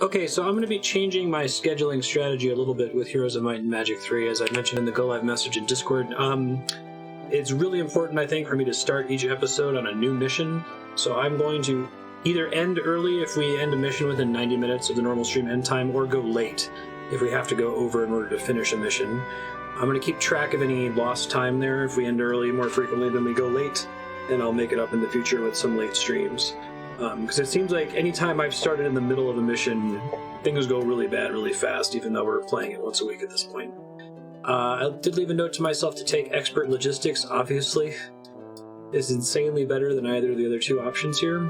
Okay, so I'm going to be changing my scheduling strategy a little bit with Heroes of Might and Magic 3, as I mentioned in the Go Live message in Discord. It's really important, I think, for me to start each episode on a new mission, so I'm going to either end early if we end a mission within 90 minutes of the normal stream end time, or go late if we have to go over in order to finish a mission. I'm going to keep track of any lost time there if we end early more frequently than we go late, and I'll make it up in the future with some late streams. Because it seems like anytime I've started in the middle of a mission, things go really bad really fast, even though we're playing it once a week at this point. I did leave a note to myself to take Expert Logistics, obviously. It's insanely better than either of the other two options here.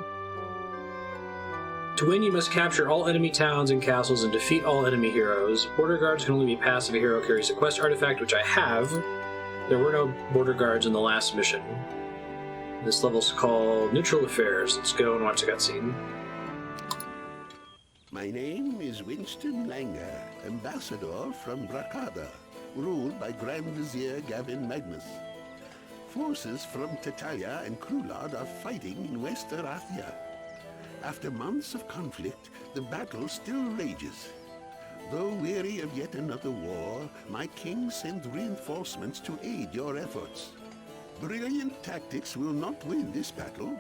To win, you must capture all enemy towns and castles and defeat all enemy heroes. Border guards can only be passed if a hero carries a quest artifact, which I have. There were no border guards in the last mission. This level's called Neutral Affairs. Let's go and watch the cutscene. My name is Winston Langer, ambassador from Brakada, ruled by Grand Vizier Gavin Magnus. Forces from Tatalia and Krulad are fighting in West Arathia. After months of conflict, the battle still rages. Though weary of yet another war, my king sends reinforcements to aid your efforts. Brilliant tactics will not win this battle.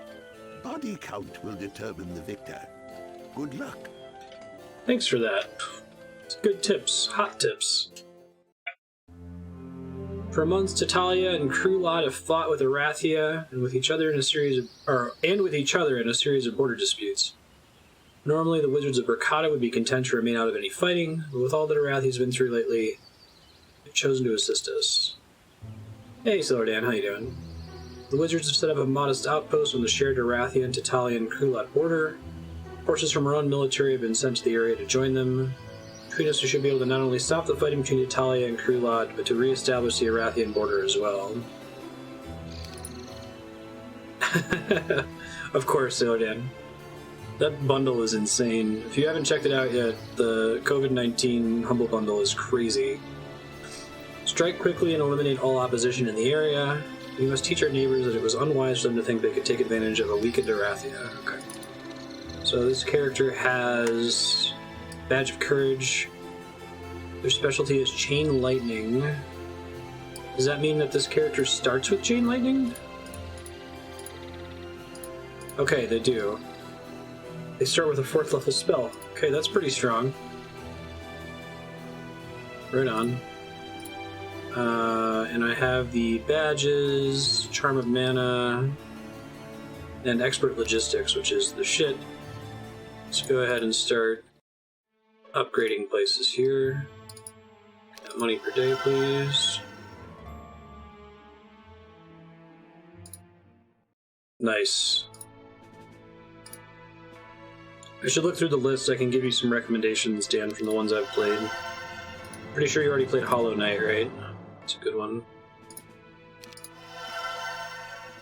Body count will determine the victor. Good luck. Thanks for that. It's good tips. Hot tips. For months, Tatalia and Krulad have fought with Arathia and with each other in a series of border disputes. Normally, the wizards of Brakada would be content to remain out of any fighting, but with all that Arathia's been through lately, they've chosen to assist us. Hey, Solardan, how you doing? The wizards have set up a modest outpost on the shared Arathia and Tatalia and Krulad border. Forces from our own military have been sent to the area to join them. Between us, we should be able to not only stop the fighting between Tatalia and Krulad, but to re-establish the Arathian border as well. Of course, Solardan. That bundle is insane. If you haven't checked it out yet, the COVID-19 Humble Bundle is crazy. Strike quickly and eliminate all opposition in the area. We must teach our neighbors that it was unwise for them to think they could take advantage of a weakened Arathia. Okay. So this character has Badge of Courage. Their specialty is Chain Lightning. Does that mean that this character starts with Chain Lightning? Okay, they do. They start with a 4th level spell. Okay, that's pretty strong. Right on. And I have the badges, Charm of Mana, and Expert Logistics, which is the shit. Let's go ahead and start upgrading places here. Money per day, please. Nice. I should look through the list. I can give you some recommendations, Dan, from the ones I've played. Pretty sure you already played Hollow Knight, right? It's a good one.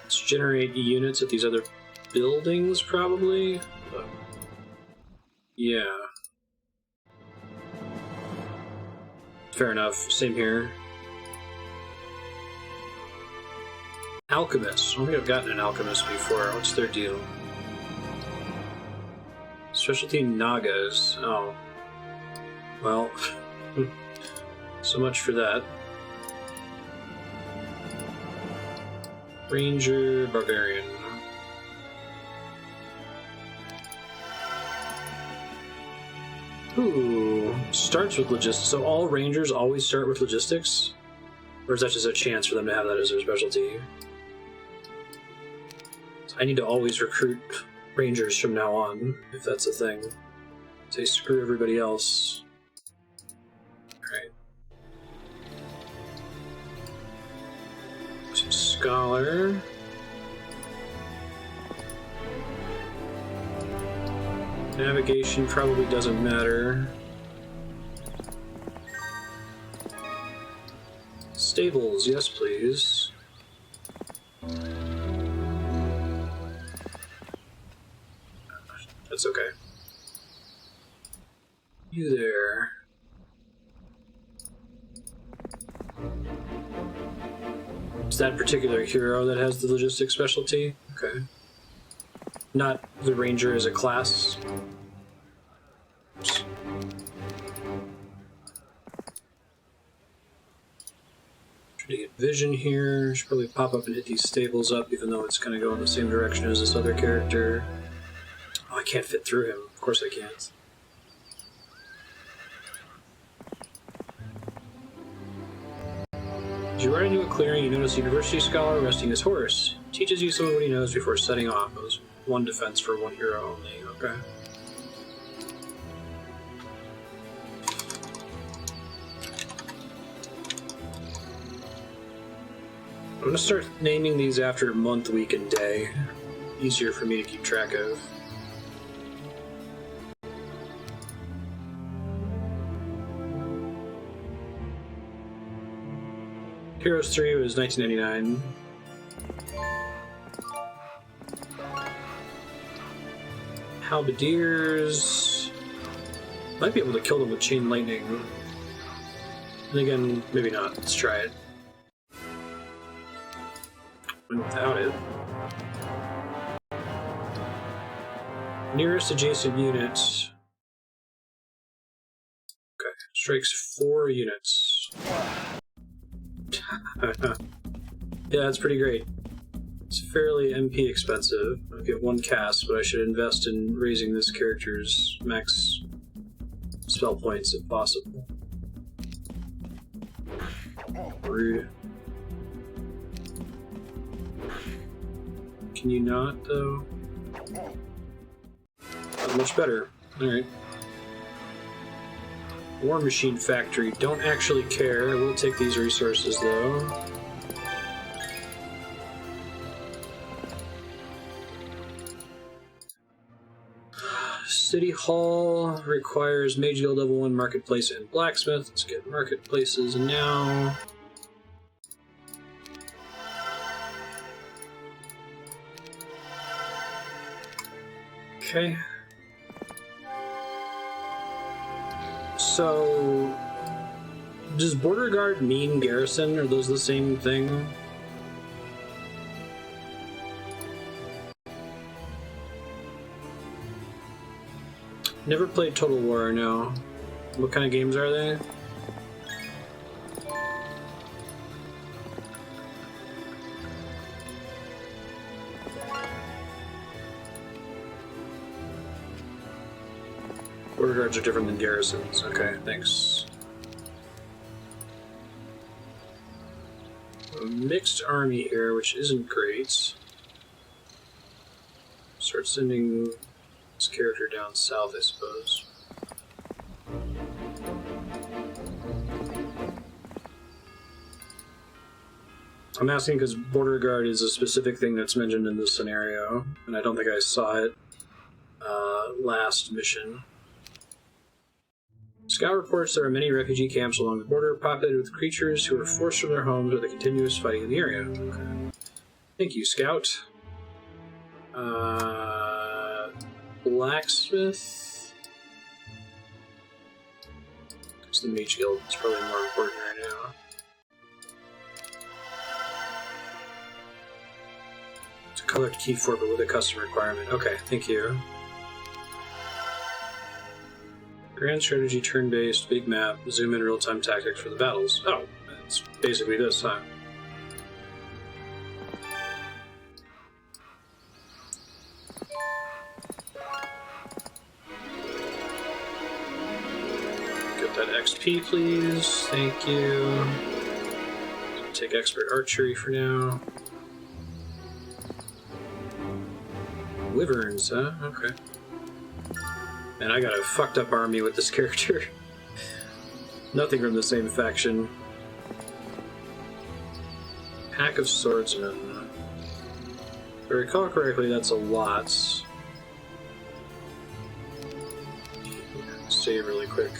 Let's generate units at these other buildings, probably. Yeah. Fair enough. Same here. Alchemist. I don't think I've gotten an Alchemist before. What's their deal? Specialty Nagas. Oh. Well. So much for that. Ranger, Barbarian. Ooh, starts with logistics. So all Rangers always start with logistics? Or is that just a chance for them to have that as their specialty? I need to always recruit Rangers from now on, if that's a thing. Say screw everybody else. Alright. Some Scholar. Navigation probably doesn't matter. Stables, yes please. That's okay. You there. It's that particular hero that has the logistics specialty? Okay. Not the ranger as a class. Oops. Try to get vision here. Should probably pop up and hit these stables up, even though it's kind of going the same direction as this other character. Oh, I can't fit through him. Of course I can't. As you ride into a clearing, you notice a university scholar resting his horse. He teaches you some of what he knows before setting off. It was one defense for one hero only. Okay. I'm going to start naming these after month, week, and day. Easier for me to keep track of. Heroes 3 was 1999. Halberdiers. Might be able to kill them with chain lightning. And again, maybe not. Let's try it. And without it. Nearest adjacent units. Okay, strikes 4 units. Yeah, that's pretty great. It's fairly MP expensive. I get 1 cast, but I should invest in raising this character's max spell points if possible. Rude. Can you not, though? Not much better. Alright. War Machine Factory. Don't actually care. I will take these resources, though. City Hall requires Mage Guild level 1 Marketplace and Blacksmith. Let's get Marketplaces now. Okay. So, does Border Guard mean Garrison? Are those the same thing? Never played Total War, no. What kind of games are they? Border Guards are different than Garrisons. Okay, thanks. A mixed army here, which isn't great. Start sending this character down south, I suppose. I'm asking because Border Guard is a specific thing that's mentioned in this scenario, and I don't think I saw it last mission. Scout reports there are many refugee camps along the border populated with creatures who are forced from their homes or the continuous fighting in the area. Okay. Thank you, Scout. Blacksmith. Because the Mage Guild is probably more important right now. It's a colored key for, but with a custom requirement. Okay, thank you. Grand strategy, turn-based, big map, zoom in real-time tactics for the battles. Oh, it's basically this, huh? Get that XP, please. Thank you. Take expert archery for now. Wyverns, huh? Okay. And I got a fucked up army with this character. Nothing from the same faction. Pack of Swordsmen. If I recall correctly, that's a lot. Save really quick.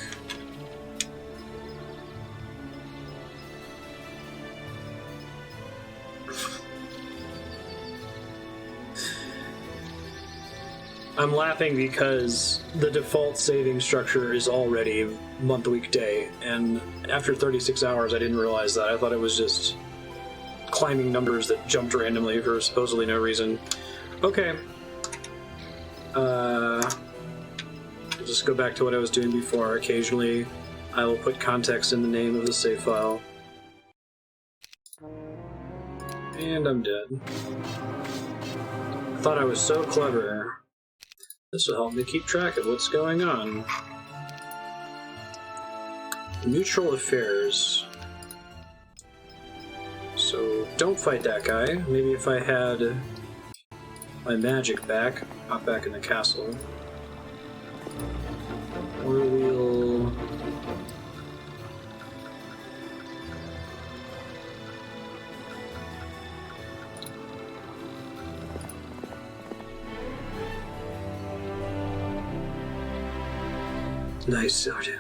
I'm laughing because the default saving structure is already month, week, day, and after 36 hours I didn't realize that. I thought it was just climbing numbers that jumped randomly for supposedly no reason. Okay. I'll just go back to what I was doing before. Occasionally I will put context in the name of the save file. And I'm dead. I thought I was so clever. This will help me keep track of what's going on. Neutral affairs. So, don't fight that guy. Maybe if I had my magic back, hop back in the castle. Or we'll... Nice, Sergeant.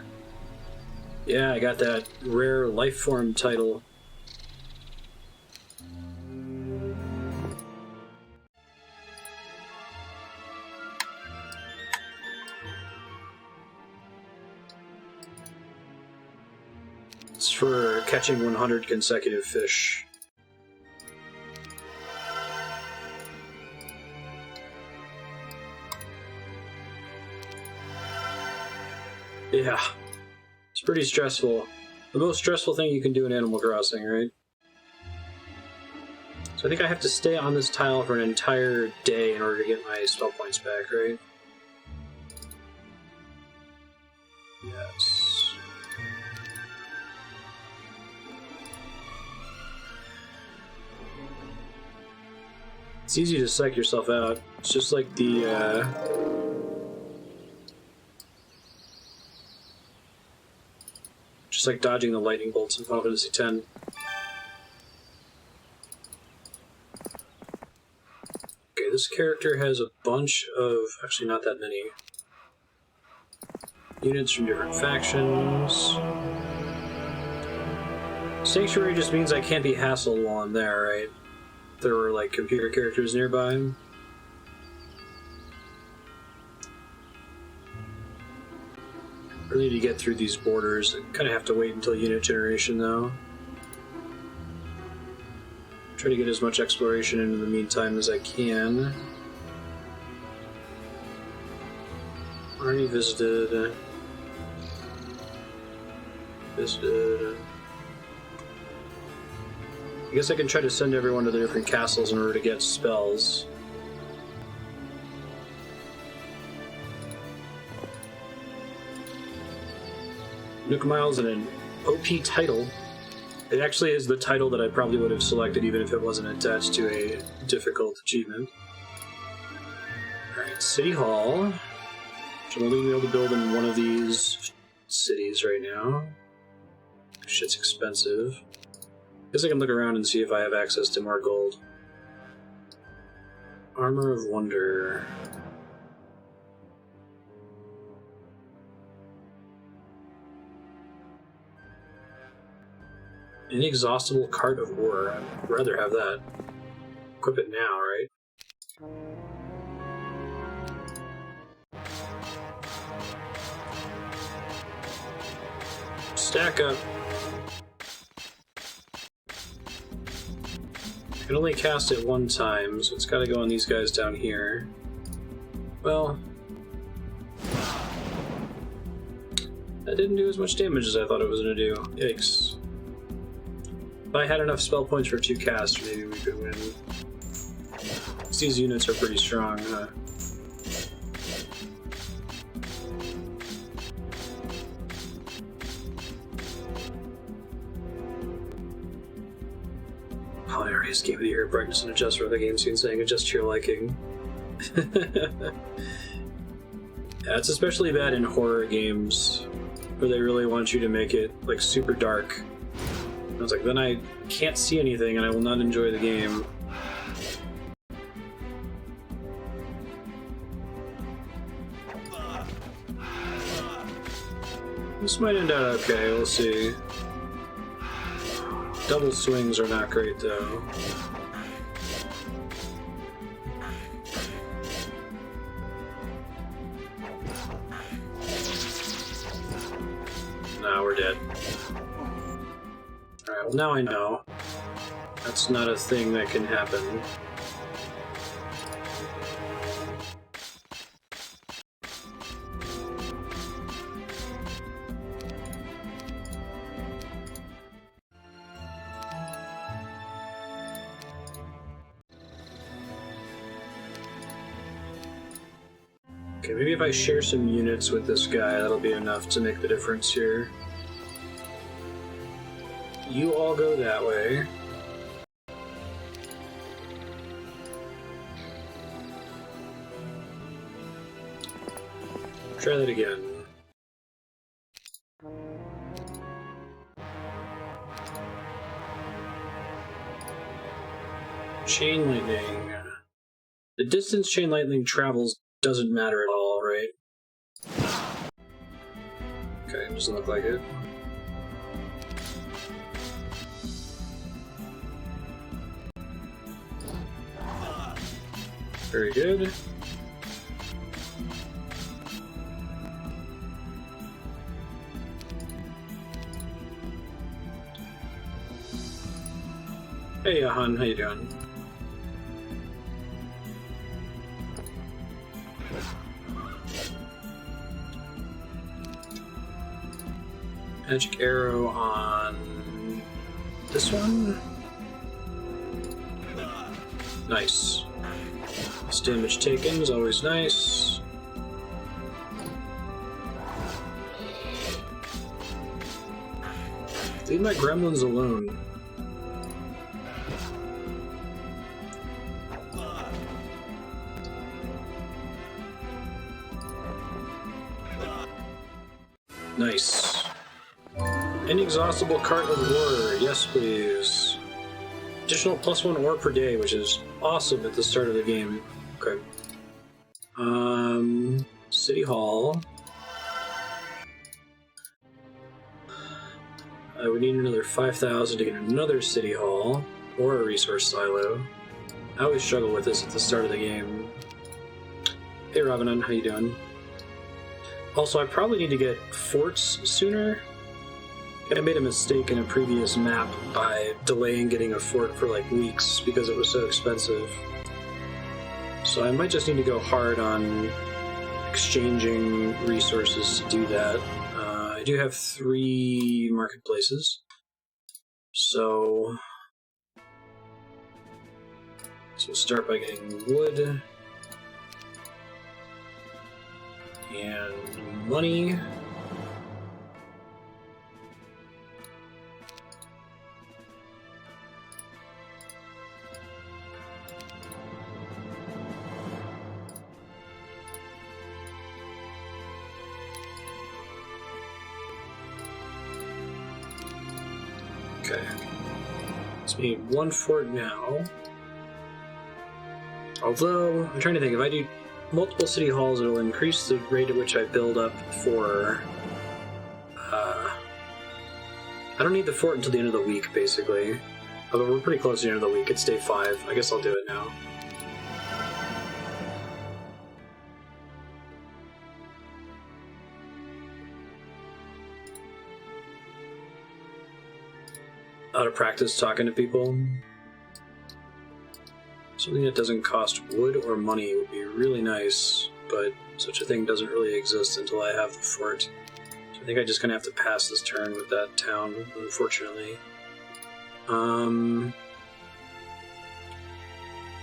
Yeah, I got that rare life form title. It's for catching 100 consecutive fish. Yeah, it's pretty stressful. The most stressful thing you can do in Animal Crossing, right? So I think I have to stay on this tile for an entire day in order to get my spell points back, right? Yes. It's easy to psych yourself out. It's just like the, just like dodging the lightning bolts in Final Fantasy X. Okay, this character has a bunch of... actually not that many. Units from different factions. Sanctuary just means I can't be hassled while I'm there, right? If there were, like, computer characters nearby. Really, to get through these borders, I kind of have to wait until unit generation, though. Try to get as much exploration in the meantime as I can. Already visited. I guess I can try to send everyone to the different castles in order to get spells. Nook Miles and an OP title. It actually is the title that I probably would have selected even if it wasn't attached to a difficult achievement. Alright, City Hall. Which I'm only going to be able to build in one of these cities right now. Shit's expensive. Guess I can look around and see if I have access to more gold. Armor of Wonder. Inexhaustible Cart of War. I'd rather have that. Equip it now, right? Stack up. I can only cast it one time, so it's gotta go on these guys down here. Well... that didn't do as much damage as I thought it was gonna do. Yikes. If I had enough spell points for 2 casts, maybe we could win. These units are pretty strong, huh? Hilarious Game of the Year, brightness and adjust for the game scene saying adjust to your liking. Yeah, it's especially bad in horror games where they really want you to make it like super dark. I was like, then I can't see anything and I will not enjoy the game. This might end out okay, we'll see. Double swings are not great though. Nah, we're dead. Alright, well now I know. That's not a thing that can happen. Okay, maybe if I share some units with this guy, that'll be enough to make the difference here. You all go that way. Try that again. Chain lightning. The distance chain lightning travels doesn't matter at all, right? Okay, doesn't look like it. Very good. Hey, Han, how you doing? Magic arrow on this one. Nice. This damage taken is always nice. Leave my gremlins alone. Nice. Inexhaustible cart of war. Yes, please. Additional +1 ore per day, which is awesome at the start of the game. Okay. City Hall. I would need another 5,000 to get another City Hall, or a resource silo. I always struggle with this at the start of the game. Hey Rovener, how you doing? Also, I probably need to get forts sooner. I made a mistake in a previous map by delaying getting a fort for like weeks because it was so expensive. So I might just need to go hard on exchanging resources to do that. I do have 3 marketplaces. So we'll start by getting wood and money. Okay. So we need 1 fort now. Although, I'm trying to think, if I do multiple city halls, it'll increase the rate at which I build up for... I don't need the fort until the end of the week, basically. Although we're pretty close to the end of the week. It's day 5. I guess I'll do it now. Out of practice talking to people. Something that doesn't cost wood or money would be really nice, but such a thing doesn't really exist until I have the fort. So I think I just gonna have to pass this turn with that town, unfortunately.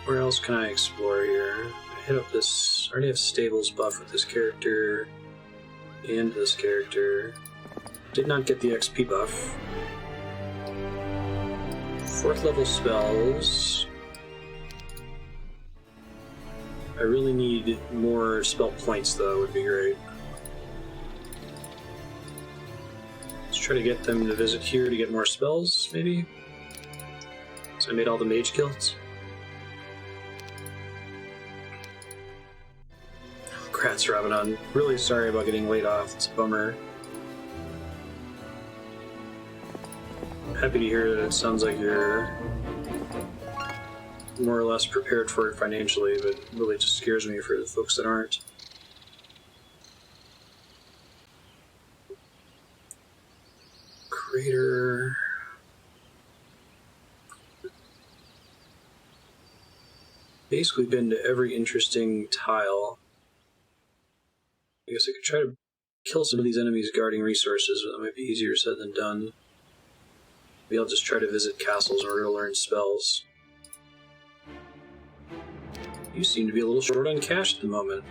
Where else can I explore here? I hit up this... I already have stables buff with this character and this character. Did not get the XP buff. 4th level spells. I really need more spell points though, would be great. Let's try to get them to visit here to get more spells, maybe? So I made all the mage guilds. Congrats, Rovener. Really sorry about getting laid off, it's a bummer. Happy to hear that it sounds like you're more or less prepared for it financially, but it really just scares me for the folks that aren't. Crater. Basically been to every interesting tile. I guess I could try to kill some of these enemies guarding resources, but that might be easier said than done. Maybe I'll just try to visit castles in order to learn spells. You seem to be a little short on cash at the moment.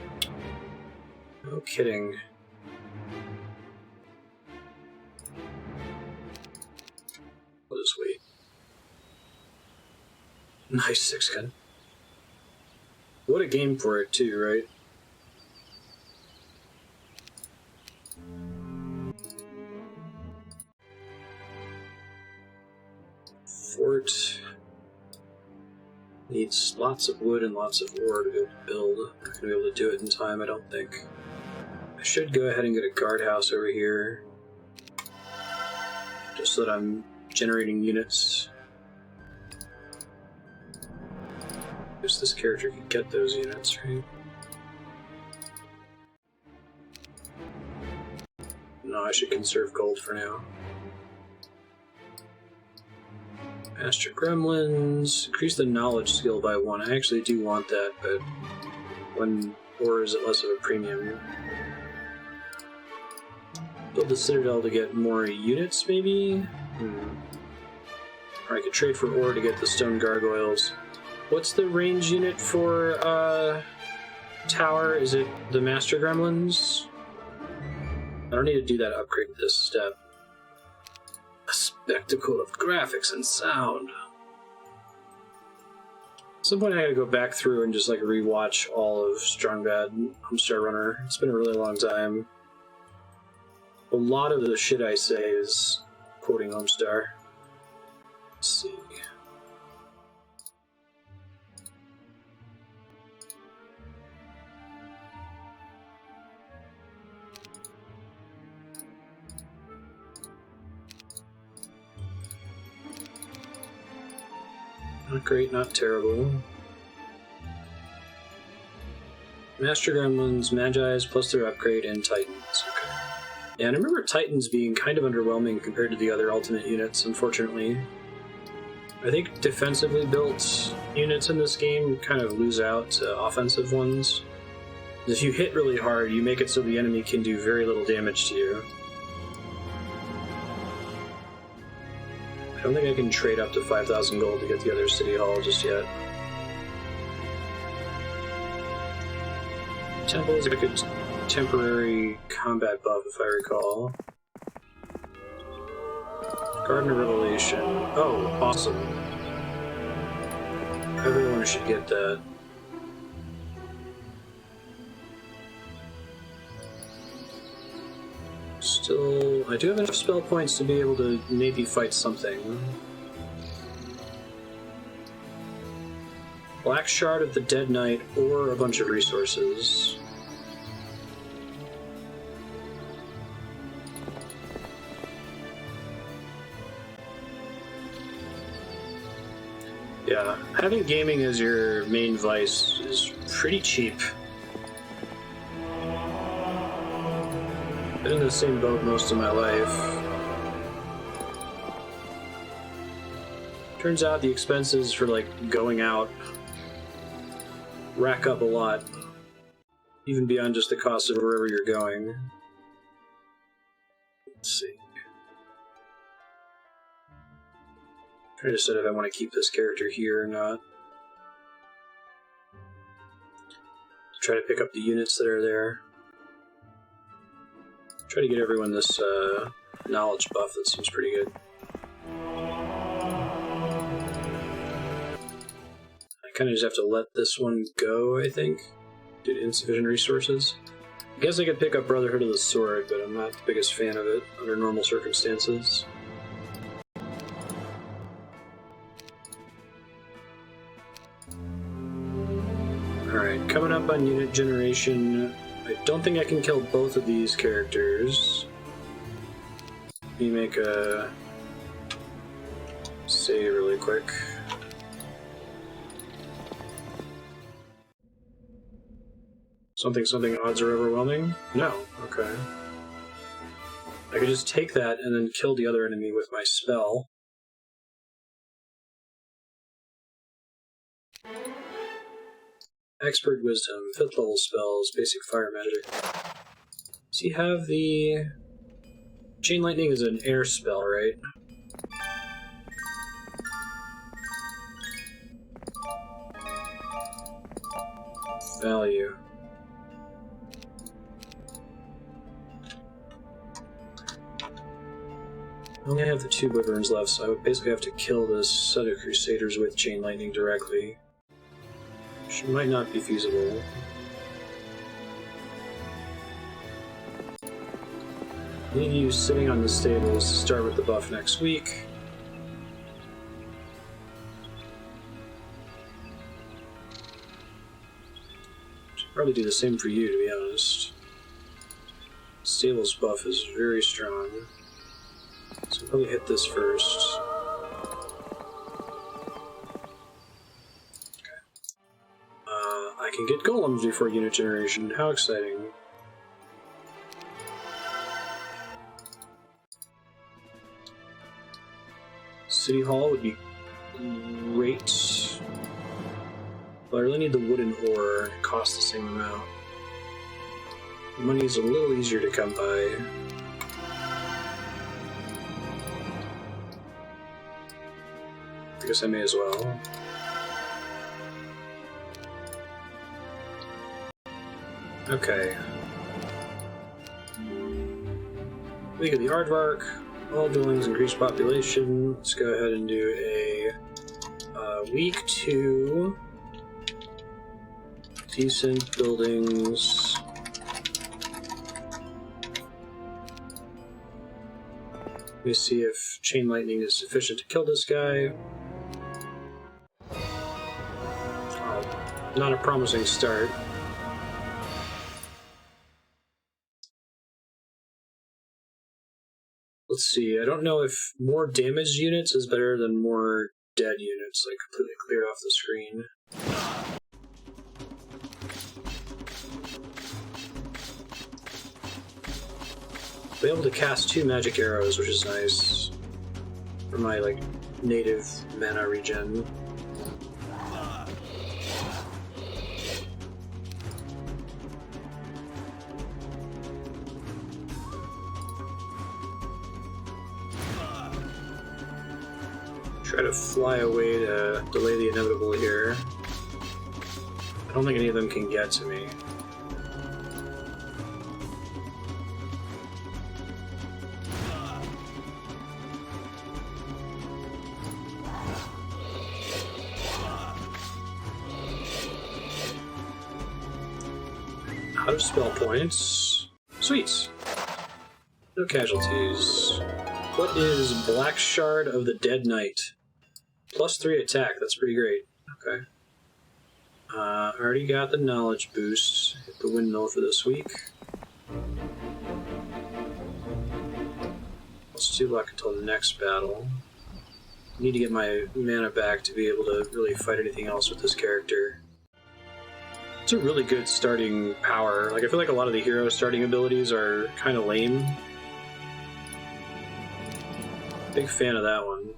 No kidding. I'll just wait. Nice 6-gun. What a game for it too, right? Fort needs lots of wood and lots of ore to be able to build. I'm not going to be able to do it in time, I don't think. I should go ahead and get a guardhouse over here. Just so that I'm generating units. I guess this character can get those units, right? No, I should conserve gold for now. Master Gremlins. Increase the knowledge skill by 1. I actually do want that, but when ore is at less of a premium. Build the Citadel to get more units, maybe? Or I could trade for ore to get the stone gargoyles. What's the range unit for tower? Is it the Master Gremlins? I don't need to do that upgrade at this step. A spectacle of graphics and sound. At some point I gotta go back through and just like rewatch all of Strong Bad Homestar Runner. It's been a really long time. A lot of the shit I say is quoting Homestar. Let's see. Not great, not terrible. Master Gremlins, Magi's plus their upgrade, and Titans. Okay. Yeah, and I remember Titans being kind of underwhelming compared to the other Ultimate units, unfortunately. I think defensively built units in this game kind of lose out to offensive ones. If you hit really hard, you make it so the enemy can do very little damage to you. I don't think I can trade up to 5,000 gold to get the other City Hall just yet. Temple is like a temporary combat buff, if I recall. Garden of Revelation. Oh, awesome. Everyone should get that. Still, I do have enough spell points to be able to maybe fight something. Black Shard of the Dead Knight or a bunch of resources. Yeah, having gaming as your main vice is pretty cheap. Been in the same boat most of my life. Turns out the expenses for like going out rack up a lot, even beyond just the cost of wherever you're going. Let's see. Trying to decide if I want to keep this character here or not. Try to pick up the units that are there. Try to get everyone this knowledge buff that seems pretty good. I kind of just have to let this one go, I think, due to insufficient resources. I guess I could pick up Brotherhood of the Sword, but I'm not the biggest fan of it under normal circumstances. Alright, coming up on unit generation. I don't think I can kill both of these characters. Let me make a save really quick. Something odds are overwhelming? No, okay. I could just take that and then kill the other enemy with my spell. Expert Wisdom, 5th level spells, basic fire magic. Does he have the... Chain Lightning is an air spell, right? Value. I only have the 2 Wyverns left, so I would basically have to kill this set of Crusaders with Chain Lightning directly. Which might not be feasible. I need you sitting on the stables to start with the buff next week. Should probably do the same for you, to be honest. Stables buff is very strong. So I'll probably hit this first. Okay. I can get golems before unit generation. How exciting. City Hall would be great. But I really need the wooden ore. It costs the same amount. Money's a little easier to come by. I guess I may as well. Okay. Week of the Aardvark. All buildings increase population. Let's go ahead and do a week 2. Decent buildings. Let me see if Chain Lightning is sufficient to kill this guy. Oh, not a promising start. Let's see, I don't know if more damaged units is better than more dead units, like completely cleared off the screen. I'll be able to cast 2 magic arrows, which is nice for my native mana regen. Try to fly away to delay the inevitable here. I don't think any of them can get to me. Out of spell points. Sweet. No casualties. What is Black Shard of the Dead Knight? +3 attack, that's pretty great. Okay. Already got the knowledge boost. Hit the windmill for this week. +2 luck until the next battle. Need to get my mana back to be able to really fight anything else with this character. It's a really good starting power. I feel like a lot of the hero starting abilities are kind of lame. Big fan of that one.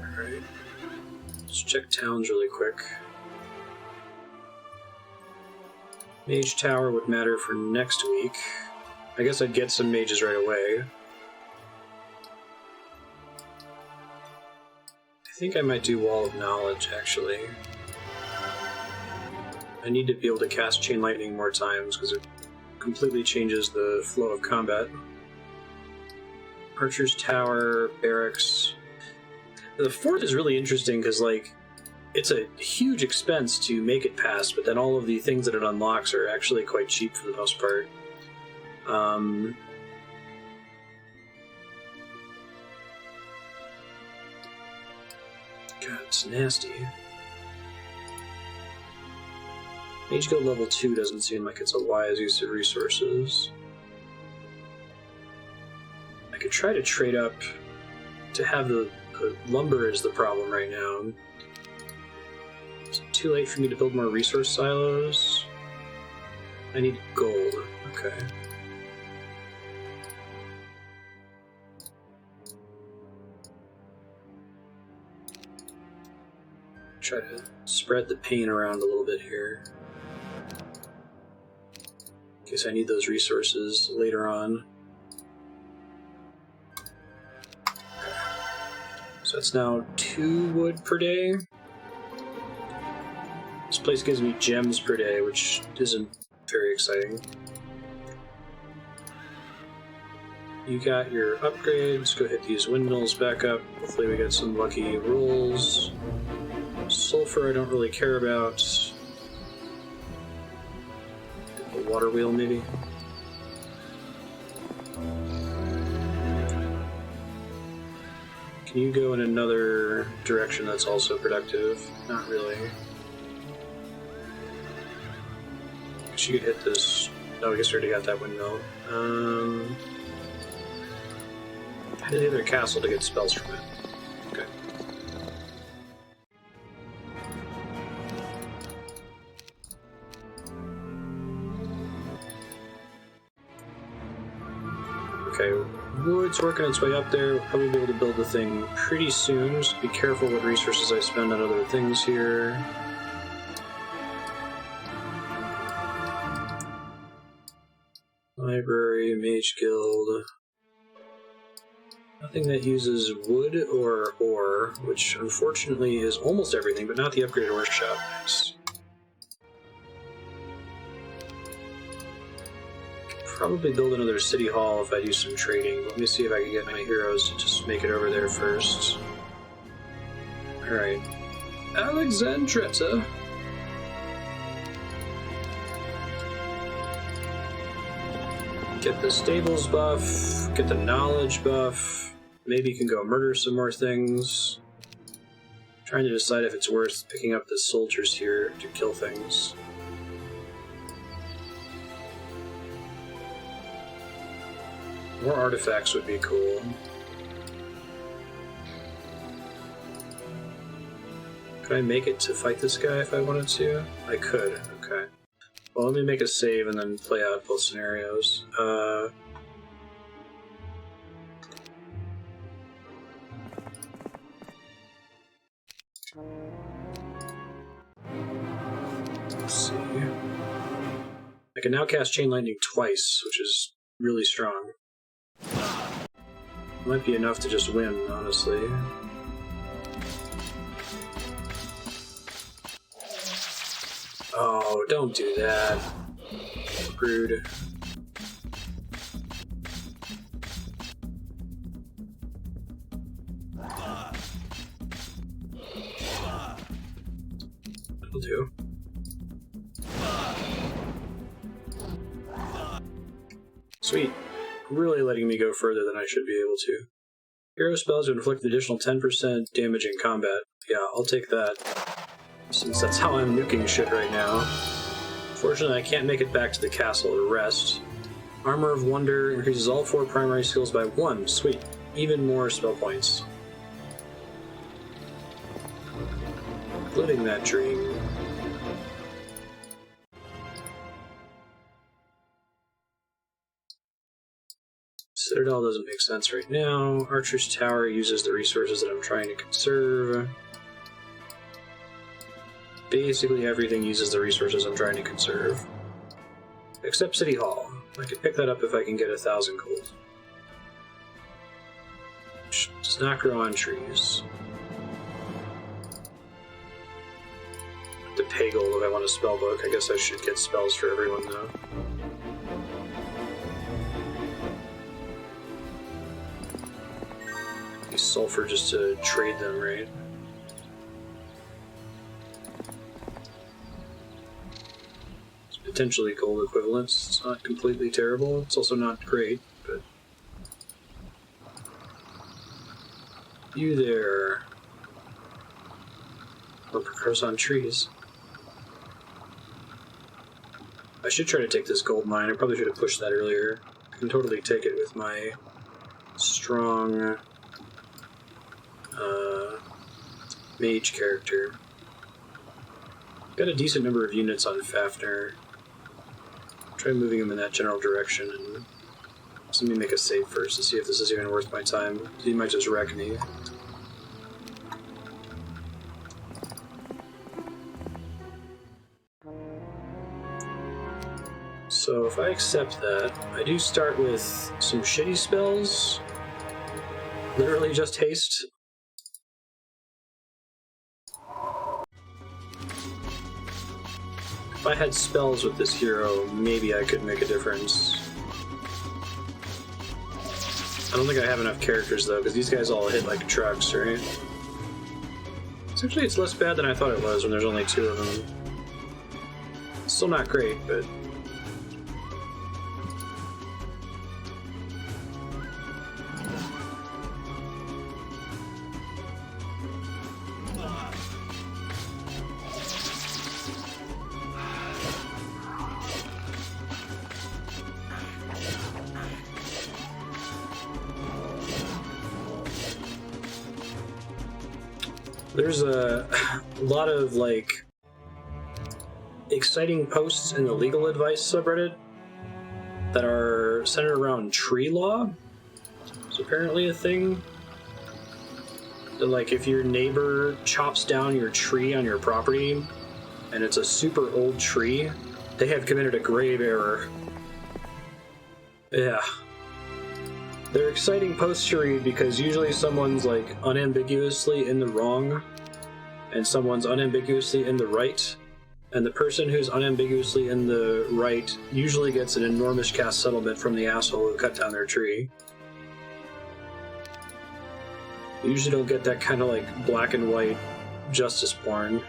Alright. Let's check towns really quick. Mage Tower would matter for next week. I guess I'd get some mages right away. I think I might do Wall of Knowledge, actually. I need to be able to cast Chain Lightning more times, because it completely changes the flow of combat. Archer's Tower, Barracks. The fort is really interesting, because, it's a huge expense to make it pass, but then all of the things that it unlocks are actually quite cheap for the most part. God, it's nasty. Mage Guild level 2 doesn't seem like it's a wise use of resources. I could try to trade up to have the lumber is the problem right now. Is it too late for me to build more resource silos? I need gold. Okay. Try to spread the pain around a little bit here. In case I need those resources later on. So that's now 2 wood per day. This place gives me gems per day, which isn't very exciting. You got your upgrades. Go hit these windmills back up. Hopefully we get some lucky rolls. Sulfur I don't really care about. A water wheel maybe. Can you go in another direction that's also productive? Not really. I guess you could hit this. Oh, I guess we already got that windmill. Hit the other castle to get spells from it. Okay. Okay, wood's working its way up there. We'll probably be able to build the thing pretty soon. Just be careful what resources I spend on other things here. Library, Mage Guild. Nothing that uses wood or ore, which unfortunately is almost everything, but not the upgraded workshop. Nice. Probably build another city hall if I do some trading. Let me see if I can get my heroes to just make it over there first. Alright. Alexandretta. Get the stables buff, get the knowledge buff. Maybe you can go murder some more things. I'm trying to decide if it's worth picking up the soldiers here to kill things. More artifacts would be cool. Could I make it to fight this guy if I wanted to? I could, okay. Well, let me make a save and then play out both scenarios. Let's see. I can now cast Chain Lightning twice, which is really strong. Might be enough to just win, honestly. Oh, don't do that. Rude. That'll do. Sweet. Really letting me go further than I should be able to. Hero spells would inflict additional 10% damage in combat. Yeah, I'll take that. Since that's how I'm nuking shit right now. Fortunately, I can't make it back to the castle to rest. Armor of Wonder increases all 4 primary skills by 1. Sweet. Even more spell points. Including that dream. Citadel doesn't make sense right now. Archer's Tower uses the resources that I'm trying to conserve. Basically everything uses the resources I'm trying to conserve. Except City Hall. I could pick that up if I can get 1,000 gold. Which does not grow on trees. To pay gold if I want a spell book. I guess I should get spells for everyone though. Use sulfur just to trade them, right? It's potentially gold equivalents. It's not completely terrible. It's also not great, but... You there. Or grows on trees. I should try to take this gold mine. I probably should have pushed that earlier. I can totally take it with my strong mage character. Got a decent number of units on Fafnir. Try moving him in that general direction, and let me make a save first to see if this is even worth my time. He might just wreck me. So if I accept that, I do start with some shitty spells. Literally just haste. If I had spells with this hero, maybe I could make a difference. I don't think I have enough characters though, because these guys all hit like trucks, right? It's less bad than I thought it was when there's only 2 of them. Still not great, but... There's a lot of, like, exciting posts in the legal advice subreddit that are centered around tree law. It's apparently a thing. That, like, if your neighbor chops down your tree on your property, and it's a super old tree, they have committed a grave error. Yeah. They're exciting posts to read because usually someone's like unambiguously in the wrong and someone's unambiguously in the right, and the person who's unambiguously in the right usually gets an enormous cash settlement from the asshole who cut down their tree. You usually don't get that kind of like black and white justice porn.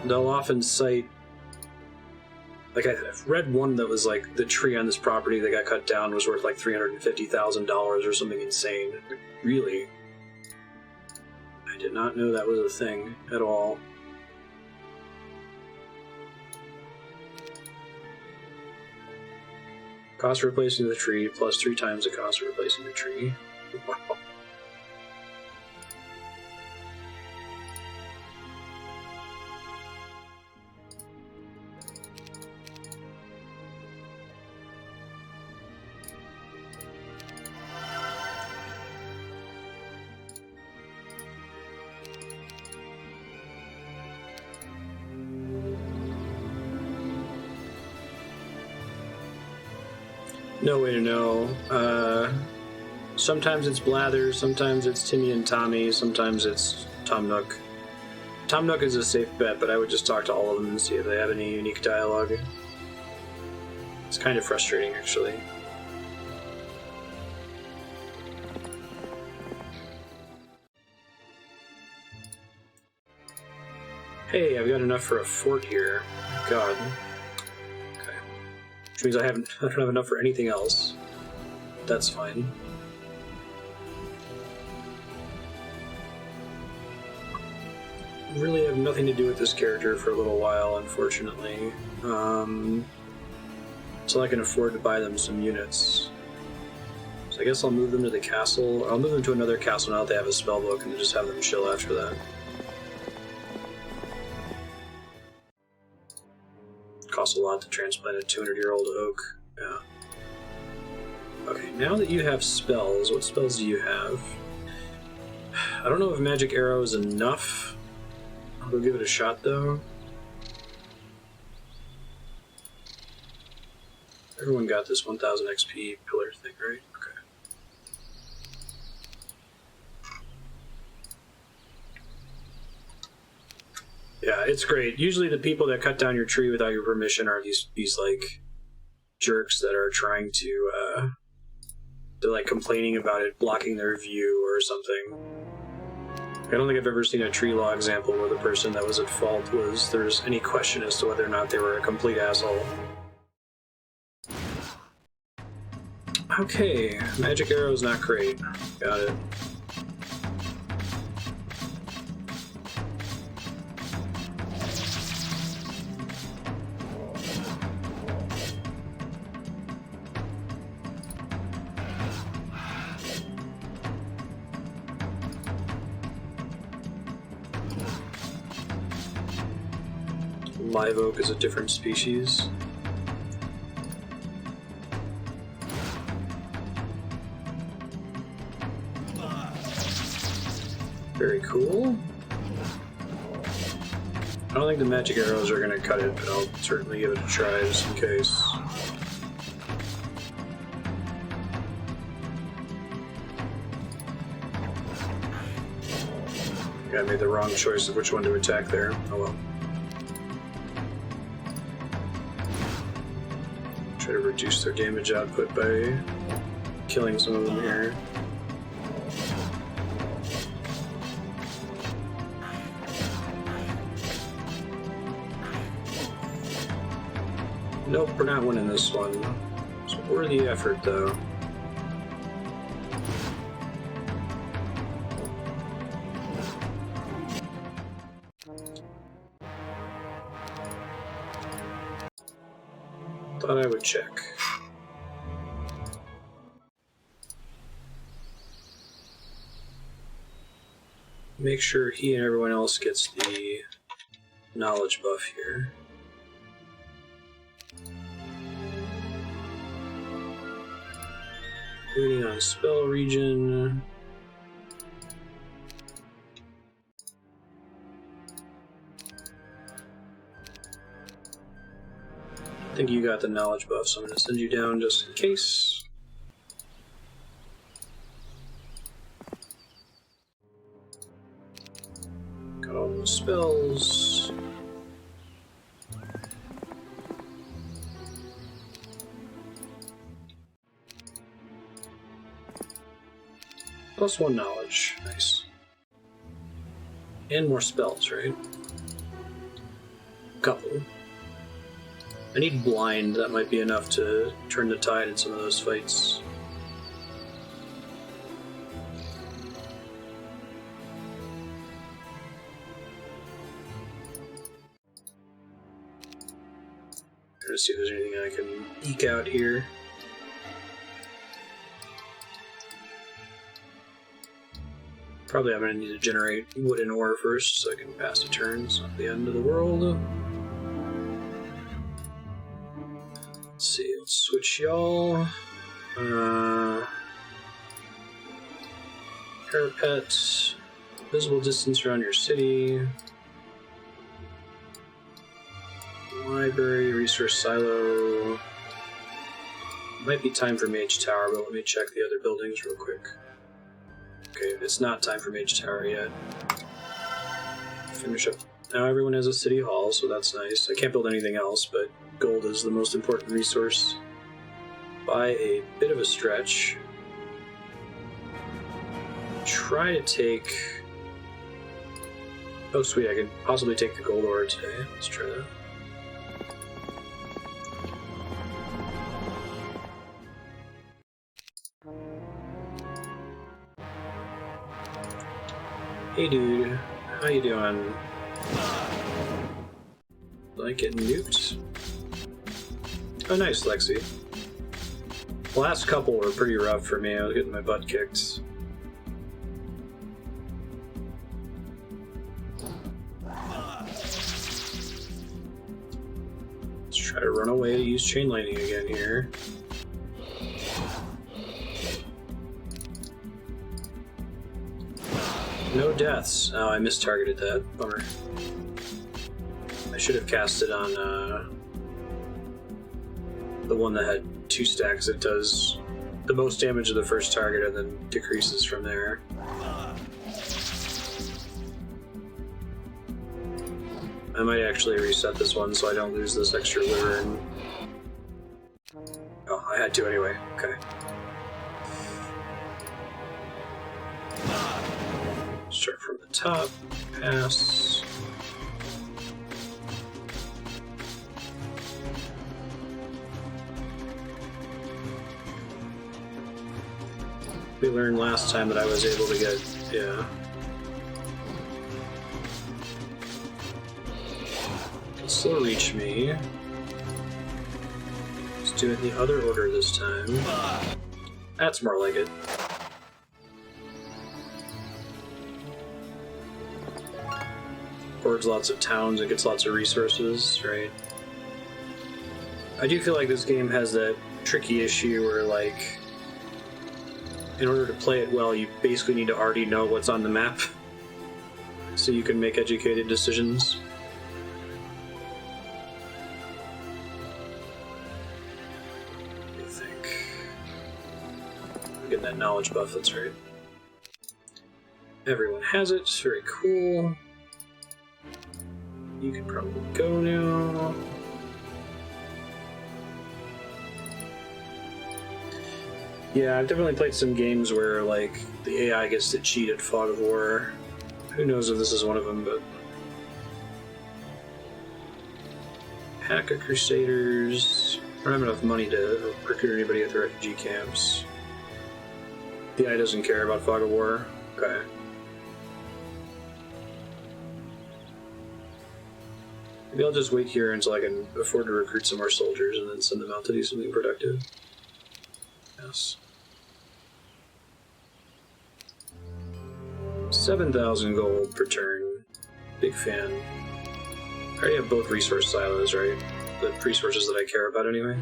They'll often cite, like I've read one that was like the tree on this property that got cut down was worth like $350,000 or something insane. Like, really? I did not know that was a thing at all. Cost of replacing the tree plus 3 times the cost of replacing the tree. Wow. No way to know. Sometimes it's Blather, sometimes it's Timmy and Tommy, sometimes it's Tom Nook. Tom Nook is a safe bet, but I would just talk to all of them and see if they have any unique dialogue. It's kind of frustrating, actually. Hey, I've got enough for a fort here. God. Which means I don't have enough for anything else. That's fine. Really have nothing to do with this character for a little while, unfortunately. So I can afford to buy them some units. So I guess I'll move them to the castle. I'll move them to another castle now that they have a spellbook and just have them chill after that. Costs a lot to transplant a 200-year-old oak. Yeah. Okay, now that you have spells, what spells do you have? I don't know if magic arrow is enough. I'll go give it a shot, though. Everyone got this 1000 XP pillar thing, right? Okay. Yeah, it's great. Usually the people that cut down your tree without your permission are these like jerks that are trying to they're like complaining about it blocking their view or something. I don't think I've ever seen a tree law example where the person that was at fault there's any question as to whether or not they were a complete asshole. Okay, magic arrow's not great. Got it. Live oak is a different species. Very cool. I don't think the magic arrows are going to cut it, but I'll certainly give it a try just in case. I made the wrong choice of which one to attack there. Oh well. Try to reduce their damage output by killing some of them here. Nope, we're not winning this one. It's a worthy effort, though. Thought I would check. Make sure he and everyone else gets the knowledge buff here. Waiting on spell region. I think you got the knowledge buff, so I'm going to send you down just in case. Got all those spells. Plus 1 knowledge. Nice. And more spells, right? Couple. I need blind. That might be enough to turn the tide in some of those fights. Trying to see if there's anything I can eke out here. Probably I'm going to need to generate wood and ore first so I can pass the turns at the end of the world. Let's see, let's switch y'all. Parapet, visible distance around your city. Library, resource silo. Might be time for Mage Tower, but let me check the other buildings real quick. Okay, it's not time for Mage Tower yet. Finish up. Now everyone has a city hall, so that's nice. I can't build anything else, but gold is the most important resource by a bit of a stretch. Try to take... Oh sweet, I can possibly take the gold ore today. Let's try that. Hey dude, how you doing? Like it nuked? Oh nice, Lexi. The last couple were pretty rough for me. I was getting my butt kicked. Let's try to run away to use chain lightning again here. No deaths. Oh, I mistargeted that. Bummer. I should have cast it on the one that had 2 stacks. It does the most damage of the first target and then decreases from there. I might actually reset this one so I don't lose this extra liver. And... Oh, I had to anyway. Okay. Start from the top, pass. We learned last time that I was able to get, yeah. It'll still reach me. Let's do it in the other order this time. That's more like it. Forges lots of towns, it gets lots of resources, right? I do feel like this game has that tricky issue where, like, in order to play it well, you basically need to already know what's on the map so you can make educated decisions. What do you think? I'm getting that knowledge buff, that's right. Everyone has it, very cool. You can probably go now. Yeah, I've definitely played some games where, like, the AI gets to cheat at Fog of War. Who knows if this is one of them, but... Pack of Crusaders... I don't have enough money to recruit anybody at the refugee camps. The AI doesn't care about Fog of War? Okay. Maybe I'll just wait here until I can afford to recruit some more soldiers and then send them out to do something productive. Yes. 7,000 gold per turn. Big fan. I already have both resource silos, right? The resources that I care about anyway.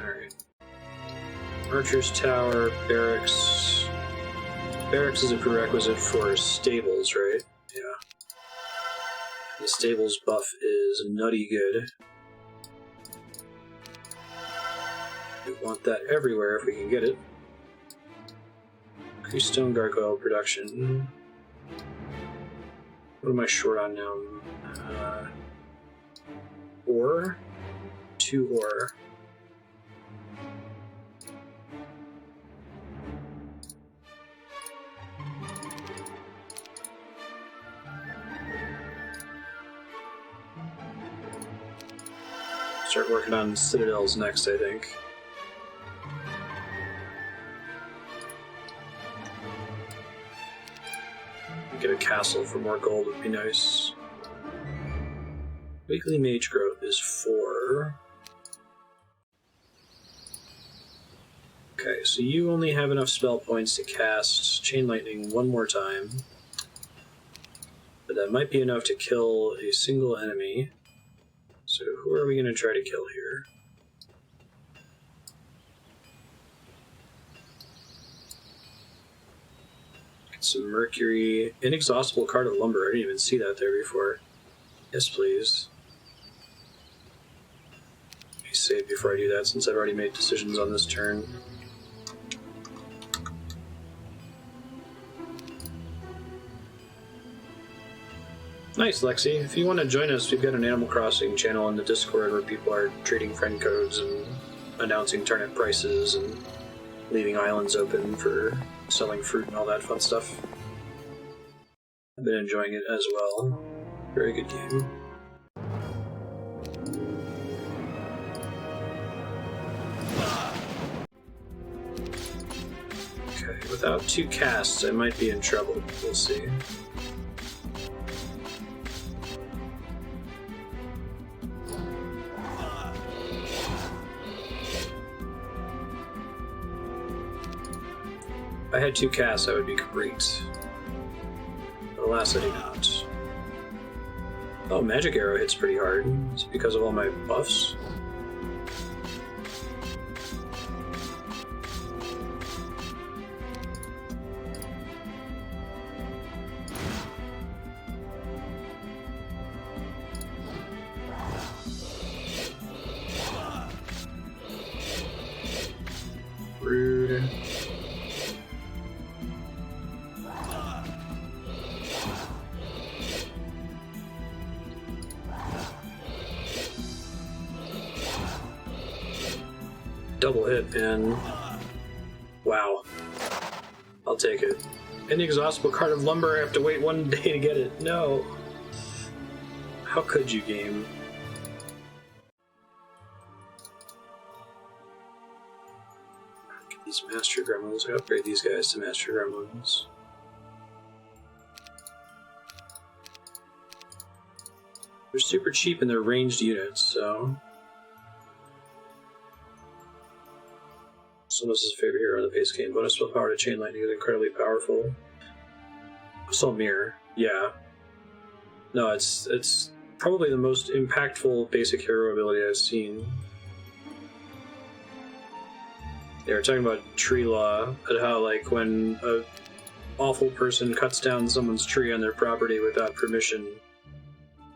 Alright. Archer's Tower, Barracks. Barracks is a prerequisite for stables, right? Yeah. The stables buff is nutty good. We want that everywhere if we can get it. Increase stone gargoyle production. What am I short on now? Ore? 2 ore. Start working on citadels next, I think. Get a castle for more gold would be nice. Weekly mage growth is 4. Okay, so you only have enough spell points to cast Chain Lightning one more time. But that might be enough to kill a single enemy. So who are we going to try to kill here? Get some mercury. Inexhaustible card of lumber. I didn't even see that there before. Yes, please. Let me save before I do that since I've already made decisions on this turn. Nice, Lexi. If you want to join us, we've got an Animal Crossing channel in the Discord where people are trading friend codes and announcing turnip prices and leaving islands open for selling fruit and all that fun stuff. I've been enjoying it as well. Very good game. Okay, without 2 casts, I might be in trouble. We'll see. If I had 2 casts, that would be great. But alas, I do not. Oh, Magic Arrow hits pretty hard. Is it because of all my buffs? Rude. Double hit, man. Wow. I'll take it. Inexhaustible card of lumber, I have to wait 1 day to get it. No. How could you, game? Get these Master Gremlins. I upgrade these guys to Master Gremlins. They're super cheap and they're ranged units, so... Someone's his favorite hero in the base game. Bonus spell power to Chain Lightning is incredibly powerful. Assault Mirror, yeah. No, it's probably the most impactful basic hero ability I've seen. They were talking about tree law, and how, like, when a awful person cuts down someone's tree on their property without permission,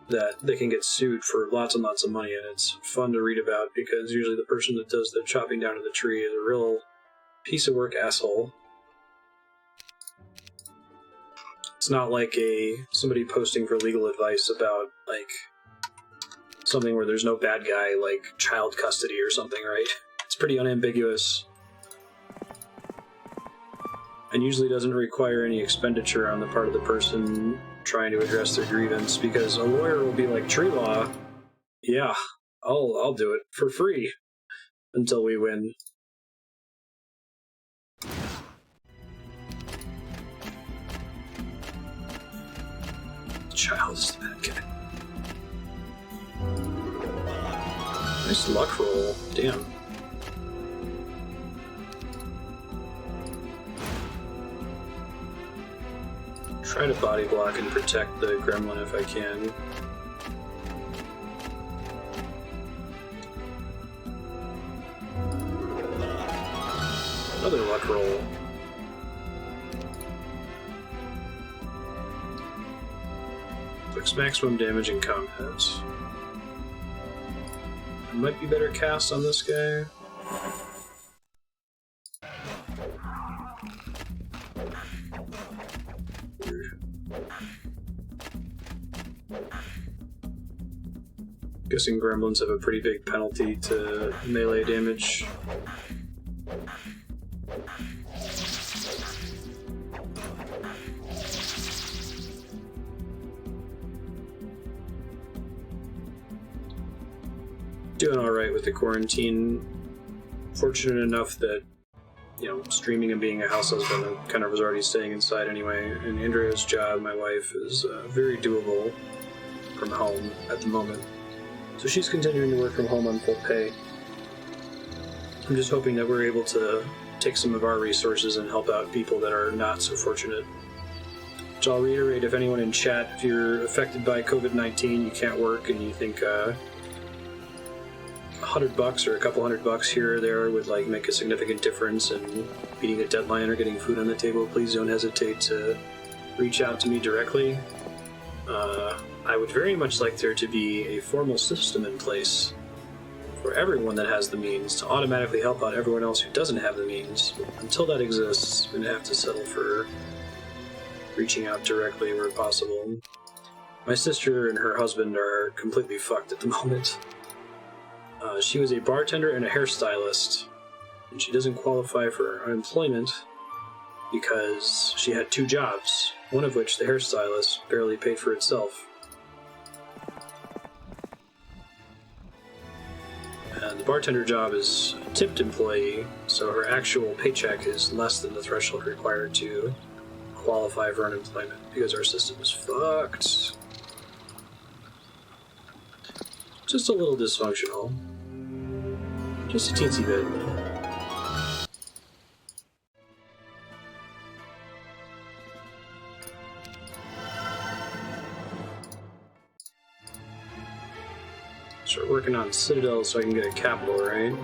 that they can get sued for lots and lots of money, and it's fun to read about because usually the person that does the chopping down of the tree is a real piece of work asshole. It's not like somebody posting for legal advice about, like, something where there's no bad guy, like child custody or something, right? pretty unambiguous. And usually doesn't require any expenditure on the part of the person trying to address their grievance, because a lawyer will be like, tree law, yeah, I'll do it for free until we win. Child is the bad guy. Nice luck roll. Damn. Try to body block and protect the gremlin if I can. Another luck roll. Fix maximum damage in combat. Might be better cast on this guy. Guessing gremlins have a pretty big penalty to melee damage. Doing alright with the quarantine. Fortunate enough that, streaming and being a house husband, I kind of was already staying inside anyway. And Andrea's job, my wife, is very doable from home at the moment. So she's continuing to work from home on full pay. I'm just hoping that we're able to take some of our resources and help out people that are not so fortunate. Which I'll reiterate, if anyone in chat, if you're affected by COVID-19, you can't work, and you think $100 or a couple $100 here or there would make a significant difference in meeting a deadline or getting food on the table, please don't hesitate to reach out to me directly. I would very much like there to be a formal system in place for everyone that has the means to automatically help out everyone else who doesn't have the means. Until that exists, I'm going to have to settle for reaching out directly where possible. My sister and her husband are completely fucked at the moment. She was a bartender and a hairstylist, and she doesn't qualify for unemployment because she had 2 jobs, one of which, the hairstylist, barely paid for itself. And the bartender job is a tipped employee, so her actual paycheck is less than the threshold required to qualify for unemployment, because our system is fucked. Just a little dysfunctional. Just a teensy bit. Start working on Citadel so I can get a capital, right?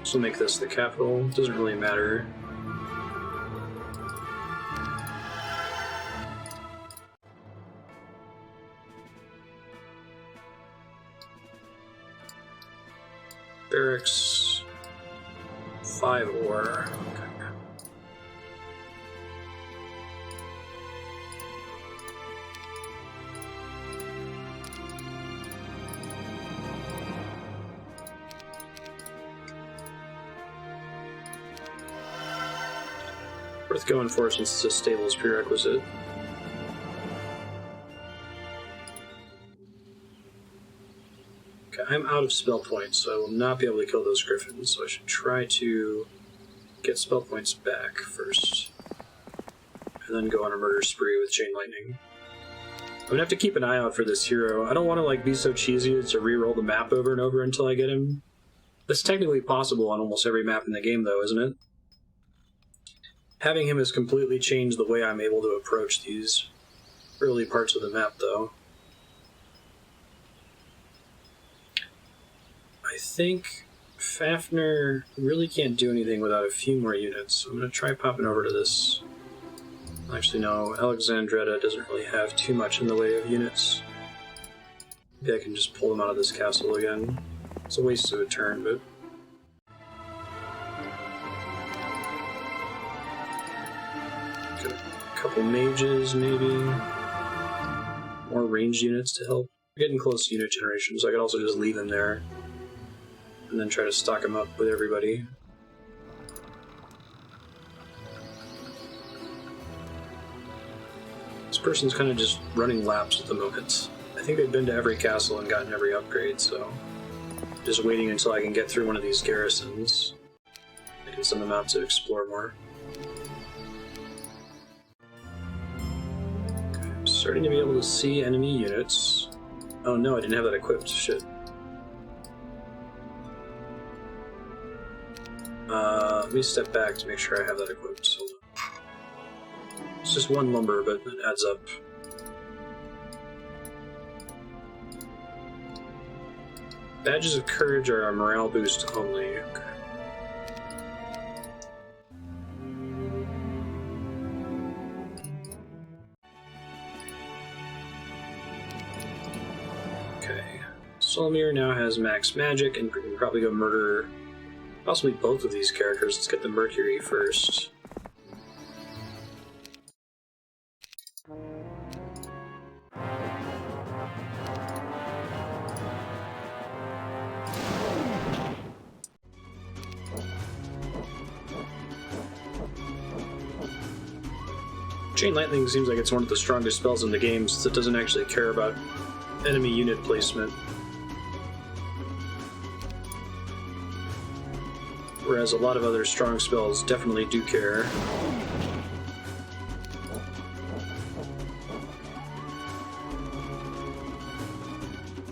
So make this the capital. Doesn't really matter. Barracks 5 ore. Okay. Worth going for since it's a stables prerequisite. I'm out of spell points, so I will not be able to kill those griffins, so I should try to get spell points back first. And then go on a murder spree with Chain Lightning. I'm gonna have to keep an eye out for this hero. I don't want to be so cheesy as to re-roll the map over and over until I get him. That's technically possible on almost every map in the game, though, isn't it? Having him has completely changed the way I'm able to approach these early parts of the map, though. I think Fafnir really can't do anything without a few more units, so I'm going to try popping over to this. Actually, no, Alexandretta doesn't really have too much in the way of units. Maybe I can just pull them out of this castle again. It's a waste of a turn, but... Got a couple mages, maybe. More ranged units to help. We're getting close to unit generation, so I could also just leave them there. and then try to stock them up with everybody. This person's kind of just running laps at the moment. I think they've been to every castle and gotten every upgrade, so just waiting until I can get through one of these garrisons. I can send them out to explore more. Okay, I'm starting to be able to see enemy units. Oh no, I didn't have that equipped. Shit. Let me step back to make sure I have that equipped. Hold on. It's just one lumber, but it adds up. Badges of Courage are a morale boost only. Okay. Okay. Solmir now has max magic, and we can probably go murder possibly both of these characters. Let's get the Mercury first. Chain Lightning seems like it's one of the strongest spells in the game, since it doesn't actually care about enemy unit placement. Whereas a lot of other strong spells definitely do care.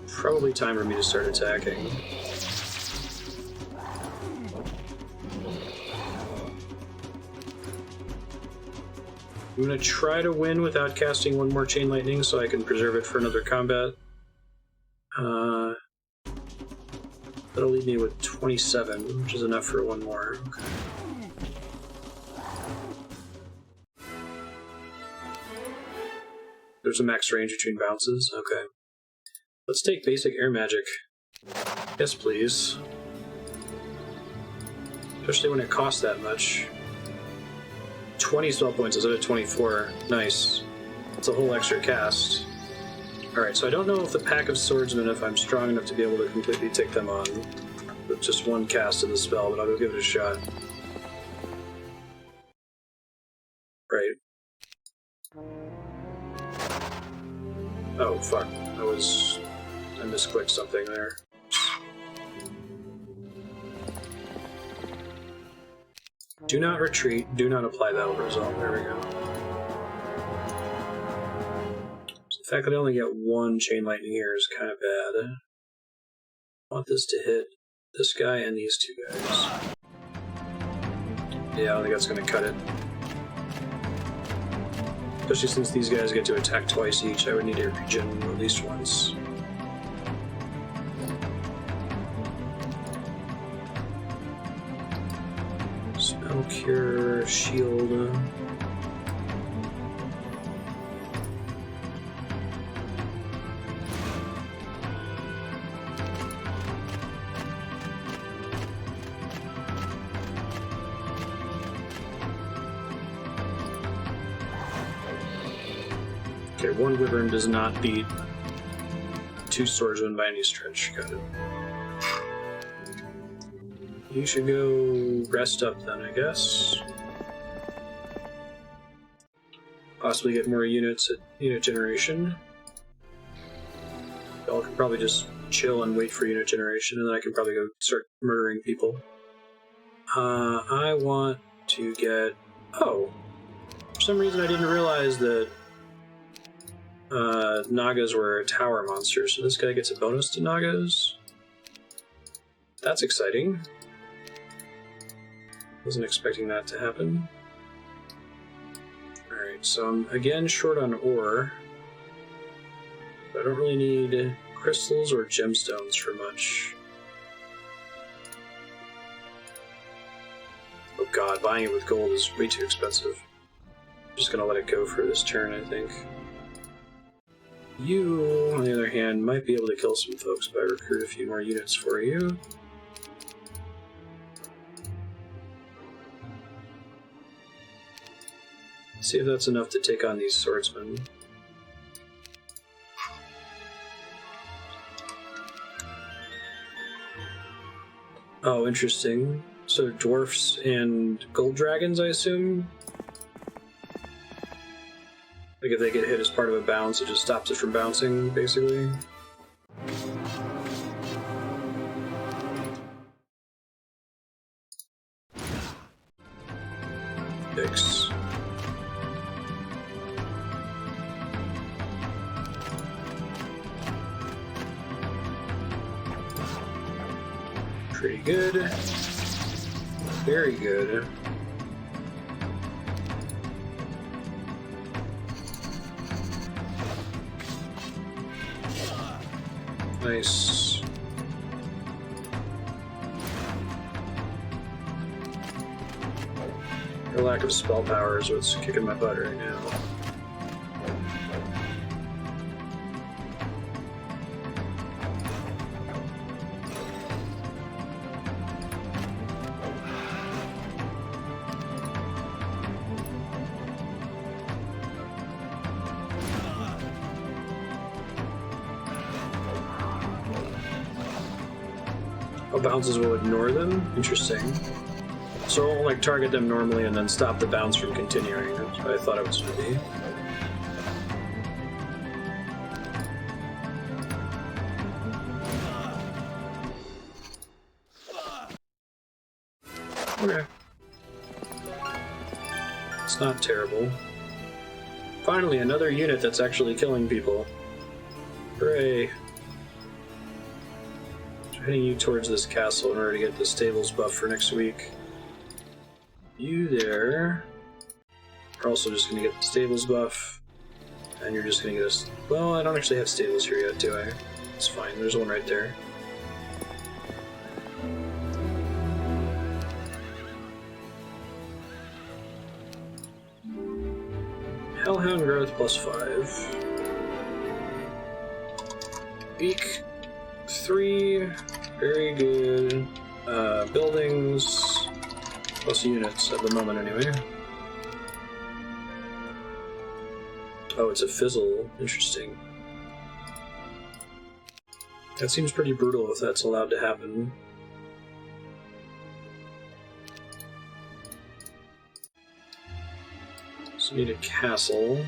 Probably time for me to start attacking. I'm going to try to win without casting one more Chain Lightning so I can preserve it for another combat. That'll leave me with 27, which is enough for one more. Okay. There's a max range between bounces? Okay. Let's take basic air magic. Yes, please. Especially when it costs that much. 20 spell points instead of 24. Nice. It's a whole extra cast. Alright, so I don't know if the pack of swordsmen, if I'm strong enough to be able to completely take them on with just one cast of the spell, but I'll go give it a shot. Right. Oh, fuck. I misclicked something there. Do not retreat, do not apply battle result. There we go. The fact that I only get one Chain Lightning here is kind of bad. I want this to hit this guy and these two guys. Yeah, I don't think that's going to cut it. Especially since these guys get to attack twice each, I would need to regen at least once. Spell Cure, Shield... Okay, one Wyvern does not beat two swordsmen by any stretch. Got it. You should go rest up then, I guess. Possibly get more units at unit generation. Y'all can probably just chill and wait for unit generation, and then I can probably go start murdering people. I want to get... Oh! For some reason I didn't realize that Nagas were a tower monster, so this guy gets a bonus to Nagas. That's exciting. Wasn't expecting that to happen. Alright, so I'm again short on ore. But I don't really need crystals or gemstones for much. Oh god, buying it with gold is way too expensive. I'm just gonna let it go for this turn, I think. You, on the other hand, might be able to kill some folks if I recruit a few more units for you. See if that's enough to take on these swordsmen. Oh, interesting. So dwarfs and gold dragons, I assume? Like if they get hit as part of a bounce, it just stops it from bouncing, basically? Yikes. Pretty good. Very good. Nice. Your lack of spell power is what's kicking my butt right now. Oh, bounces will ignore them? Interesting. So it won't like target them normally and then stop the bounce from continuing. That's what I thought it was going to be. Okay. It's not terrible. Finally, another unit that's actually killing people. Hooray. I'm heading you towards this castle in order to get the stables buff for next week. You there are also just going to get the stables buff, and you're just going to get a... Well, I don't actually have stables here yet, do I? It's fine, there's one right there. Hellhound growth +5. Week 3, very good. Buildings plus units at the moment, anyway. Oh, it's a fizzle. Interesting. That seems pretty brutal if that's allowed to happen. So need a castle.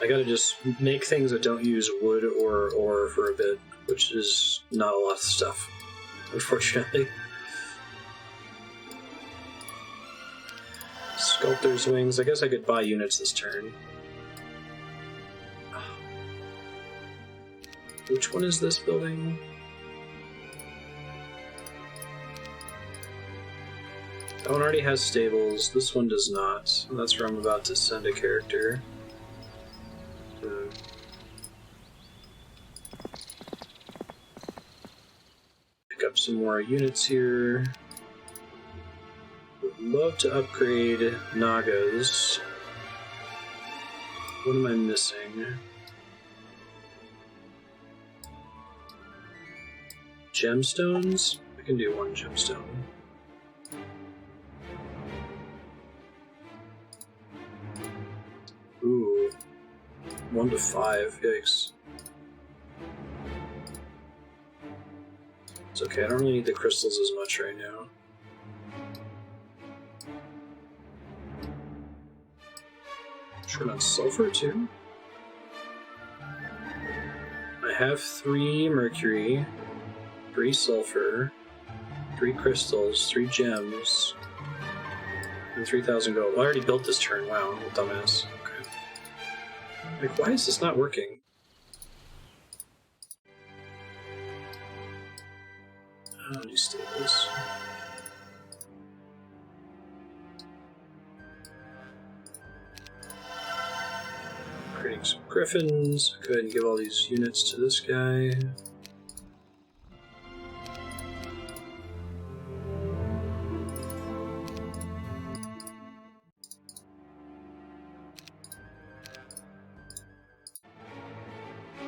I gotta just make things that don't use wood or ore for a bit, which is not a lot of stuff, unfortunately. Sculptor's Wings. I guess I could buy units this turn. Which one is this building? That one already has stables. This one does not. And that's where I'm about to send a character. Pick up some more units here. Would love to upgrade Nagas. What am I missing? Gemstones? I can do one gemstone. Ooh. 1 to 5, yikes. It's okay, I don't really need the crystals as much right now. Sure, on sulfur too? I have 3 mercury, 3 sulfur, 3 crystals, 3 gems, and 3,000 gold. Well, I already built this turn, wow, dumbass. Okay. Like, why is this not working? How do you stay this? Creating some Griffins. Go ahead and give all these units to this guy.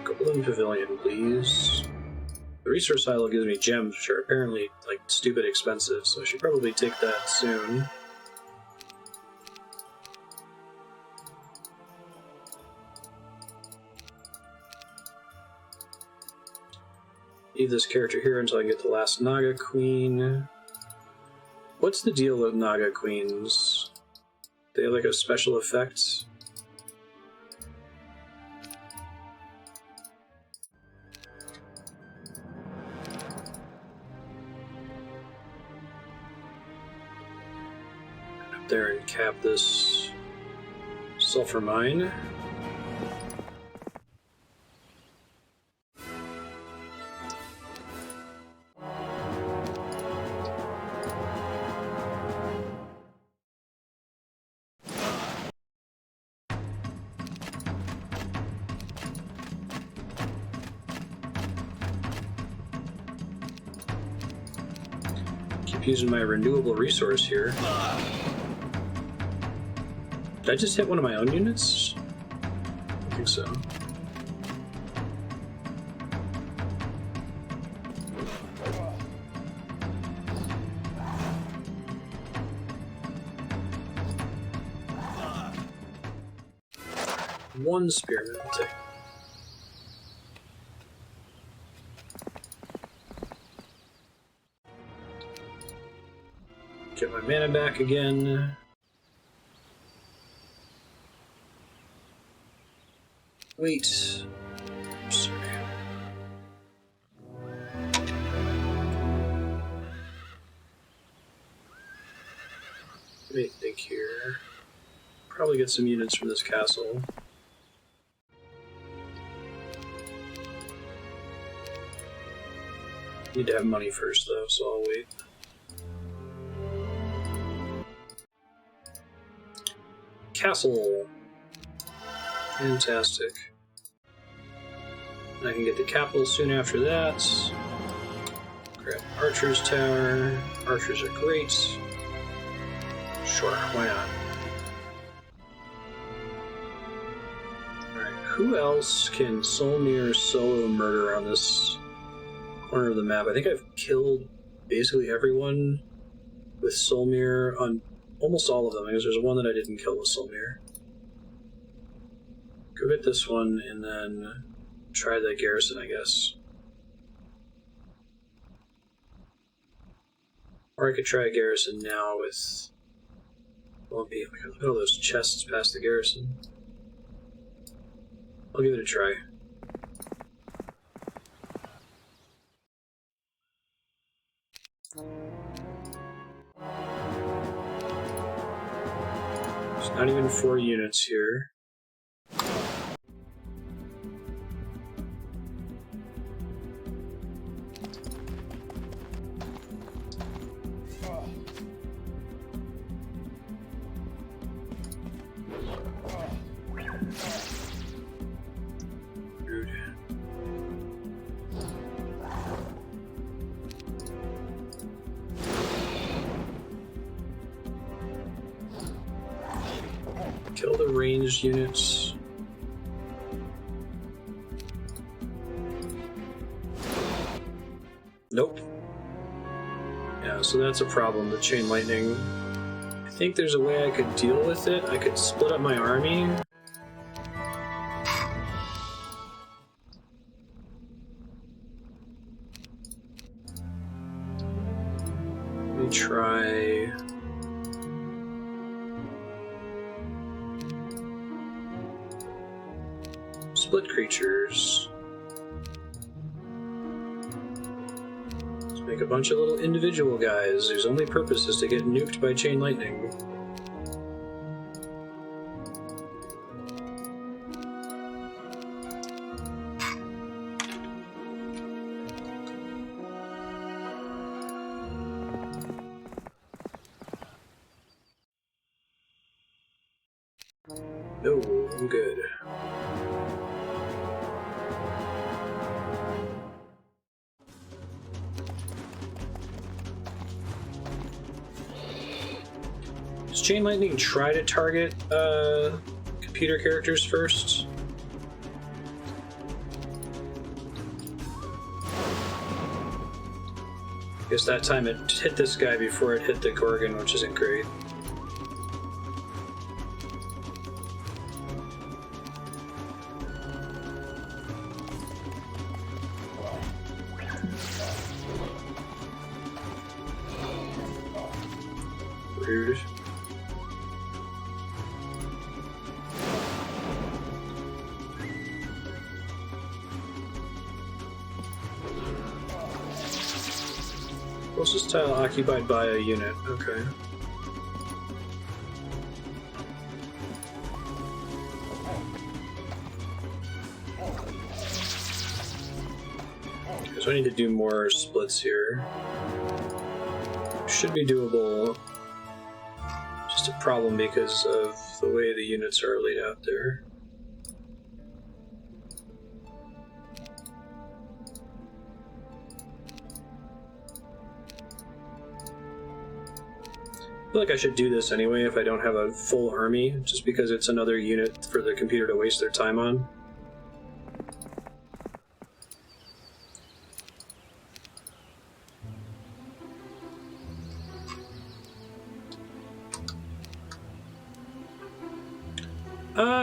Golden Pavilion, please. The resource silo gives me gems, which are apparently, like, stupid expensive, so I should probably take that soon. Leave this character here until I get the last Naga Queen. What's the deal with Naga Queens? They have like a special effect? Up there and cap this sulfur mine. Using my renewable resource here. Did I just hit one of my own units? I think so. One spearman, I'll take. Get my mana back again. Wait. Sorry. Let me think here. Probably get some units from this castle. Need to have money first though, so I'll wait. Castle. Fantastic. I can get the capital soon after that. Grab Archer's Tower. Archers are great. Sure, why not? Alright, who else can Solmir solo murder on this corner of the map? I think I've killed basically everyone with Solmir on almost all of them, because there's one that I didn't kill with Solmir. Go hit this one, and then try the Garrison, I guess. Or I could try a Garrison now with... Won't be. Look at all those chests past the Garrison. I'll give it a try. There's not even 4 units here. Rude. Kill the ranged units. Nope. Yeah, so that's a problem, the chain lightning. I think there's a way I could deal with it. I could split up my army. Let me try... Split creatures. Let's make a bunch of little individual guys whose only purpose is to get nuked by chain lightning. No, I'm good. Does chain lightning try to target computer characters first? I guess that time it hit this guy before it hit the Gorgon, which isn't great. Rude. What's this tile occupied by a unit? Okay. So I need to do more splits here. Should be doable. Just a problem because of the way the units are laid out there. I feel like I should do this anyway if I don't have a full army, just because it's another unit for the computer to waste their time on.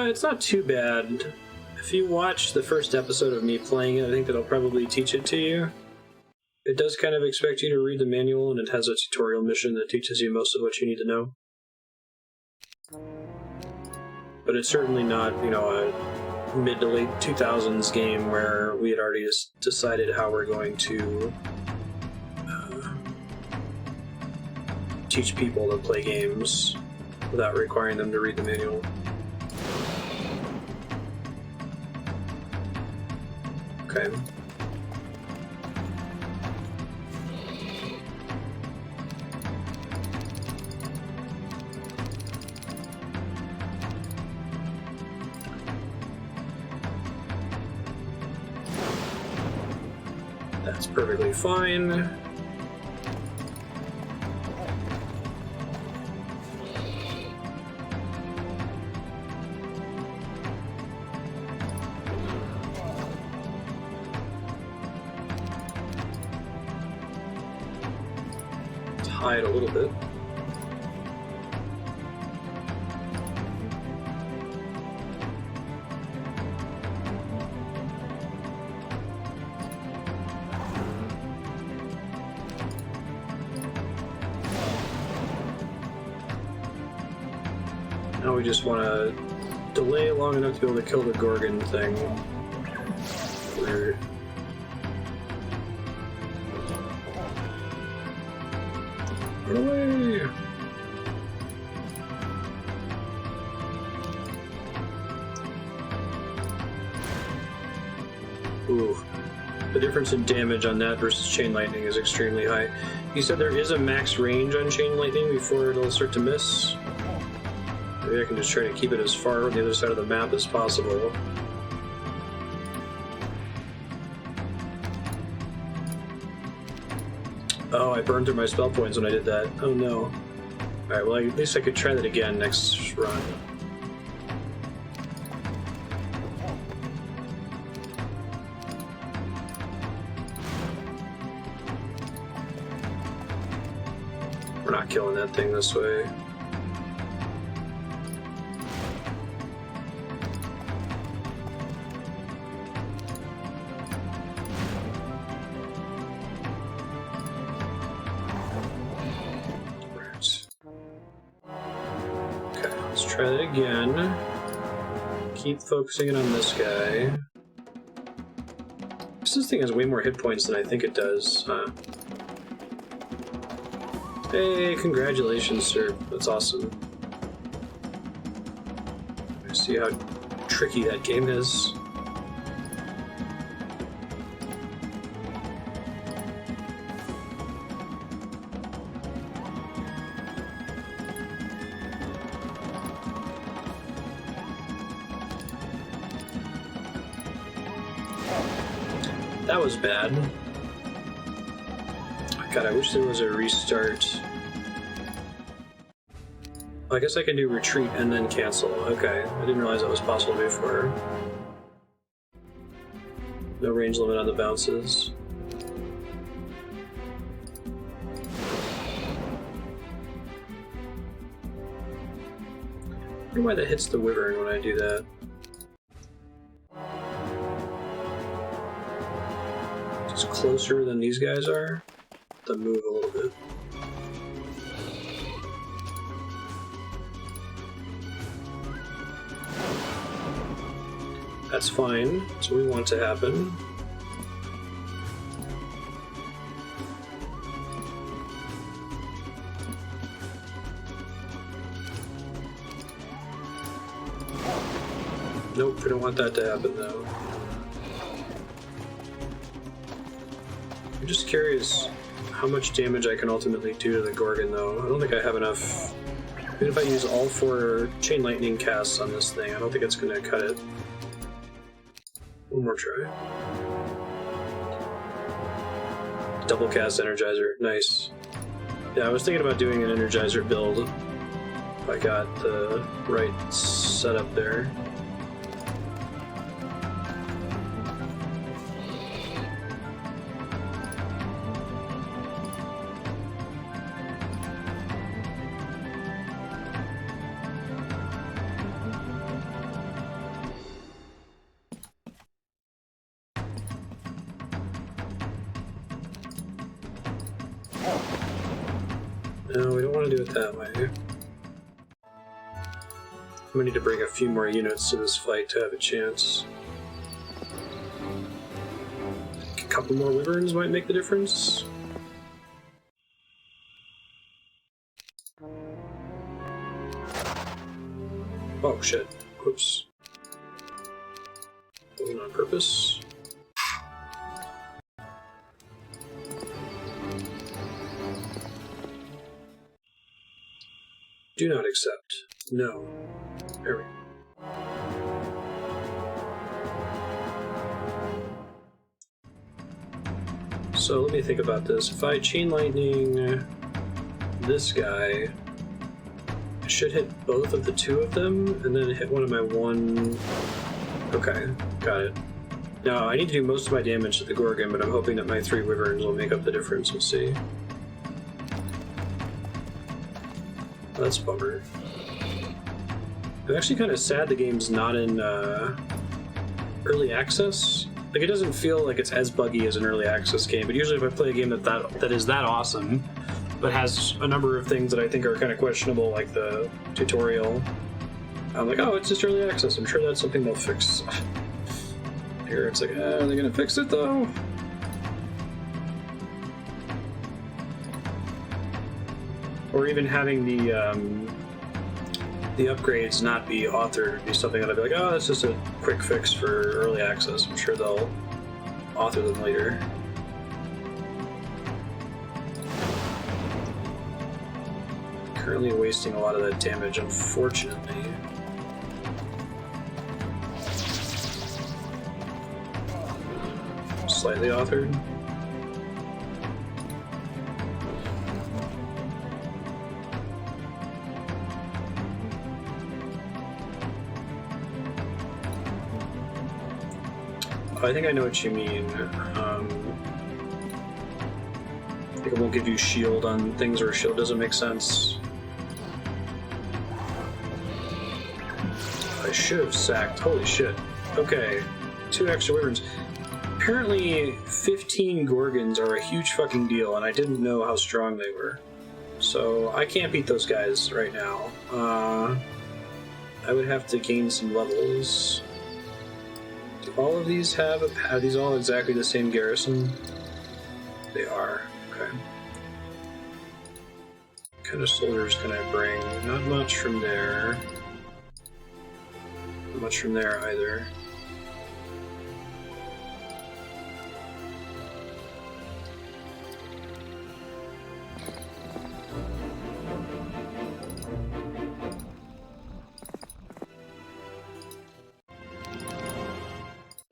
It's not too bad. If you watch the first episode of me playing it, I think that'll probably teach it to you. It does kind of expect you to read the manual, and it has a tutorial mission that teaches you most of what you need to know. But it's certainly not, you know, a mid to late 2000s game where we had already decided how we're going to teach people to play games without requiring them to read the manual. Okay. That's perfectly fine. Hide a little bit. Now we just want to delay long enough to be able to kill the Gorgon thing. Weird. Run away! Ooh. The difference in damage on that versus Chain Lightning is extremely high. You said there is a max range on Chain Lightning before it'll start to miss? Maybe I can just try to keep it as far on the other side of the map as possible. Oh, I burned through my spell points when I did that. Oh no. Alright, well at least I could try that again next run. We're not killing that thing this way. Try that again. Keep focusing it on this guy. This thing has way more hit points than I think it does. Hey, congratulations, sir. That's awesome. I see how tricky that game is. That was bad. God, I wish there was a restart. I guess I can do retreat and then cancel. Okay, I didn't realize that was possible before. No range limit on the bounces. I wonder why that hits the wyvern when I do that. It's closer than these guys are. To move a little bit. That's fine. That's what we want to happen. Nope, we don't want that to happen though. I'm just curious how much damage I can ultimately do to the Gorgon though. I don't think I have enough. Even if I use all 4 Chain Lightning casts on this thing, I don't think it's going to cut it. One more try. Double cast Energizer. Nice. Yeah, I was thinking about doing an Energizer build if I got the right setup there. No, we don't want to do it that way. We need to bring a few more units to this fight to have a chance. A couple more wyverns might make the difference. Oh shit. Whoops. Wasn't on purpose. Do not accept. No. There we go. So let me think about this. If I Chain Lightning this guy, I should hit both of the 2 of them, and then hit one of my 1... Okay, got it. Now, I need to do most of my damage to the Gorgon, but I'm hoping that my 3 wyverns will make up the difference. We'll see. That's a bummer. I'm actually kind of sad the game's not in early access. Like, it doesn't feel like it's as buggy as an early access game, but usually if I play a game that is that awesome, but has a number of things that I think are kind of questionable, like the tutorial, I'm like, oh, it's just early access. I'm sure that's something they'll fix. Here it's like, are they going to fix it, though? Or even having the upgrades not be authored would be something that I'd be like, oh, that's just a quick fix for early access. I'm sure they'll author them later. Currently wasting a lot of that damage, unfortunately. Slightly authored. I think I know what you mean. I think it won't give you shield on things where shield doesn't make sense. I should have sacked. Holy shit. Okay. 2 extra wyverns. Apparently 15 Gorgons are a huge fucking deal, and I didn't know how strong they were. So I can't beat those guys right now. I would have to gain some levels. Do all of these have these all exactly the same garrison? They are. Okay. What kind of soldiers can I bring? Not much from there. Not much from there either.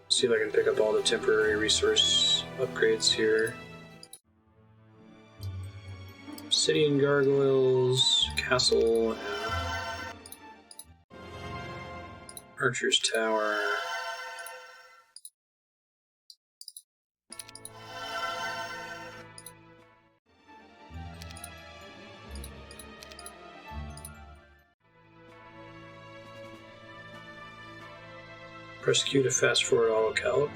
See if I can pick up all the temporary resource upgrades here. City and Gargoyles, Castle, and Archer's Tower. Prosecute a fast forward autocalc.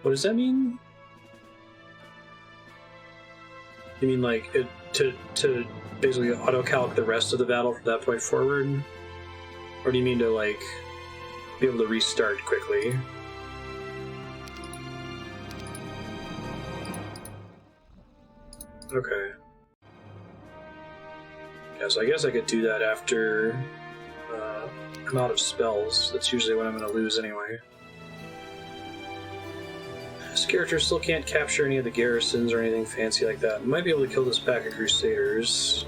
What does that mean? You mean like it to basically autocalc the rest of the battle from that point forward? Or do you mean to, like, be able to restart quickly? Okay. Yeah, so I guess I could do that after I'm out of spells. That's usually what I'm going to lose anyway. This character still can't capture any of the garrisons or anything fancy like that. Might be able to kill this pack of Crusaders.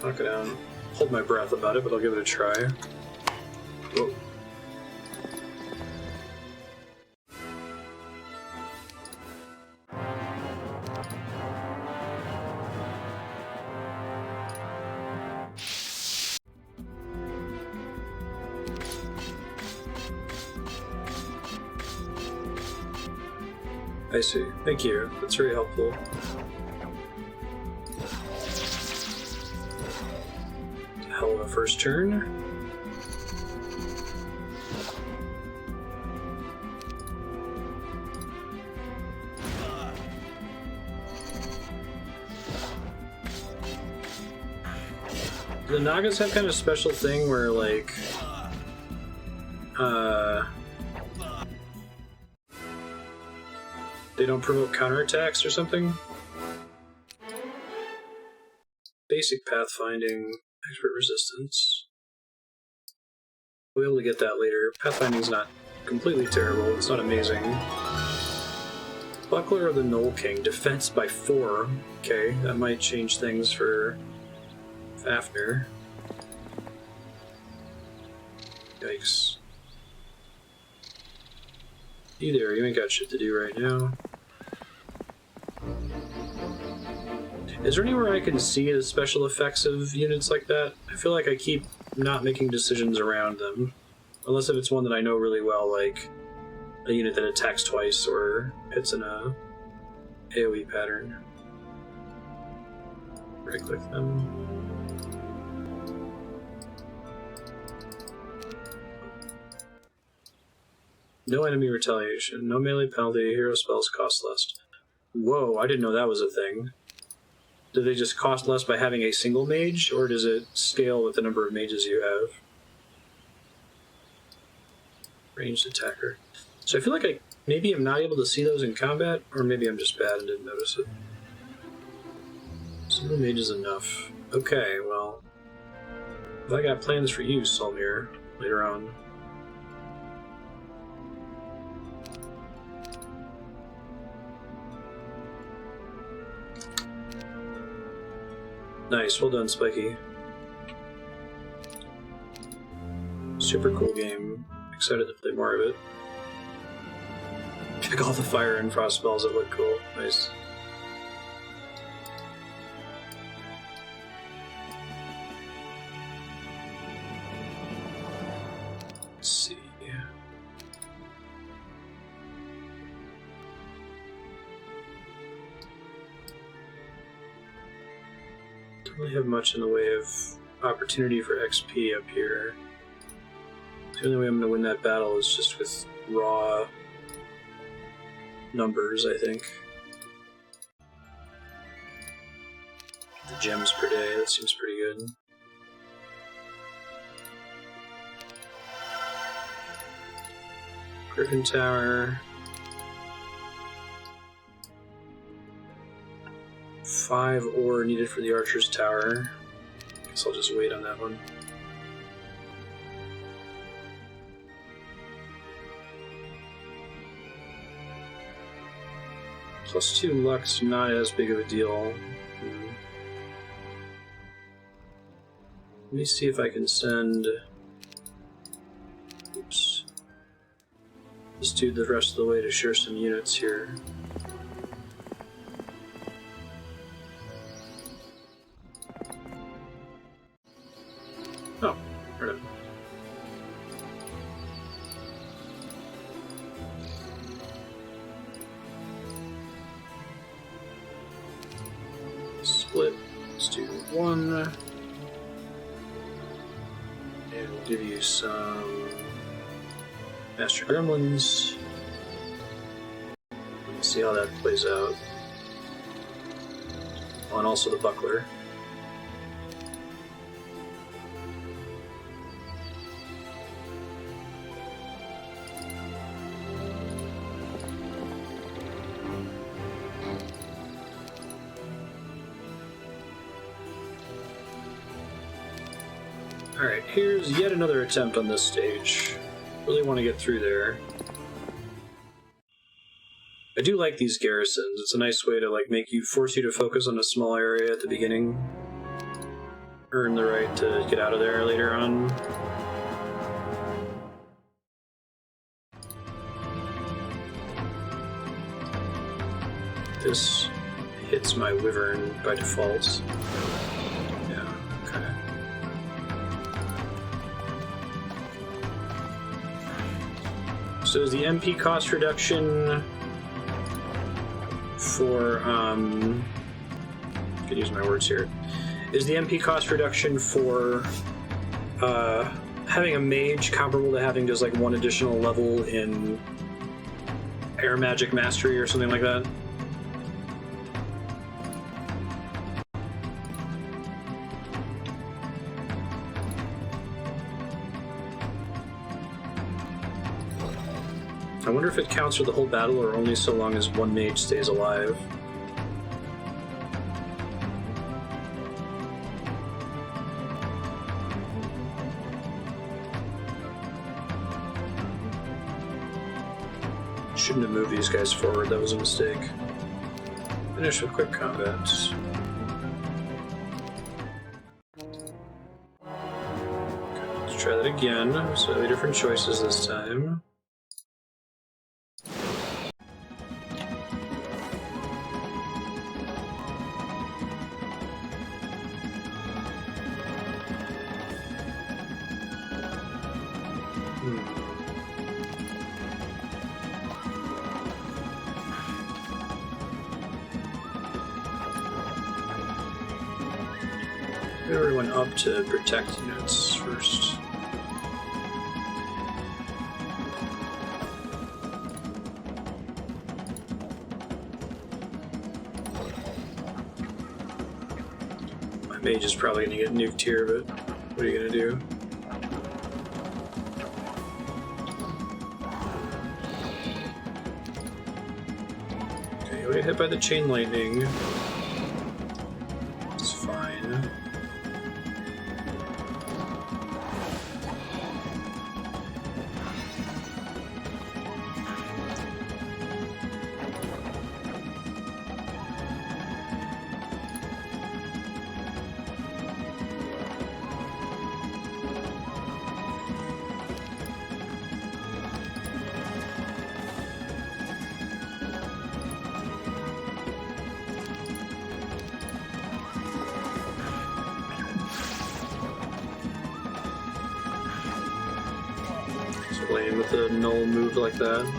Not gonna hold my breath about it, but I'll give it a try. Whoa. I see. Thank you. That's very helpful. Hell of a first turn. The Nagas have kind of a special thing where, like, they don't provoke counterattacks or something? Basic pathfinding, expert resistance. We'll be able to get that later. Pathfinding's not completely terrible, it's not amazing. Buckler of the Knoll King, defense by 4. Okay, that might change things for Fafnir. Yikes. You there, you ain't got shit to do right now. Is there anywhere I can see the special effects of units like that? I feel like I keep not making decisions around them. Unless if it's one that I know really well, like a unit that attacks twice or hits in a AoE pattern. Right-click them. No enemy retaliation, no melee penalty, hero spells cost less. Whoa, I didn't know that was a thing. Do they just cost less by having a single mage, or does it scale with the number of mages you have? Ranged attacker. So I feel like maybe I'm not able to see those in combat, or maybe I'm just bad and didn't notice it. Single mage is enough. Okay, well, I got plans for you, Solmir, later on. Nice, well done, Spiky. Super cool game. Excited to play more of it. Pick all the fire and frost spells that look cool. Nice. Let's see. Don't really have much in the way of opportunity for XP up here. The only way I'm going to win that battle is just with raw numbers, I think. The gems per day, that seems pretty good. Griffin Tower. 5 ore needed for the Archer's Tower. Guess I'll just wait on that one. +2 luck's not as big of a deal. Let me see if I can send... Oops. This dude the rest of the way to share some units here. Oh, right. Split. Let's do 1. And we'll give you some Master Gremlins. Let's see how that plays out. Oh, and also the Buckler. Alright, here's yet another attempt on this stage. Really want to get through there. I do like these garrisons. It's a nice way to like force you to focus on a small area at the beginning. Earn the right to get out of there later on. This hits my wyvern by default. Yeah, okay. So is the MP cost reduction for, I could use my words here. Is the MP cost reduction for having a mage comparable to having just like one additional level in air magic mastery or something like that? I wonder if it counts for the whole battle or only so long as one mage stays alive. Shouldn't have moved these guys forward, that was a mistake. Finish with quick combat. Okay, let's try that again. Slightly different choices this time. Everyone up to protect units first. My mage is probably going to get nuked here, but what are you going to do? Okay, you'll get hit by the chain lightning. It's fine. Playing with a null move like that.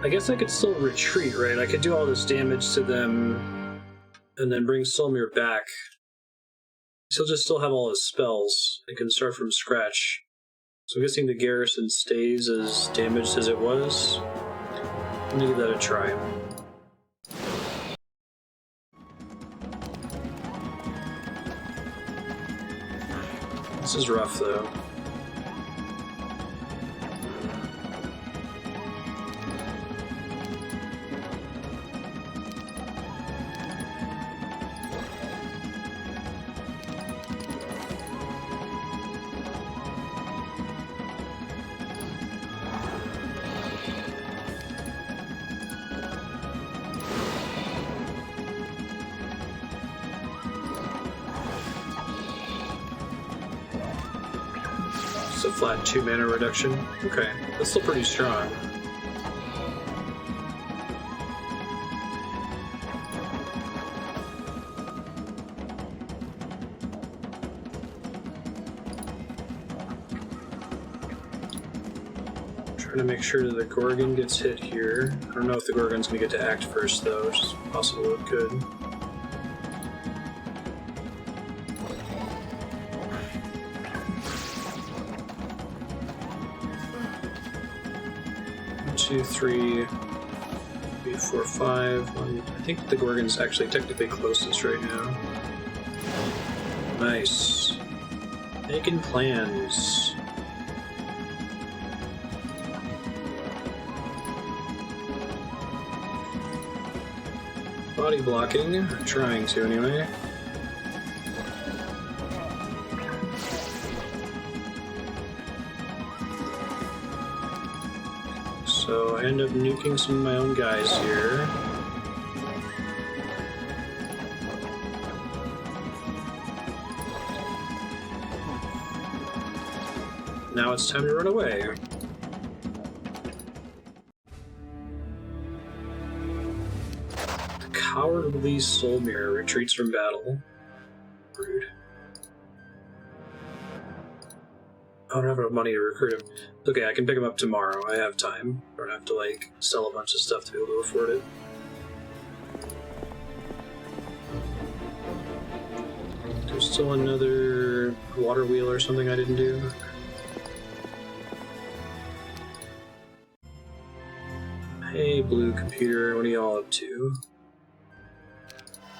I guess I could still retreat, right? I could do all this damage to them and then bring Solmir back. He'll just still have all his spells. I can start from scratch. So I'm guessing the garrison stays as damaged as it was. Let me give that a try. This is rough, though. A flat 2 mana reduction. Okay, that's still pretty strong. Try Trying to make sure that the Gorgon gets hit here. I don't know if the Gorgon's going to get to act first, though, which is possible it could. One, two, three, 4, 5. I think the Gorgon's actually technically closest right now. Nice. Making plans. Body blocking. Trying to, anyway. So I end up nuking some of my own guys here. Now it's time to run away. The cowardly soul mirror retreats from battle. Rude. I don't have enough money to recruit him. Okay, I can pick him up tomorrow. I have time. I don't have to, like, sell a bunch of stuff to be able to afford it. There's still another water wheel or something I didn't do. Hey, blue computer, what are y'all up to?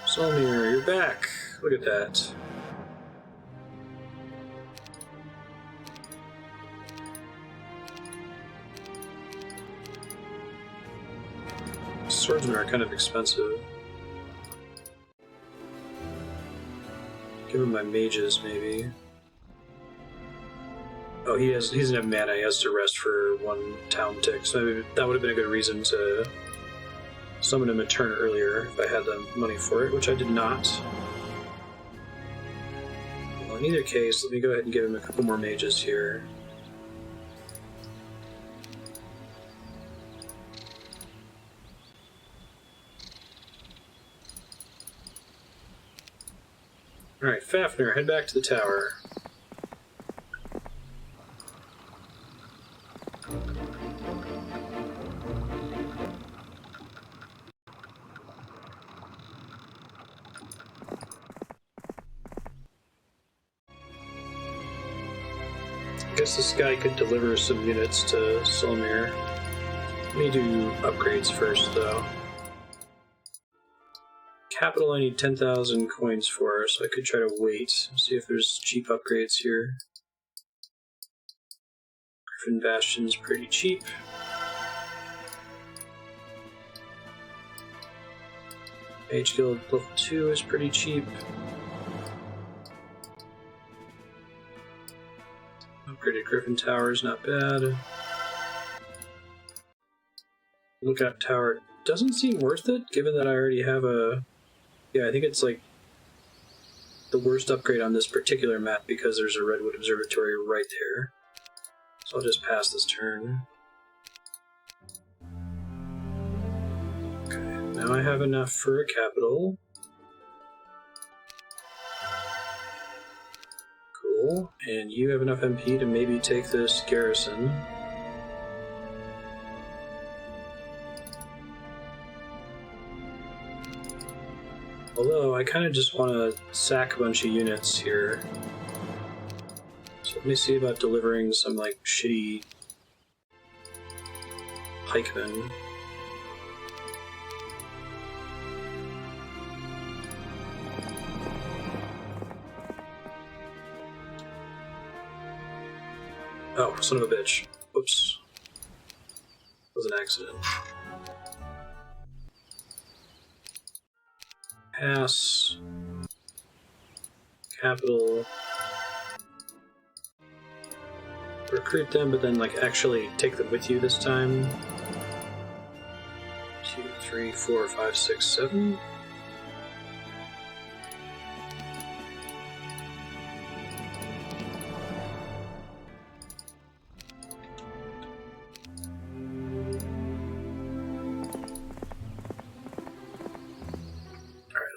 Solmir, you're back! Look at that. Swordsmen are kind of expensive. Give him my mages, maybe. Oh, he doesn't have mana, he has to rest for one town tick, so maybe that would have been a good reason to summon him a turn earlier if I had the money for it, which I did not. Well, in either case, let me go ahead and give him a couple more mages here. Alright, Fafnir, head back to the tower. I guess this guy could deliver some units to Solmir. Let me do upgrades first, though. Capital I need 10,000 coins for, so I could try to wait, see if there's cheap upgrades here. Griffin Bastion's pretty cheap. Mage Guild level 2 is pretty cheap. Upgraded Griffin Tower is not bad. Lookout Tower doesn't seem worth it, given that I already have a... Yeah, I think it's like the worst upgrade on this particular map because there's a Redwood Observatory right there. So I'll just pass this turn. Okay, now I have enough for a capital. Cool, and you have enough MP to maybe take this garrison. Although, I kind of just want to sack a bunch of units here. So let me see about delivering some, like, shitty pikemen. Oh, son of a bitch. Whoops. That was an accident. Pass. Capital. Recruit them, but then, like, actually take them with you this time. 2, 3, 4, 5, 6, 7.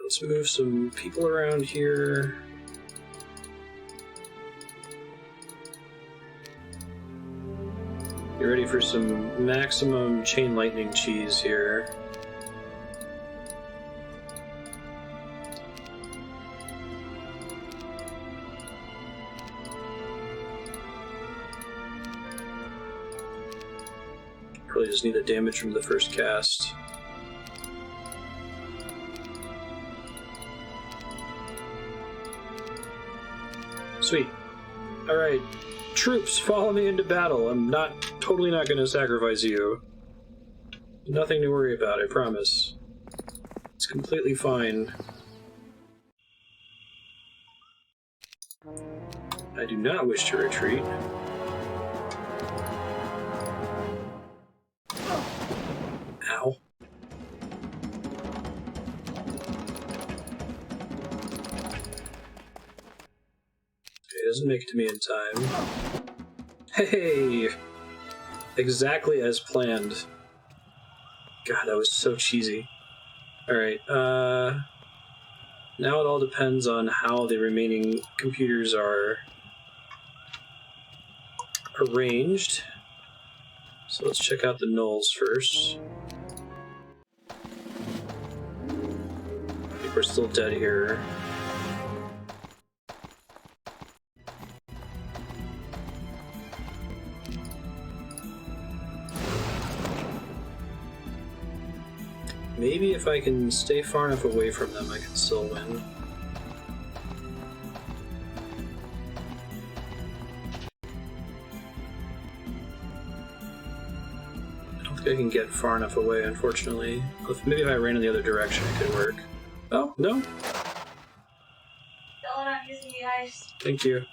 Let's move some people around here. You ready for some maximum chain lightning cheese here. Really just need the damage from the first cast. Sweet. Alright. Troops, follow me into battle. I'm totally not gonna sacrifice you. Nothing to worry about, I promise. It's completely fine. I do not wish to retreat. Ow. It doesn't make it to me in time. Hey! Exactly as planned. God, that was so cheesy. Alright, now it all depends on how the remaining computers are arranged. So let's check out the nulls first. I think we're still dead here. Maybe if I can stay far enough away from them, I can still win. I don't think I can get far enough away, unfortunately. Maybe if I ran in the other direction, it could work. Oh, no? Dylan, I'm using the ice. Thank you.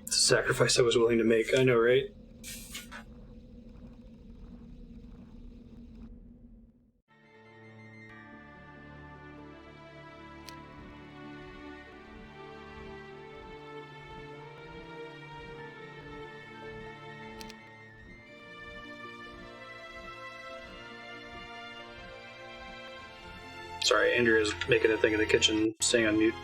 It's a sacrifice I was willing to make, I know, right? Sorry, Andrea's making a thing in the kitchen, staying on mute.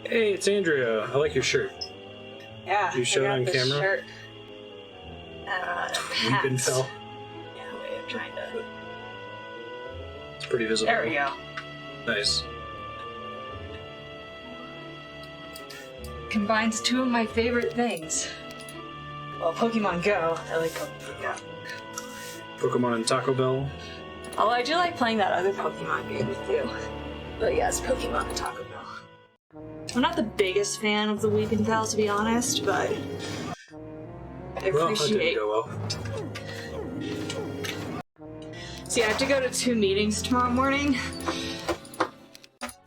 Hey, it's Andrea. I like your shirt. Yeah, You show it on camera? Shirt. Weepin' fell. Yeah, wait, I'm trying to... It's pretty visible. There we go. Nice. Combines two of my favorite things. Well, Pokemon Go. I like Pokemon Go. Pokemon and Taco Bell. Although I do like playing that other Pokemon game too. But yes, Pokemon and Taco Bell. I'm not the biggest fan of the Weeping Pals, to be honest, but I Well, that didn't appreciate. go well. See, I have to go to 2 meetings tomorrow morning.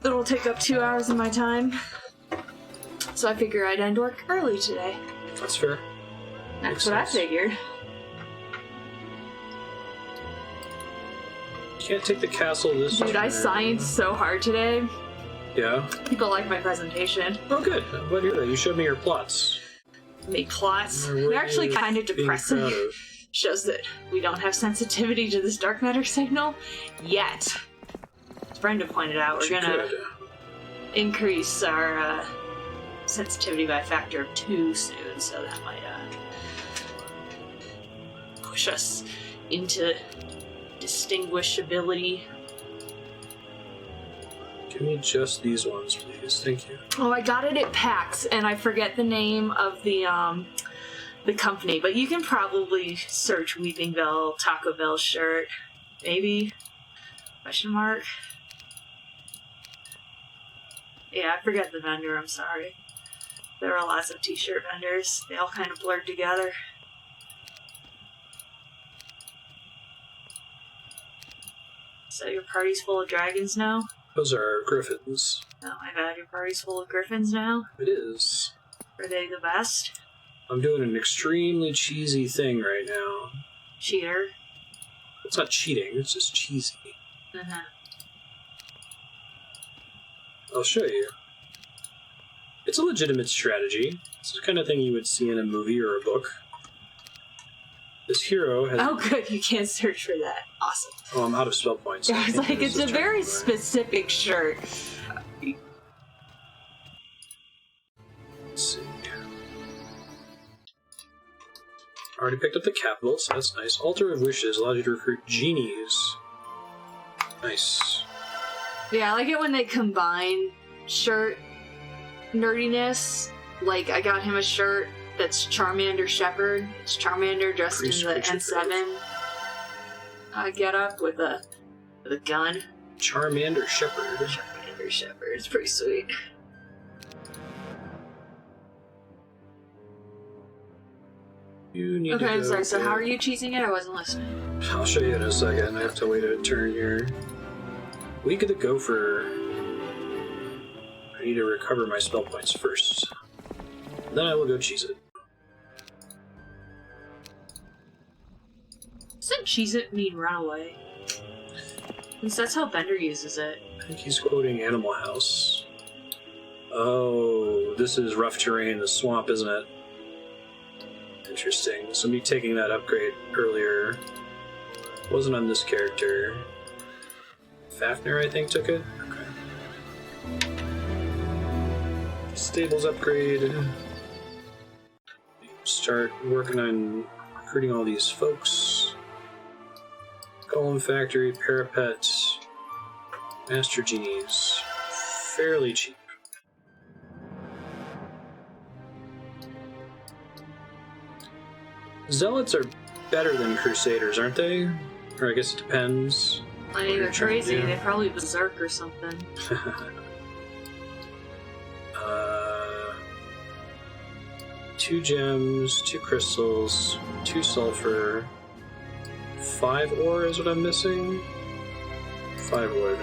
It'll take up 2 hours of my time. So I figure I'd end work early today. That's fair. That's Makes what sense. I figured. Can't take the castle this Dude, I turn. scienced so hard today. Yeah? People like my presentation. Oh, good. I'm glad to hear that. You showed me your plots. Make plots. What They're are actually you kind of being depressing. proud of? Shows that we don't have sensitivity to this dark matter signal yet. As Brenda pointed out, But we're you gonna could. increase our sensitivity by a factor of 2 soon, so that might push us into distinguishability. Give me just these ones, please. Thank you. Oh, I got it at PAX, and I forget the name of the the company, but you can probably search Weeping Bell Taco Bell shirt. Maybe? Question mark? Yeah, I forget the vendor, I'm sorry. There are lots of t-shirt vendors. They all kind of blurred together. So your party's full of dragons now? Those are Griffins. Oh my god, your party's full of Griffins now? It is. Are they the best? I'm doing an extremely cheesy thing right now. Cheater. It's not cheating, it's just cheesy. Uh-huh. I'll show you. It's a legitimate strategy. It's the kind of thing you would see in a movie or a book. This hero has... Oh good, you can't search for that. Awesome. Oh, I'm out of spell points. So Yeah, it's like, it's a very specific shirt. Let's see. Already picked up the capital, so that's nice. Altar of Wishes allows you to recruit genies. Nice. Yeah, I like it when they combine shirt nerdiness. Like, I got him a shirt that's Charmander Shepherd. It's Charmander dressed in the N7 get up with a gun. Charmander Shepherd. Charmander Shepherd. It's pretty sweet. You need Okay, to I'm go sorry. So get- how are you cheesing it? I wasn't listening. I'll show you in a second. I have to wait a turn here. Week of the Gopher. I need to recover my spell points first. Then I will go cheese it. Doesn't cheese it mean run away? Since that's how Bender uses it. I think he's quoting Animal House. Oh, this is rough terrain, the swamp, isn't it? Interesting. Somebody taking that upgrade earlier. Wasn't on this character. Fafnir, I think, took it? Okay. Stables upgrade. Start working on recruiting all these folks. Golem Factory, Parapet, Master Genies. Fairly cheap. Zealots are better than Crusaders, aren't they? Or I guess it depends. I mean, they're crazy. Yeah. They're probably berserk or something. 2 gems, 2 crystals, 2 sulfur, 5 ore is what I'm missing. 5 wood.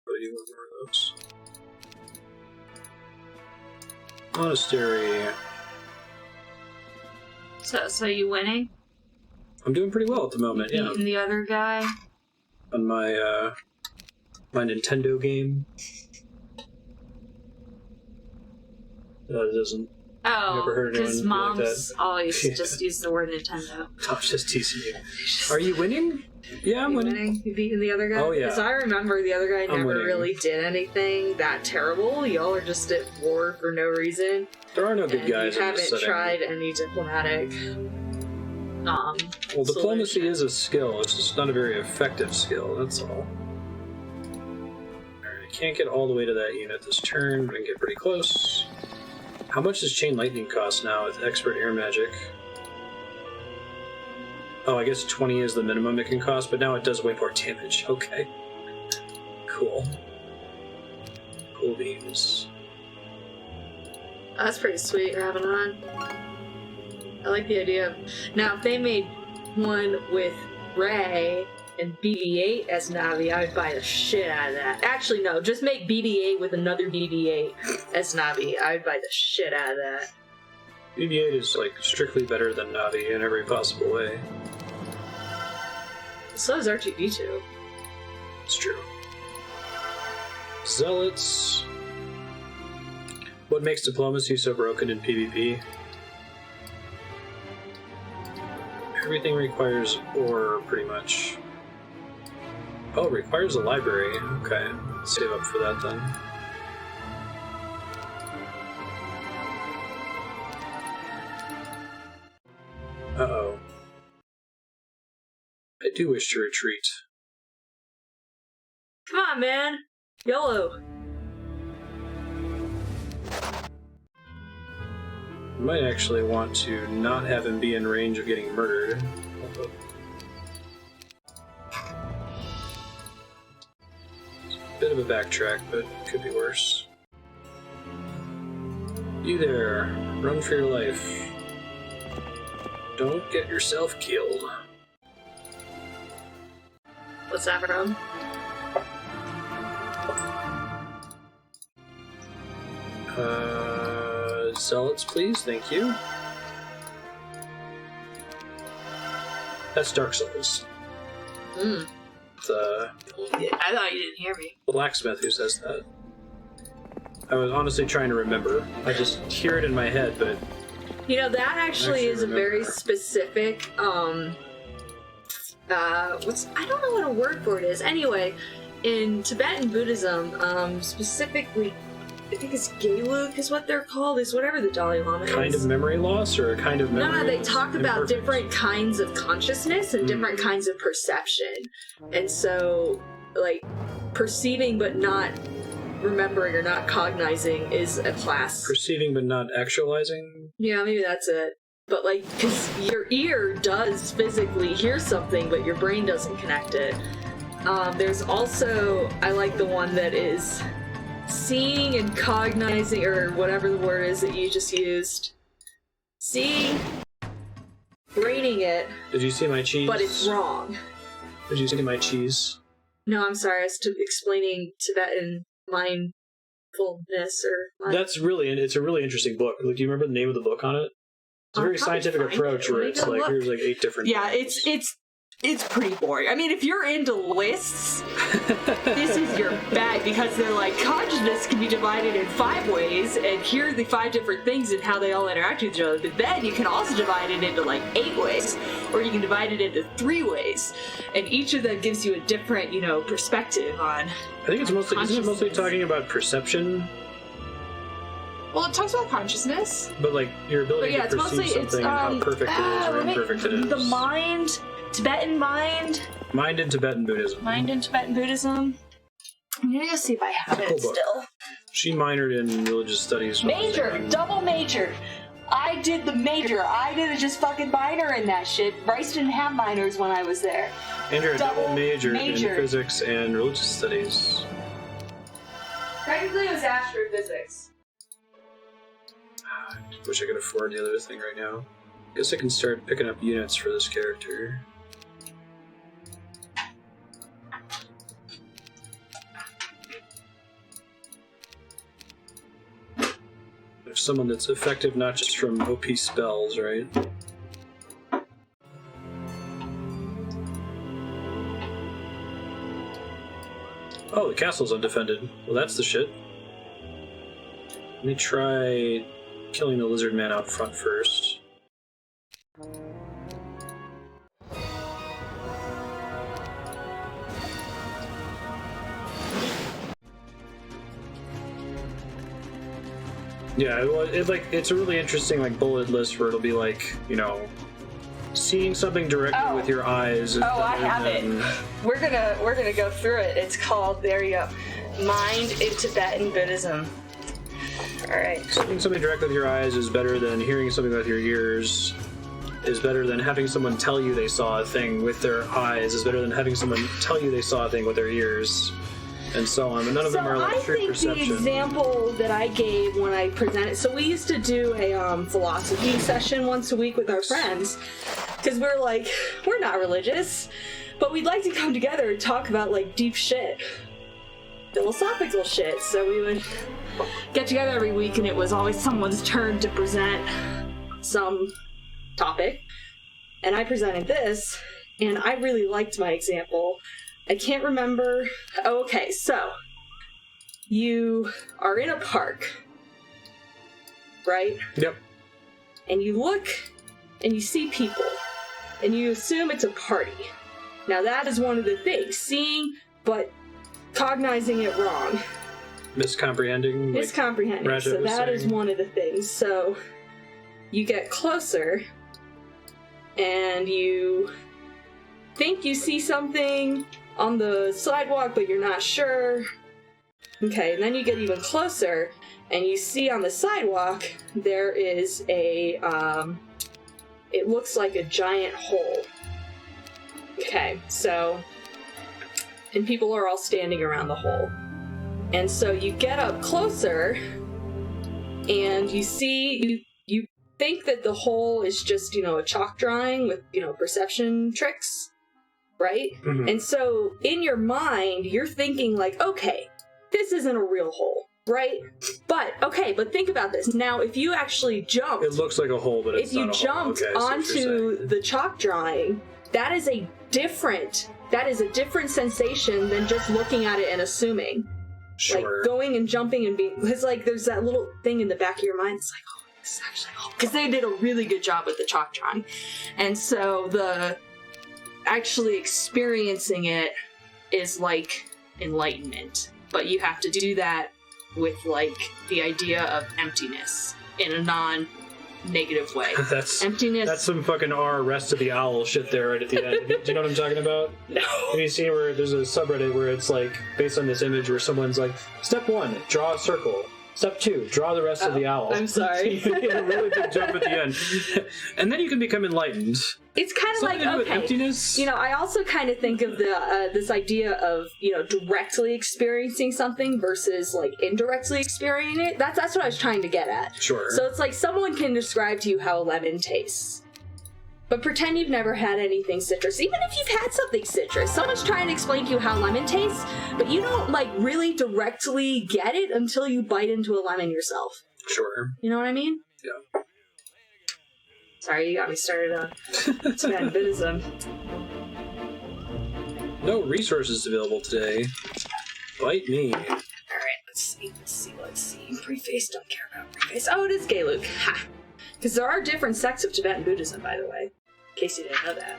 What do you want more of those? Monastery. So you winning? I'm doing pretty well at the moment, yeah. Beating the other guy? On my my Nintendo game. It doesn't. Oh, Never heard because anyone be like moms always just use the word Nintendo. I'm just teasing you. Are you winning? Yeah, I'm winning. You beating the other guy? Oh, yeah. Because I remember the other guy I'm never winning. really did anything that terrible. Y'all are just at war for no reason. There are no good And guys you in this haven't setting. tried any diplomatic. Well, diplomacy solution. is a skill. It's just not a very effective skill. That's all. Alright, I can't get all the way to that unit this turn, but I can get pretty close. How much does Chain Lightning cost now with Expert Air Magic? Oh, I guess 20 is the minimum it can cost, but now it does way more damage. Okay. Cool. Cool beans. That's pretty sweet, Ravenon. I like the idea of... Now, if they made one with Ray and BB-8 as Navi, I would buy the shit out of that. Actually, no, just make BB-8 with another BB-8 as Navi. I would buy the shit out of that. BB-8 is, like, strictly better than Navi in every possible way. So is R2-D2. It's true. Zealots. What makes diplomacy so broken in PvP? Everything requires ore, pretty much. Oh, it requires a library. Okay, save up for that then. Uh-oh. I do wish to retreat. Come on, man. YOLO. I might actually want to not have him be in range of getting murdered. Bit of a backtrack, but could be worse. You there, run for your life. Don't get yourself killed. What's that from? Zealots, please, thank you. That's Dark Souls. Hmm. The I thought you didn't hear me. blacksmith who says that. I was honestly trying to remember. I just hear it in my head, but You know, that actually is a very specific, I don't know what a word for it is. Anyway, in Tibetan Buddhism, specifically, I think it's Gelug is what they're called, is whatever the Dalai Lama is. kind of memory loss or a kind of memory? No, they talk about imperfect? different kinds of consciousness and different kinds of perception. And so, like, perceiving but not remembering or not cognizing is a class. Perceiving but not actualizing? Yeah, maybe that's it. But, like, because your ear does physically hear something, but your brain doesn't connect it. There's also, I like the one that is seeing and cognizing, or whatever the word is that you just used. Seeing, braining it, Did you see my cheese? but it's wrong. Did you see my cheese? No, I'm sorry, I was explaining Tibetan mindfulness or... It's a really interesting book. Like, do you remember the name of the book on it? It's a very scientific approach where it's like, here's like 8 different things. It's pretty boring. I mean, if you're into lists, this is your bag, because they're like, consciousness can be divided in 5 ways, and here are the 5 different things and how they all interact with each other. But then you can also divide it into like 8 ways, or you can divide it into 3 ways, and each of them gives you a different, perspective on. I think it's mostly talking about perception. Well, it talks about consciousness. But like your ability to perceive something and how perfect it is or imperfect it is. The mind, Tibetan mind. Mind in Tibetan Buddhism. Mind in Tibetan Buddhism. I'm gonna go see if I have it Cool book. still. She minored in religious studies. Double major. I did the major. I didn't just fucking minor in that shit. Bryce didn't have minors when I was there. And you're a double major in major. physics and religious studies. Technically, it was astrophysics. I wish I could afford the other thing right now. Guess I can start picking up units for this character. There's someone that's effective not just from OP spells, right? Oh, the castle's undefended. Well, that's the shit. Let me try killing the lizard man out front first. Yeah, it's a really interesting bullet list where it'll be like, seeing something directly with your eyes. I have it. We're gonna go through it. It's called, there you go, Mind in Tibetan Buddhism. Alright. Seeing something directly with your eyes is better than hearing something with your ears, is better than having someone tell you they saw a thing with their eyes, is better than having someone tell you they saw a thing with their ears, and so on. But none of them are true perception. The example that I gave when I presented, so we used to do a philosophy session once a week with our friends, because we're like, we're not religious, but we'd like to come together and talk about deep shit. Philosophical shit. So we would get together every week, and it was always someone's turn to present some topic. And I presented this, and I really liked my example. I can't remember. Oh, okay, so you are in a park, right? Yep. And you look, and you see people, and you assume it's a party. Now that is one of the things, seeing, but cognizing it wrong. Miscomprehending. Miscomprehending. So that is one of the things. So you get closer, and you think you see something, on the sidewalk, but you're not sure. Okay, and then you get even closer, and you see on the sidewalk there is a, it looks like a giant hole. Okay, so, and people are all standing around the hole. And so you get up closer, and you see, you think that the hole is just, a chalk drawing with, perception tricks, right? Mm-hmm. And so in your mind, you're thinking like, okay, this isn't a real hole, right? But think about this. Now, if you actually jumped... It looks like a hole, but it's not a hole. If you jumped onto the chalk drawing, that is a different sensation than just looking at it and assuming. Sure. Like, going and jumping and being... Because, there's that little thing in the back of your mind. It's like, oh, this is actually a hole. Because they did a really good job with the chalk drawing. And so, actually experiencing it is like enlightenment. But you have to do that with, the idea of emptiness in a non-negative way. Emptiness. That's some fucking Rest of the Owl shit there right at the end. Do you know what I'm talking about? No. Have you seen where there's a subreddit where it's, based on this image where someone's like, step 1, draw a circle. Step 2, draw the rest of the owl. I'm sorry. You get a really big jump at the end. And then you can become enlightened. It's kind of Something to do with emptiness. I also kind of think of this idea of, directly experiencing something versus, indirectly experiencing it. That's what I was trying to get at. Sure. So it's like someone can describe to you how a lemon tastes. But pretend you've never had anything citrus. Even if you've had something citrus, someone's trying to explain to you how lemon tastes, but you don't, really directly get it until you bite into a lemon yourself. Sure. You know what I mean? Yeah. Sorry, you got me started on Tibetan Buddhism. No resources available today. Bite me. Alright, let's see. Preface, don't care about preface. Oh, it is Galuk. Ha! Because there are different sects of Tibetan Buddhism, by the way. In case you didn't know that.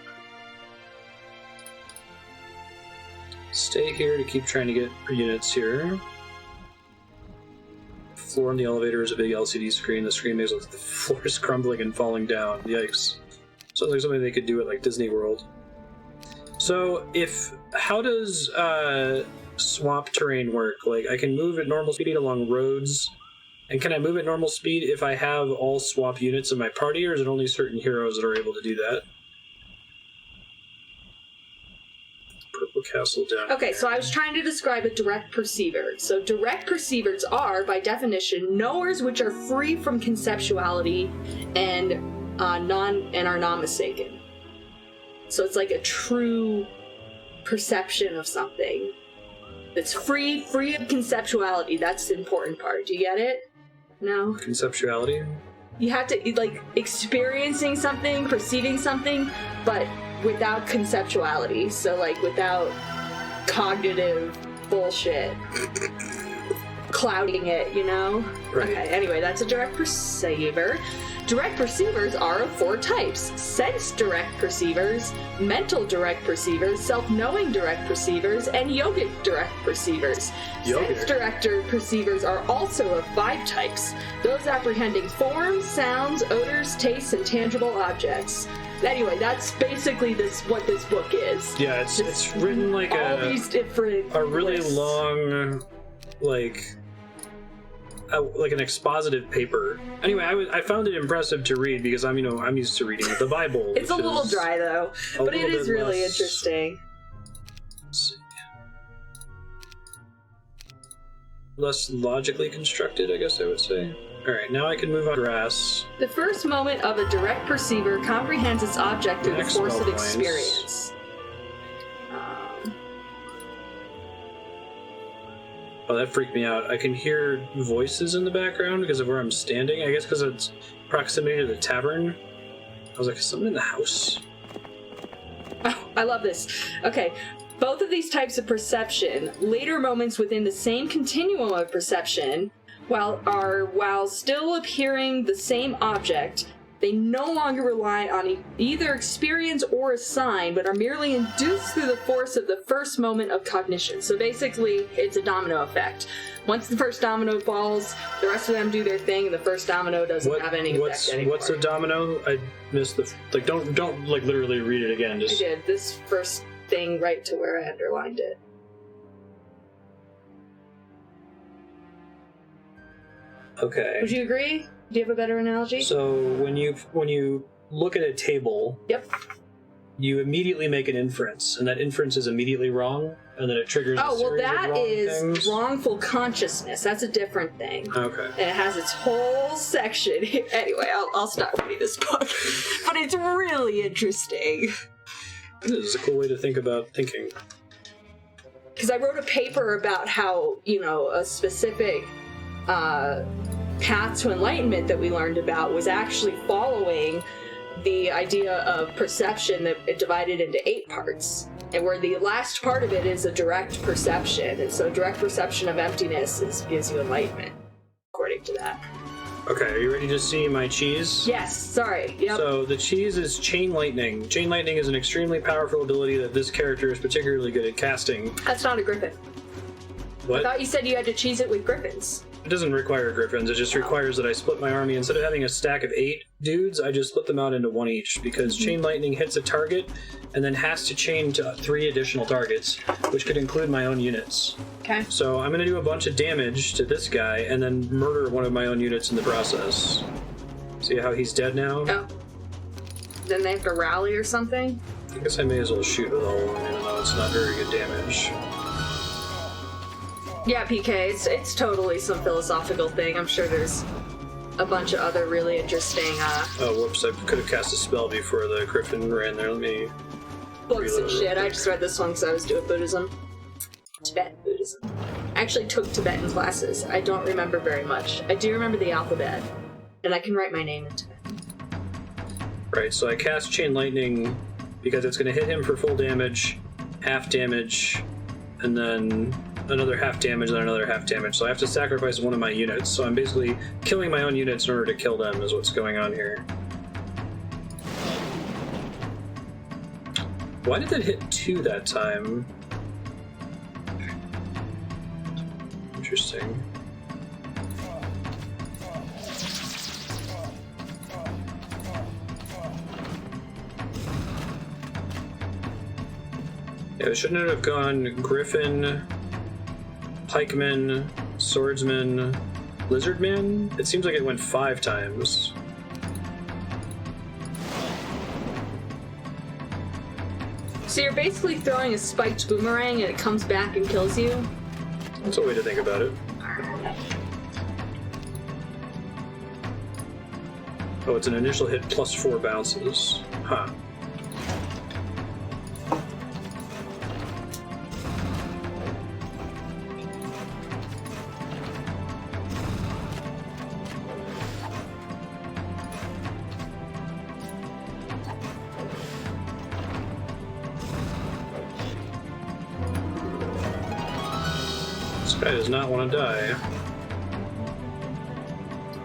Stay here to keep trying to get units here. The floor in the elevator is a big LCD screen. The screen makes it look like the floor is crumbling and falling down. Yikes. Sounds like something they could do at Disney World. So, how does swamp terrain work? I can move at normal speed along roads. And can I move at normal speed if I have all swap units in my party, or is it only certain heroes that are able to do that? Purple castle down Okay, so I was trying to describe a direct perceiver. So direct perceivers are, by definition, knowers which are free from conceptuality and are non-mistaken. So it's like a true perception of something that's free of conceptuality. That's the important part. Do you get it? No? Conceptuality? You have to, experiencing something, perceiving something, but without conceptuality. So, without cognitive bullshit clouding it, Right. Okay, anyway, that's a direct perceiver. Direct perceivers are of 4 types. Sense direct perceivers, mental direct perceivers, self-knowing direct perceivers, and yogic direct perceivers. Sense direct perceivers are also of 5 types. Those apprehending forms, sounds, odors, tastes, and tangible objects. Anyway, that's basically what this book is. Yeah, it's written all these different a really lists. long, an expositive paper. Anyway, I found it impressive to read because I'm used to reading the Bible. It's a little dry though, but it is really interesting. Let's see. Less logically constructed, I guess I would say. Alright, now I can move on grass. The first moment of a direct perceiver comprehends its object through the force of experience. Oh, that freaked me out. I can hear voices in the background because of where I'm standing. I guess because it's proximity to the tavern. I was like, is someone in the house? Oh, I love this. Okay. Both of these types of perception, later moments within the same continuum of perception, while still appearing the same object, they no longer rely on either experience or a sign, but are merely induced through the force of the first moment of cognition. So basically, it's a domino effect. Once the first domino falls, the rest of them do their thing, and the first domino doesn't have any effect anymore. What's a domino? I missed the... don't literally read it again. I did. This first thing right to where I underlined it. Okay. Would you agree? Do you have a better analogy? So when you look at a table, Yep. you immediately make an inference, and that inference is immediately wrong, and then it triggers. Oh, well, that wrong is things. wrongful consciousness. That's a different thing. Okay. And it has its whole section. Anyway, I'll stop reading this book. But it's really interesting. This is a cool way to think about thinking. Because I wrote a paper about how, a specific path to enlightenment that we learned about was actually following the idea of perception that it divided into 8 parts. And where the last part of it is a direct perception. And so direct perception of emptiness gives you enlightenment, according to that. Okay, are you ready to see my cheese? Yes, sorry. Yep. So the cheese is Chain Lightning. Chain Lightning is an extremely powerful ability that this character is particularly good at casting. That's not a griffin. What? I thought you said you had to cheese it with griffins. It doesn't require Griffins, it just requires that I split my army. Instead of having a stack of 8 dudes, I just split them out into 1 each, because Chain Lightning hits a target, and then has to chain to 3 additional targets, which could include my own units. Okay. So I'm going to do a bunch of damage to this guy, and then murder one of my own units in the process. See how he's dead now? Oh. Then they have to rally or something? I guess I may as well shoot with all of them, even though it's not very good damage. Yeah, PK, it's totally some philosophical thing. I'm sure there's a bunch of other really interesting Oh, whoops, I could have cast a spell before the Griffin ran there. Let me... books and shit. I just read this one because I was doing Buddhism. Tibetan Buddhism. I actually took Tibetan classes. I don't remember very much. I do remember the alphabet, and I can write my name in Tibetan. Right, so I cast Chain Lightning because it's going to hit him for full damage, half damage, and then another half damage, then another half damage. So I have to sacrifice one of my units. So I'm basically killing my own units in order to kill them is what's going on here. Why did that hit 2 that time? Interesting. Yeah, it shouldn't have gone Griffin, Pikeman, Swordsman, Lizardman? It seems like it went 5 times. So you're basically throwing a spiked boomerang and it comes back and kills you? That's a way to think about it. Oh, it's an initial hit plus 4 bounces. Huh. This guy does not want to die. How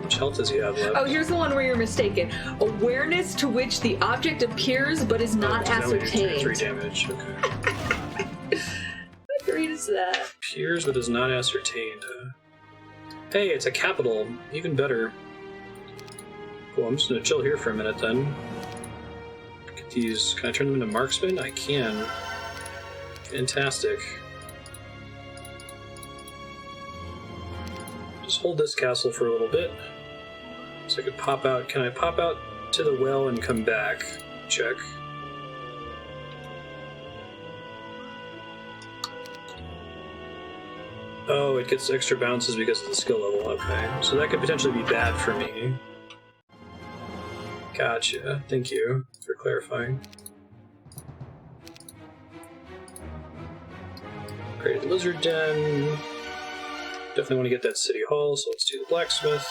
much health does he have left? Oh, here's the one where you're mistaken. Awareness to which the object appears but is not ascertained. 3 damage, okay. What grade is that? Appears but is not ascertained. Hey, it's a capital. Even better. Cool, I'm just gonna chill here for a minute then. Get these. Can I turn them into marksmen? I can. Fantastic. Just hold this castle for a little bit. So I could pop out. Can I pop out to the well and come back? Check. Oh, it gets extra bounces because of the skill level. Okay. So that could potentially be bad for me. Gotcha. Thank you for clarifying. Create a lizard den. Definitely want to get that city hall, so let's do the blacksmith.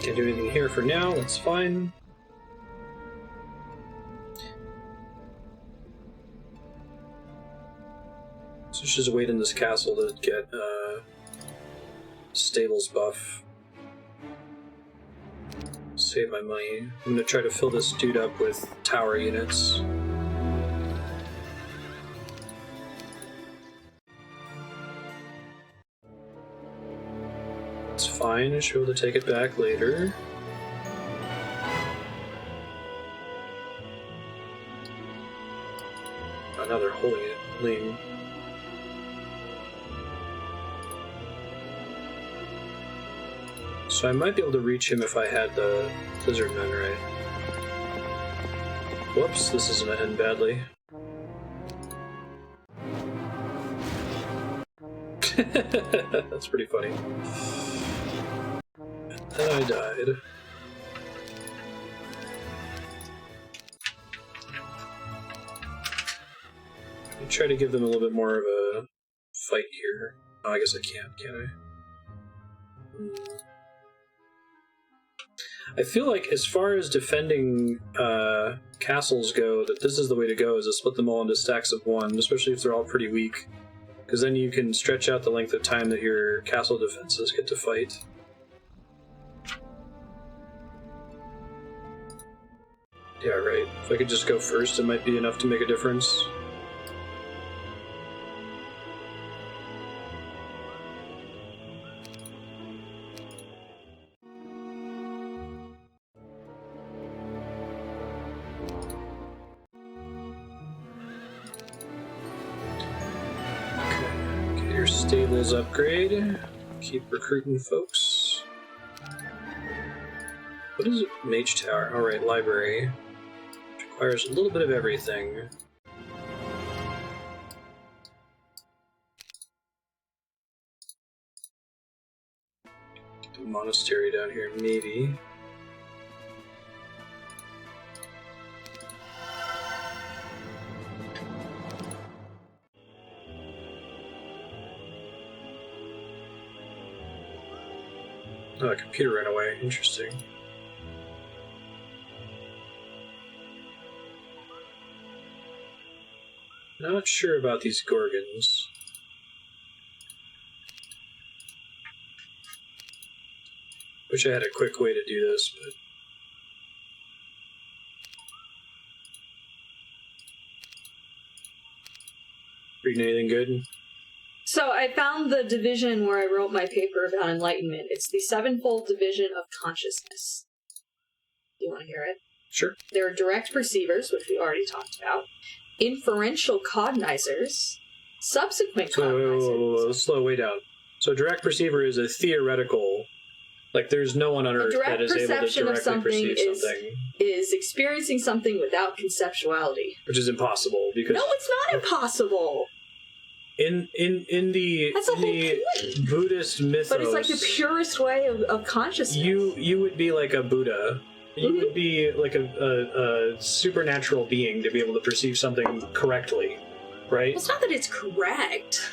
Can't do anything here for now, that's fine. So just wait in this castle to get stables buff. Save my money. I'm gonna try to fill this dude up with tower units. It's fine, I should be able to take it back later. Oh, now they're holding it. Lean. So I might be able to reach him if I had the Lizard Men right. Whoops, this is going to end badly. That's pretty funny. And I died. Let me try to give them a little bit more of a fight here. Oh, I guess I can't I? I feel like as far as defending castles go, that this is the way to go, is to split them all into stacks of one, especially if they're all pretty weak. Because then you can stretch out the length of time that your castle defenses get to fight. Yeah, right. If I could just go first, it might be enough to make a difference. Stables upgrade. Keep recruiting folks. What is it? Mage Tower. Alright, library. Which requires a little bit of everything. The monastery down here, maybe. Oh, the computer ran away. Interesting. Not sure about these Gorgons. Wish I had a quick way to do this, but... Reading anything good? So I found the division where I wrote my paper about enlightenment. It's the sevenfold division of consciousness. Do you want to hear it? Sure. There are direct perceivers, which we already talked about, inferential cognizers, subsequent cognizers. Let's slow way down. So direct perceiver is a theoretical, like there's no one on Earth that is able to directly perceive something. Is experiencing something without conceptuality. Which is impossible, because... No, it's not impossible! In the Buddhist mythos, but it's like the purest way of consciousness. You would be like a Buddha. You would be like a supernatural being to be able to perceive something correctly, right? Well, it's not that it's correct.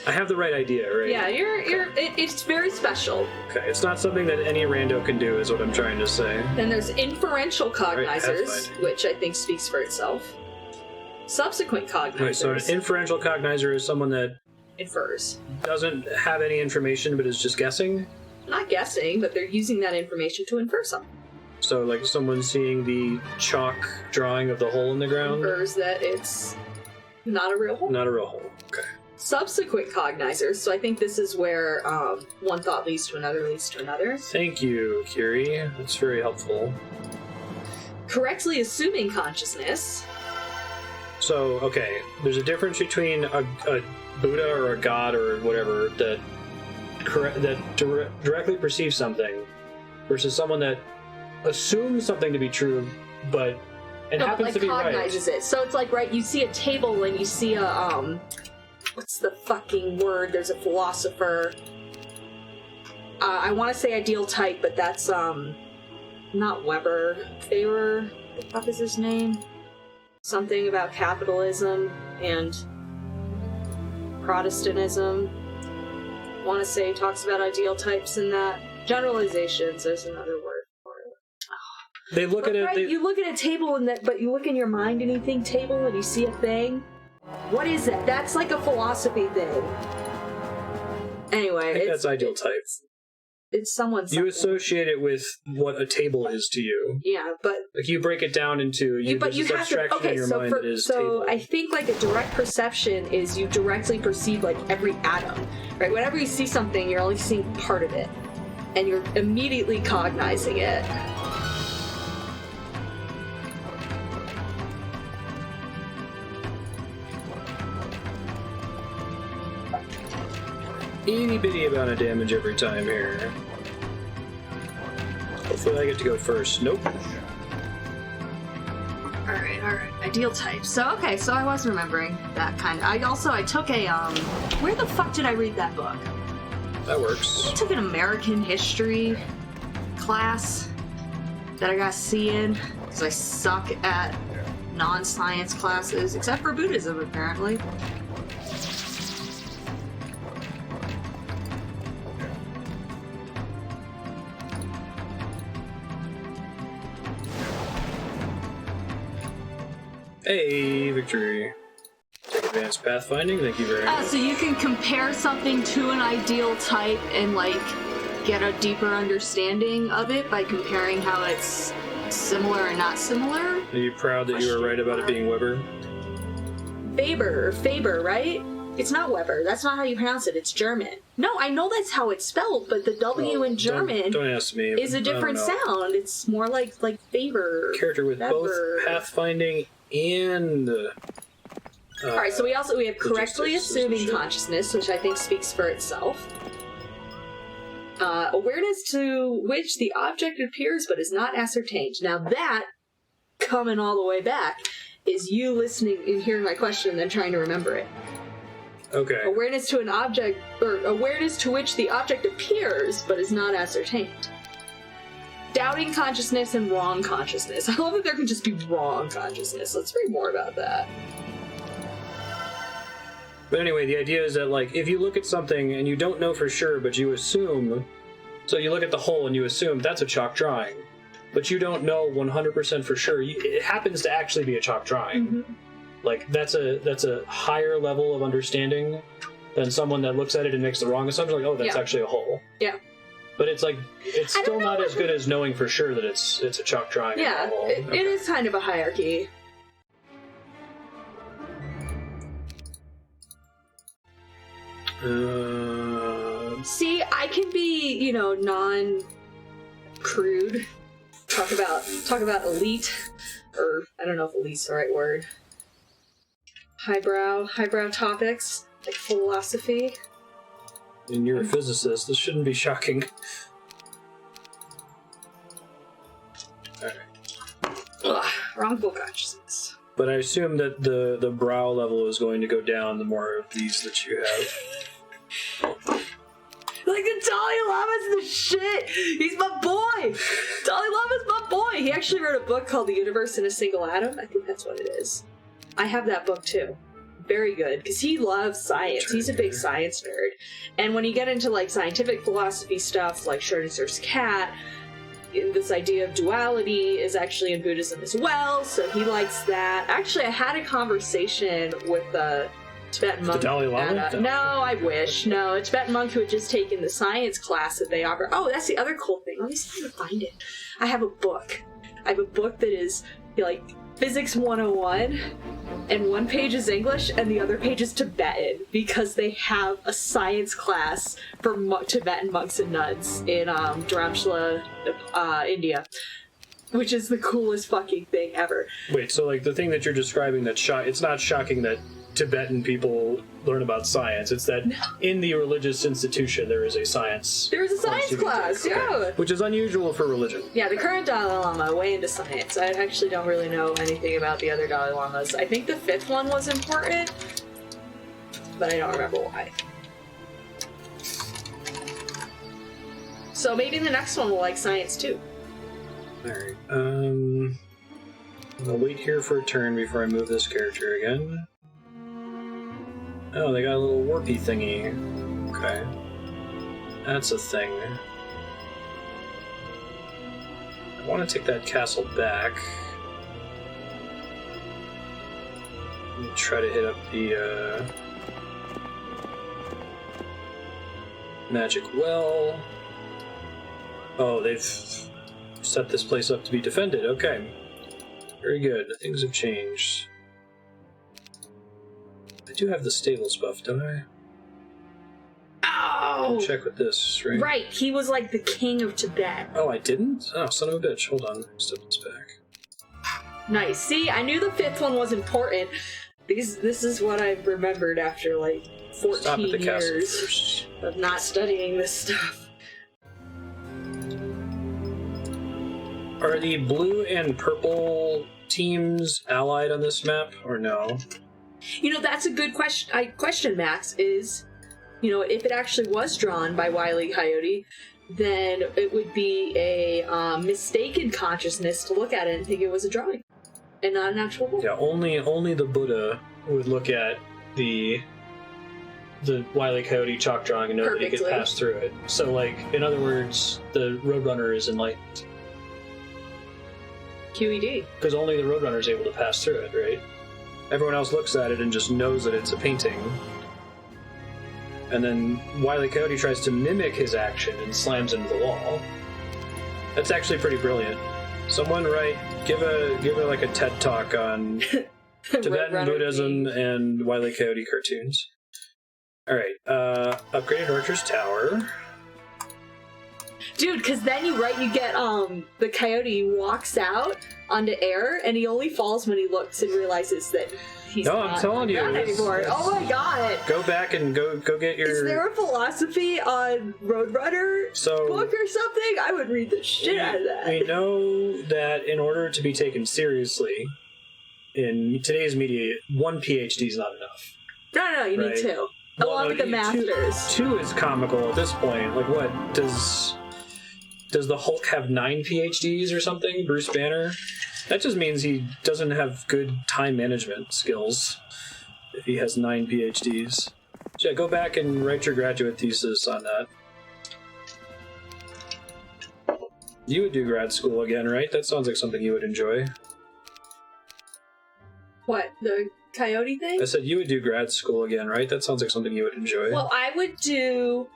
I have the right idea, right? Yeah, it's very special. Okay, it's not something that any rando can do, is what I'm trying to say. Then there's inferential cognizers, right, which I think speaks for itself. Subsequent cognizers. Right, so an inferential cognizer is someone that infers. Doesn't have any information but is just guessing? Not guessing, but they're using that information to infer something. So, like, someone seeing the chalk drawing of the hole in the ground? Infers that it's not a real hole. Not a real hole, okay. Subsequent cognizers, so I think this is where one thought leads to another. Thank you, Kiri. That's very helpful. Correctly assuming consciousness. So, okay, there's a difference between a Buddha or a god or whatever that directly perceives something versus someone that assumes something to be true, but happens to be right. Cognizes it. So it's like, right, you see a table and you see a, what's the fucking word? There's a philosopher. I want to say ideal type, but that's, not Weber. Faber? What the fuck is his name? Something about capitalism and Protestantism. I want to say he talks about ideal types in that. Generalizations, there's another word for it. Oh. They look at it. Right, you look at a table but you look in your mind and you think table and you see a thing. What is that? That's like a philosophy thing. Anyway, I think that's ideal types. It's someone. You associate it with what a table is to you. Yeah, but like you break it down into but you have abstraction to. Okay, in your mind that is so table. I think like a direct perception is you directly perceive like every atom, right? Whenever you see something, you're only seeing part of it, and you're immediately cognizing it. itty bitty amount of damage every time here. Hopefully I get to go first. Nope. Alright. Ideal type. So, okay, so I was remembering that kind of. I took a, where the fuck did I read that book? That works. I took an American history class that I got C in, because I suck at non-science classes, except for Buddhism, apparently. Hey, victory. Take advanced pathfinding, thank you very much. So you can compare something to an ideal type and, like, get a deeper understanding of it by comparing how it's similar and not similar? Are you proud that you were right about it being Weber? Faber, right? It's not Weber. That's not how you pronounce it. It's German. No, I know that's how it's spelled, but the W in German don't ask me. is a different sound. It's more like Faber. Character with Weber. both pathfinding and... Alright, so we have correctly assuming shit. consciousness, which I think speaks for itself. Awareness to which the object appears but is not ascertained. Now that, coming all the way back, is you listening and hearing my question and then trying to remember it. Okay. Awareness to an object, or awareness to which the object appears but is not ascertained. Doubting consciousness and wrong consciousness. I love that there can just be wrong consciousness. Let's read more about that. But anyway, the idea is that, like, if you look at something and you don't know for sure, but you assume... So you look at the whole and you assume that's a chalk drawing, but you don't know 100% for sure. It happens to actually be a chalk drawing. Mm-hmm. Like, that's a higher level of understanding than someone that looks at it and makes the wrong assumption, like, oh, that's actually a hole. Yeah. But it's like, it's still not as good as knowing for sure that it's a chalk drawing. Yeah, it is kind of a hierarchy. See, I can be, non-crude. Talk about elite, or I don't know if elite's the right word. Highbrow topics, like philosophy. And you're a physicist, this shouldn't be shocking. Alright. Wrongful consciousness. But I assume that the brow level is going to go down the more of these that you have. Like, the Dalai Lama's the shit! He's my boy! Dalai Lama's my boy! He actually wrote a book called The Universe in a Single Atom. I think that's what it is. I have that book too. Very good, because he loves science. He's a big science nerd. And when you get into, like, scientific philosophy stuff, like Schrodinger's cat, this idea of duality is actually in Buddhism as well, so he likes that. Actually, I had a conversation with a Tibetan monk. The Dalai Lama? No, I wish. No, a Tibetan monk who had just taken the science class that they offer. Oh, that's the other cool thing. Let me see if I can find it. I have a book. I have a book that is, like, Physics 101, and one page is English and the other page is Tibetan, because they have a science class for Tibetan monks and nuns in Dharamshala, India, which is the coolest fucking thing ever. Wait, so, like, the thing that you're describing, it's not shocking that Tibetan people learn about science. It's that in the religious institution there is a science. There's a science class, yeah. Which is unusual for religion. Yeah, the current Dalai Lama, way into science. I actually don't really know anything about the other Dalai Lamas. I think the fifth one was important, but I don't remember why. So maybe the next one will like science too. Alright, I'll wait here for a turn before I move this character again. Oh, they got a little warpy thingy. Okay. That's a thing. I want to take that castle back. Let me try to hit up the, magic well. Oh, they've set this place up to be defended. Okay. Very good. Things have changed. I do have the stables buff, don't I? Oh! I'll check with this, right? Right, he was like the king of Tibet. Oh, I didn't? Oh, son of a bitch. Hold on. Step this back. Nice. See, I knew the fifth one was important. This is what I remembered after, like, 14 Stop at the castle years. first. of not studying this stuff. Are the blue and purple teams allied on this map, or no? You know, that's a good question, Max, is, you know, if it actually was drawn by Wile E. Coyote, then it would be a mistaken consciousness to look at it and think it was a drawing, and not an actual book. Yeah, only the Buddha would look at the Wile E. Coyote chalk drawing and know that he could pass through it. So, like, in other words, the Roadrunner is enlightened. QED. Because only the Roadrunner is able to pass through it, right? Everyone else looks at it and just knows that it's a painting. And then Wile E. Coyote tries to mimic his action and slams into the wall. That's actually pretty brilliant. Someone give a like a TED talk on Tibetan Buddhism and Wile E. Coyote cartoons. Alright, upgraded Archer's Tower. Dude, because then you get the coyote walks out onto air, and he only falls when he looks and realizes that he's not I'm telling you, anymore. Oh my god! Go back and go get your... Is there a philosophy on Roadrunner book or something? I would read the shit out of that. We know that in order to be taken seriously in today's media, 1 PhD is not enough. No, you need 2. Along with the masters. 2 is comical at this point. Like, what? Does the Hulk have 9 PhDs or something? Bruce Banner? That just means he doesn't have good time management skills if he has 9 PhDs. So yeah, go back and write your graduate thesis on that. You would do grad school again, right? That sounds like something you would enjoy. What? The coyote thing? I said you would do grad school again, right? That sounds like something you would enjoy. Well, I would do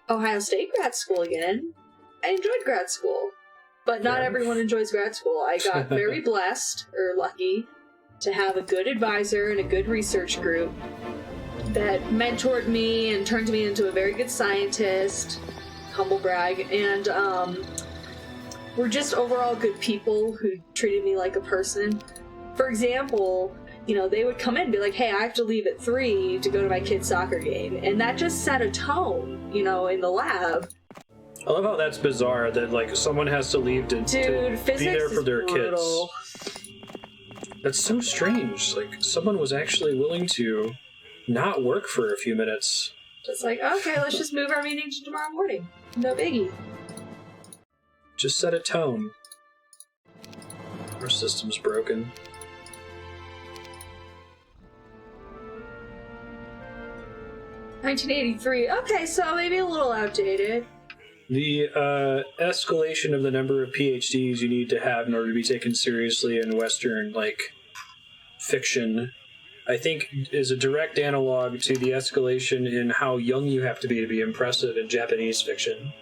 Ohio State grad school again. I enjoyed grad school, but not everyone enjoys grad school. I got very blessed, or lucky, to have a good advisor and a good research group that mentored me and turned me into a very good scientist, humble brag, and were just overall good people who treated me like a person. For example, you know, they would come in and be like, hey, I have to leave at 3 to go to my kid's soccer game, and that just set a tone, you know, in the lab. I love how that's bizarre that, like, someone has to leave to be there for their kids. That's so strange. Like, someone was actually willing to not work for a few minutes. Just like, okay, let's just move our meeting to tomorrow morning. No biggie. Just set a tone. Our system's broken. $1983. Okay, so maybe a little outdated. The escalation of the number of PhDs you need to have in order to be taken seriously in Western, like, fiction, I think is a direct analog to the escalation in how young you have to be impressive in Japanese fiction.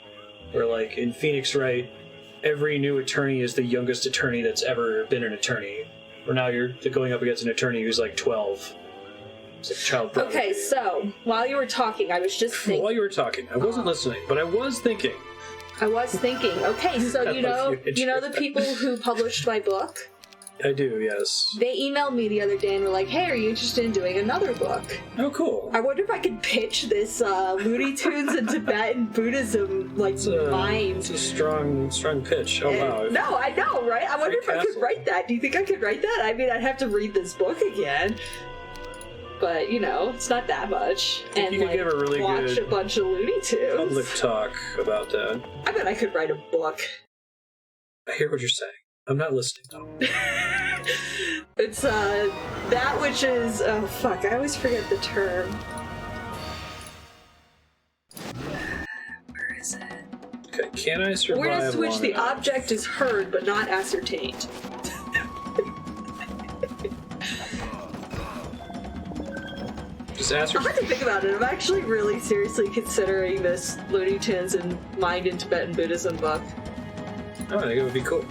Where, like, in Phoenix Wright, every new attorney is the youngest attorney that's ever been an attorney. Or now you're going up against an attorney who's, like, 12. It's like child pornography. Okay, so, while you were talking, I was just thinking... While you were talking, I wasn't listening, but I was thinking. Okay, so you know the people who published my book? I do, yes. They emailed me the other day and were like, hey, are you interested in doing another book? Oh, cool. I wonder if I could pitch this Looney Tunes and Tibetan Buddhism, like, mind. It's a strong pitch. Oh, wow. No, I know, right? I wonder if I could write that. Do you think I could write that? I mean, I'd have to read this book again. But, you know, it's not that much. And, you could give a really watch a bunch of Looney Tunes. Public talk about that. I bet I could write a book. I hear what you're saying. I'm not listening, though. It's, that which is... Oh, fuck, I always forget the term. Where is it? Okay, can I survive We're gonna switch the enough? object is heard, but not ascertained. I'll have to think about it. I'm actually really seriously considering this Looney Tunes and Mind in Tibetan Buddhism book. Oh, I think it would be cool.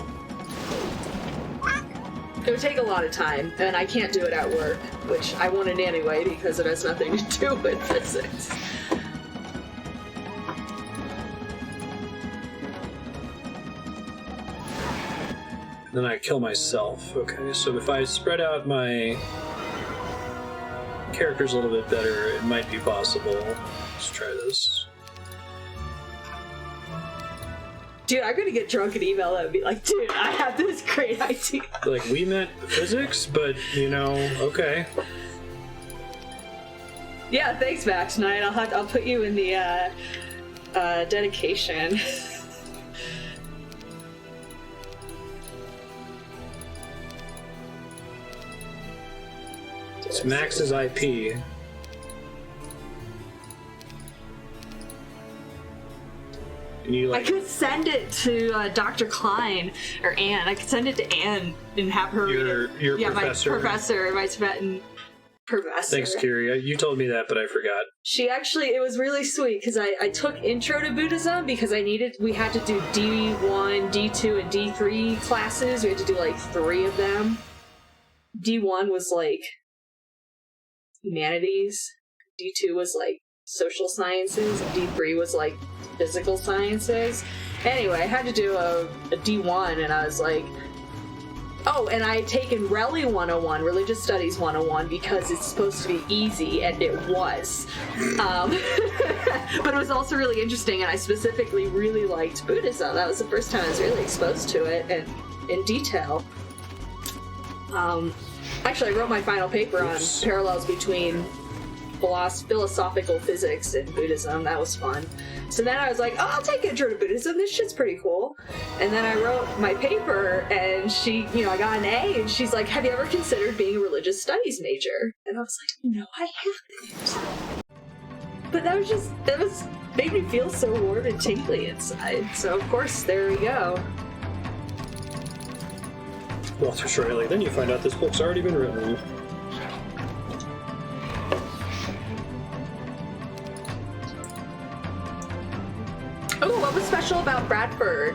It would take a lot of time, and I can't do it at work, which I wanted anyway because it has nothing to do with physics. Then I kill myself. Okay, so if I spread out my characters a little bit better, it might be possible. Let's try this. Dude, I'm gonna get drunk and email them and be like, dude, I have this great idea. Like, we meant physics, but, you know, okay. Yeah, thanks, Max Knight. I'll put you in the dedication. It's Max's IP. And you, like, I could send it to Dr. Klein or Anne. I could send it to Anne and have her read it. Your professor. professor. My professor, my Tibetan professor. Thanks, Kiri. You told me that, but I forgot. She actually, it was really sweet because I took Intro to Buddhism because we had to do D1, D2, and D3 classes. We had to do like 3 of them. D1 was like humanities, D2 was like social sciences, and D3 was like physical sciences. Anyway, I had to do a D1, and I was like, oh, and I had taken Reli 101, Religious Studies 101, because it's supposed to be easy, and it was. But it was also really interesting, and I specifically really liked Buddhism. That was the first time I was really exposed to it, and in detail. Actually, I wrote my final paper on parallels between philosophical physics and Buddhism. That was fun. So then I was like, oh, I'll take Intro to Buddhism. This shit's pretty cool. And then I wrote my paper, and she, I got an A, and she's like, have you ever considered being a religious studies major? And I was like, no, I haven't. But that made me feel so warm and tingly inside. So, of course, there we go. Walter Shriley. Then you find out this book's already been written. Oh, what was special about Bradford?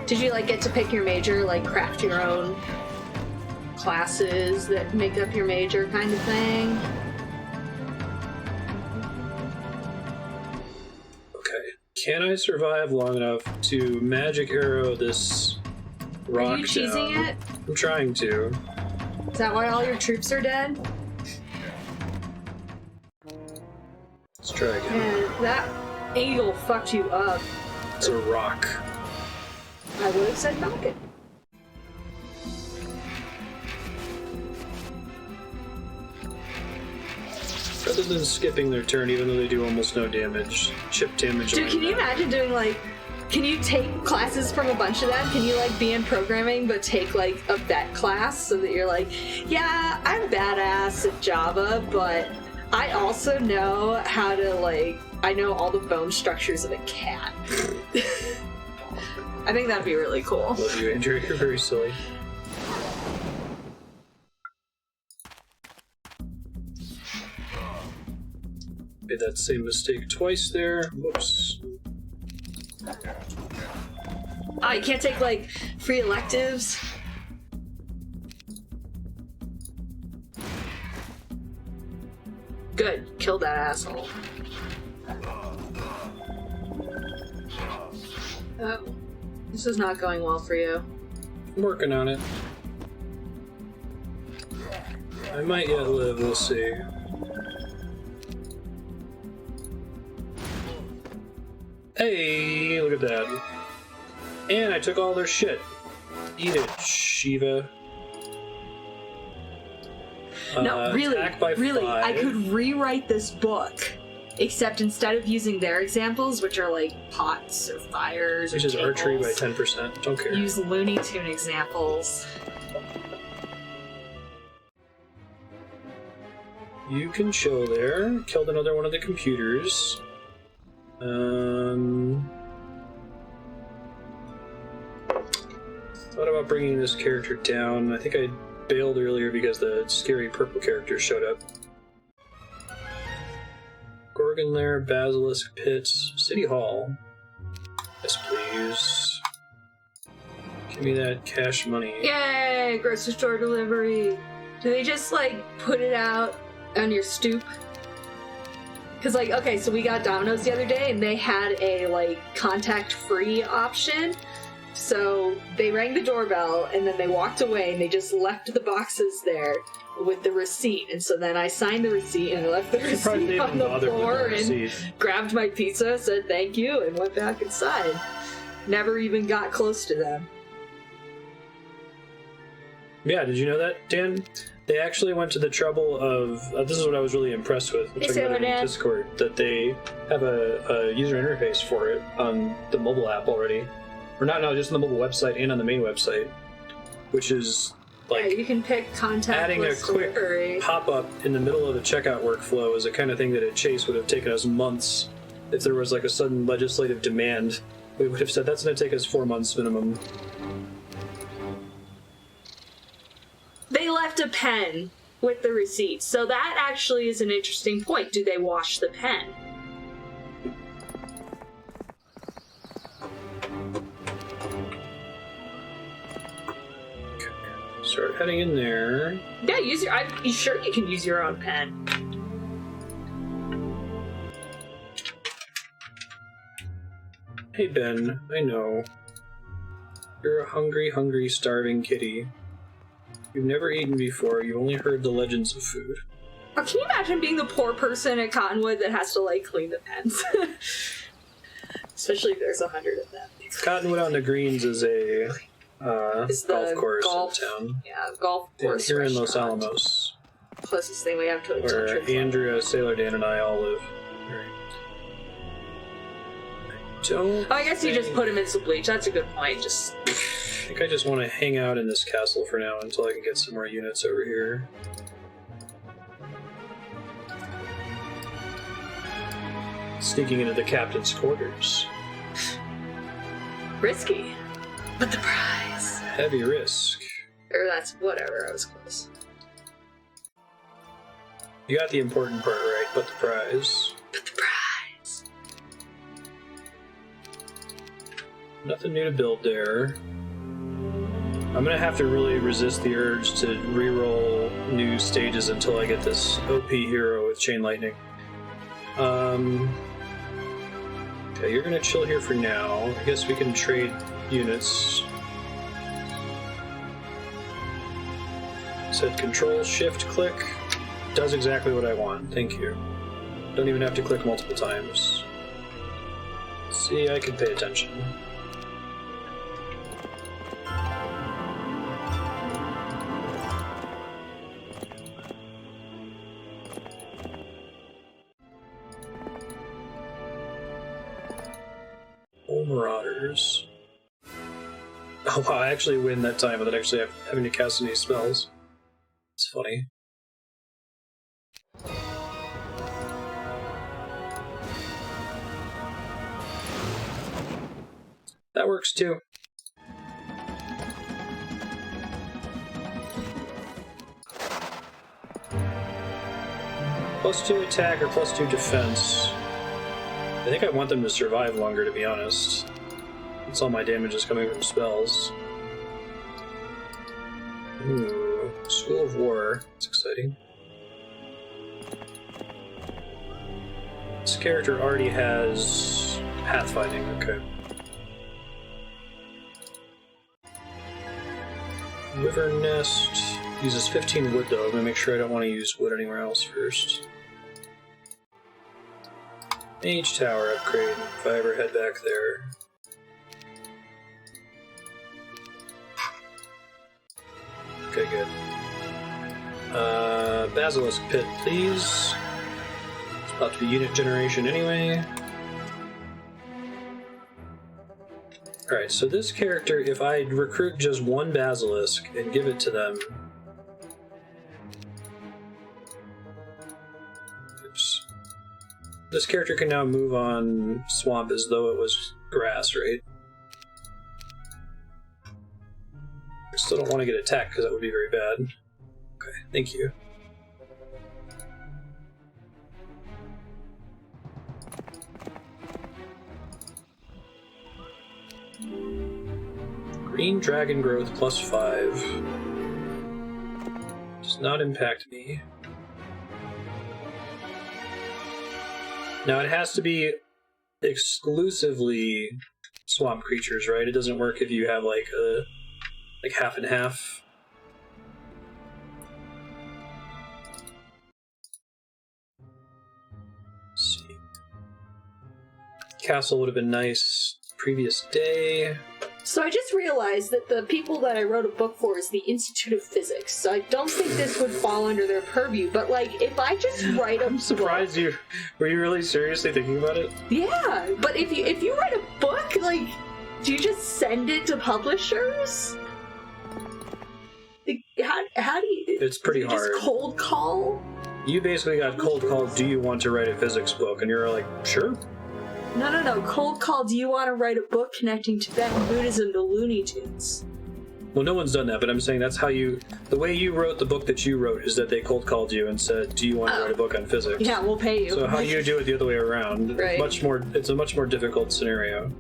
Did you get to pick your major, craft your own classes that make up your major kind of thing? Okay. Can I survive long enough to magic arrow this rock down? Are you cheesing it? I'm trying to. Is that why all your troops are dead? Let's try again. Man, that eagle fucked you up. It's a rock. I would have said falcon. Rather than skipping their turn, even though they do almost no damage, chip damage. Dude, can you imagine doing can you take classes from a bunch of them? Can you be in programming but take a vet class so that you're yeah, I'm badass at Java, but I also know how to I know all the bone structures of a cat. I think that'd be really cool. Love you, Andrew. You're very silly. Made that same mistake twice there. Whoops. Oh, you can't take free electives? Good. Kill that asshole. Oh. This is not going well for you. I'm working on it. I might yet live, we'll see. Hey, look at that. And I took all their shit. Eat it, Shiva. No, really, attack by really, 5. I could rewrite this book, except instead of using their examples, which are pots or fires or Which is tables, archery by 10%. Don't care. use Looney Tune examples. You can chill there. Killed another one of the computers. Thought about bringing this character down. I think I bailed earlier because the scary purple character showed up. Gorgon Lair, Basilisk Pits, City Hall. Yes, please. Give me that cash money. Yay! Grocery store delivery. Do they just put it out on your stoop? Because okay, so we got Domino's the other day and they had a contact-free option. So they rang the doorbell and then they walked away and they just left the boxes there. with the receipt. And so then I signed the receipt and I left the receipt on the floor and grabbed my pizza, said thank you, and went back inside. Never even got close to them. Yeah, did you know that, Dan? They actually went to the trouble of... this is what I was really impressed with. Which I got in Discord, that they have a user interface for it on the mobile app already. Or not, no, just on the mobile website and on the main website. Which is, like... Yeah, you can pick contact adding a quick pop-up in the middle of a checkout workflow is the kind of thing that at Chase would have taken us months. If there was, like, a sudden legislative demand, we would have said, that's going to take us 4 months minimum. They left a pen with the receipt, so that actually is an interesting point. Do they wash the pen? Start heading in there. Yeah, use your... I'm sure you can use your own pen. Hey Ben, I know. You're a hungry, hungry, starving kitty. You've never eaten before, you've only heard the legends of food. Or can you imagine being the poor person at Cottonwood that has to, like, clean the pens? Especially if there's 100 of them. Cottonwood on the Greens is a golf course in town. Yeah, golf course here in Los restaurant. Alamos. Closest thing we have to a where country club. Andrea, Sailor Dan, and I all live. I guess you just put him in some bleach. That's a good point. Just... I think I just want to hang out in this castle for now until I can get some more units over here. Sneaking into the captain's quarters. Risky. But the prize. Heavy risk. Or that's whatever, I was close. You got the important part right, but the prize. But the prize. Nothing new to build there. I'm gonna have to really resist the urge to reroll new stages until I get this OP hero with Chain Lightning. Okay, you're gonna chill here for now. I guess we can trade units. Said Control Shift click. Does exactly what I want. Thank you. Don't even have to click multiple times. See, I can pay attention. Marauders. Oh wow, I actually win that time without actually having to cast any spells. It's funny. That works too. +2 attack or +2 defense. I think I want them to survive longer, to be honest. That's all my damage is coming from spells. Ooh, School of War. That's exciting. This character already has pathfinding, okay. River Nest uses 15 wood though. I'm gonna make sure I don't want to use wood anywhere else first. Mage Tower upgrade, if I ever head back there. Okay, good. Basilisk Pit, please. It's about to be unit generation anyway. Alright, so this character, if I recruit just one Basilisk and give it to them... Oops. This character can now move on swamp as though it was grass, right? I still don't want to get attacked because that would be very bad. Okay, thank you. Green Dragon Growth +5. Does not impact me. Now it has to be exclusively swamp creatures, right? It doesn't work if you have like half and half. Castle would have been nice. Previous day. So I just realized that the people that I wrote a book for is the Institute of Physics. So I don't think this would fall under their purview. But like, if I just write a I'm surprised you. Were you really seriously thinking about it? Yeah, but if you write a book, like, do you just send it to publishers? Like, how do you? It's pretty hard. Just cold call. You basically got cold called. Do you want to write a physics book? And you're like, sure. No. Cold call, do you want to write a book connecting Tibetan Buddhism to Looney Tunes? Well, no one's done that, but I'm saying that's how you... The way you wrote the book that you wrote is that they cold called you and said, do you want to write a book on physics? Yeah, we'll pay you. So how do you do it the other way around? Right. It's a much more difficult scenario.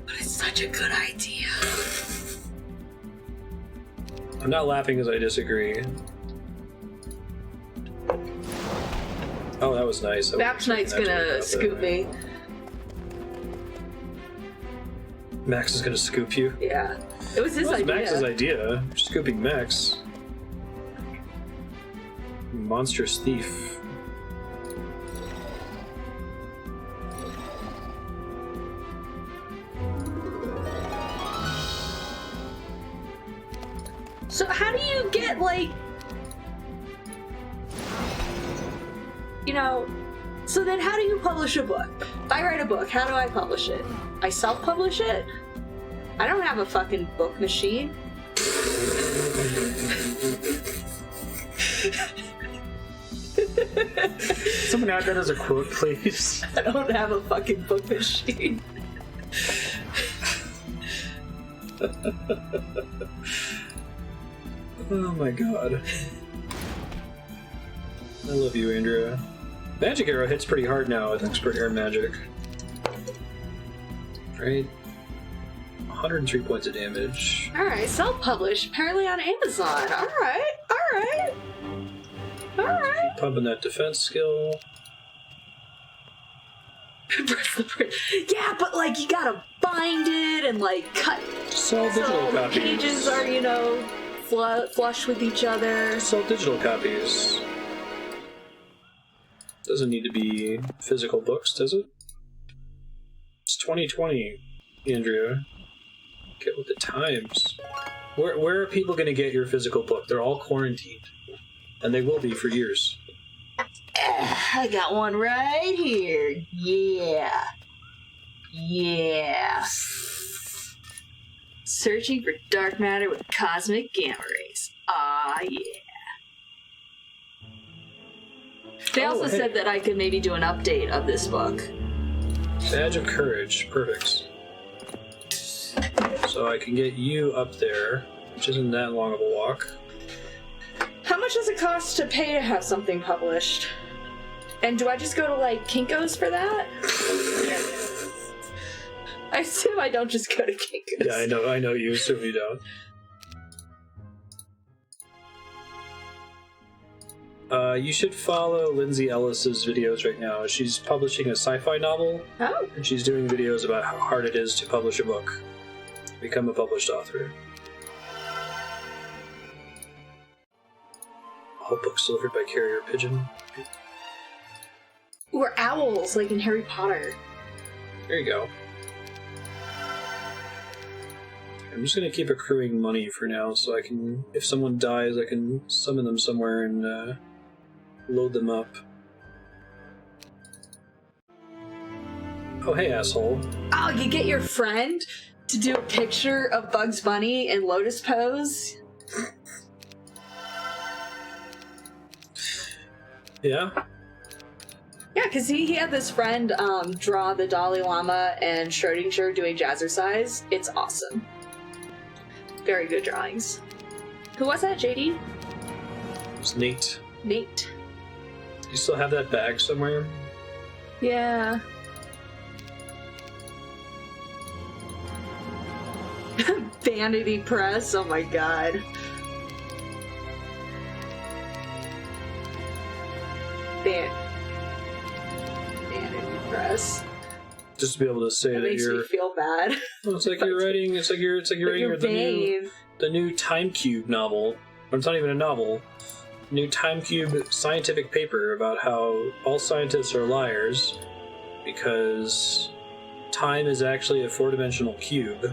But it's such a good idea. I'm not laughing as I disagree. Oh, that was nice. Max Knight's gonna scoop me. Max is gonna scoop you? Yeah. It was his idea. Max's idea. Scooping Max. Monstrous thief. So how do you get, like... You know, so then how do you publish a book? If I write a book, how do I publish it? I self-publish it? I don't have a fucking book machine. Someone add that as a quote, please. I don't have a fucking book machine. Oh my god. I love you, Andrea. Magic Arrow hits pretty hard now with Expert Air Magic. Right? 103 points of damage. Alright, self-published, apparently on Amazon. Alright. Keep pumping that defense skill. Yeah, but like you gotta bind it and like cut. Sell digital so the copies. pages are, you know, flush with each other. Sell digital copies. Doesn't need to be physical books, does it? It's 2020, Andrea. Get with the times. Where are people going to get your physical book? They're all quarantined. And they will be for years. I got one right here. Yeah. Searching for dark matter with cosmic gamma rays. Ah, yeah. They also said that I could maybe do an update of this book. Badge of Courage. Perfect. So I can get you up there, which isn't that long of a walk. How much does it cost to pay to have something published? And do I just go to, like, Kinko's for that? I assume I don't just go to Kinko's. Yeah, I know you assume you don't. You should follow Lindsay Ellis's videos right now. She's publishing a sci-fi novel, Oh. and she's doing videos about how hard it is to publish a book. Become a published author. All books delivered by carrier pigeon. Or owls, like in Harry Potter. There you go. I'm just gonna keep accruing money for now, so I can, if someone dies, I can summon them somewhere and load them up. Oh, hey, asshole. Oh, you get your friend to do a picture of Bugs Bunny in lotus pose? Yeah? Yeah, because he had this friend draw the Dalai Lama and Schrodinger doing jazzercise. It's awesome. Very good drawings. Who was that, JD? It's Nate. Nate. You still have that bag somewhere? Yeah. Vanity Press, oh my god. Vanity Press. Just to be able to say That that makes you're. me feel bad. Well, it's like you're writing. It's like you're writing You're the vain. new Time Cube novel. Or it's not even a novel. new Time Cube scientific paper about how all scientists are liars because time is actually a 4-dimensional cube.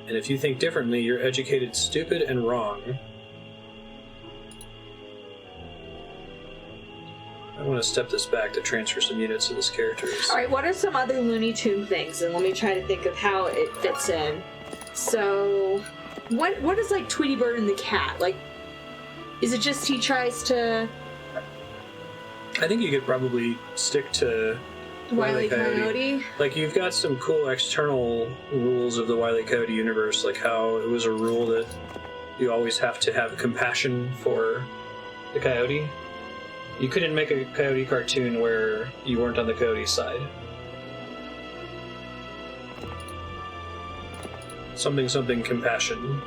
And if you think differently, you're educated, stupid, and wrong. I want to step this back to transfer some units to this character. Alright, what are some other Looney Tune things? And let me try to think of how it fits in. So, what is like Tweety Bird and the Cat? Like, is it just he tries to... I think you could probably stick to Wile E. Coyote? Like, you've got some cool external rules of the Wile E. Coyote universe, like how it was a rule that you always have to have compassion for the coyote. You couldn't make a coyote cartoon where you weren't on the coyote side. Something something compassion.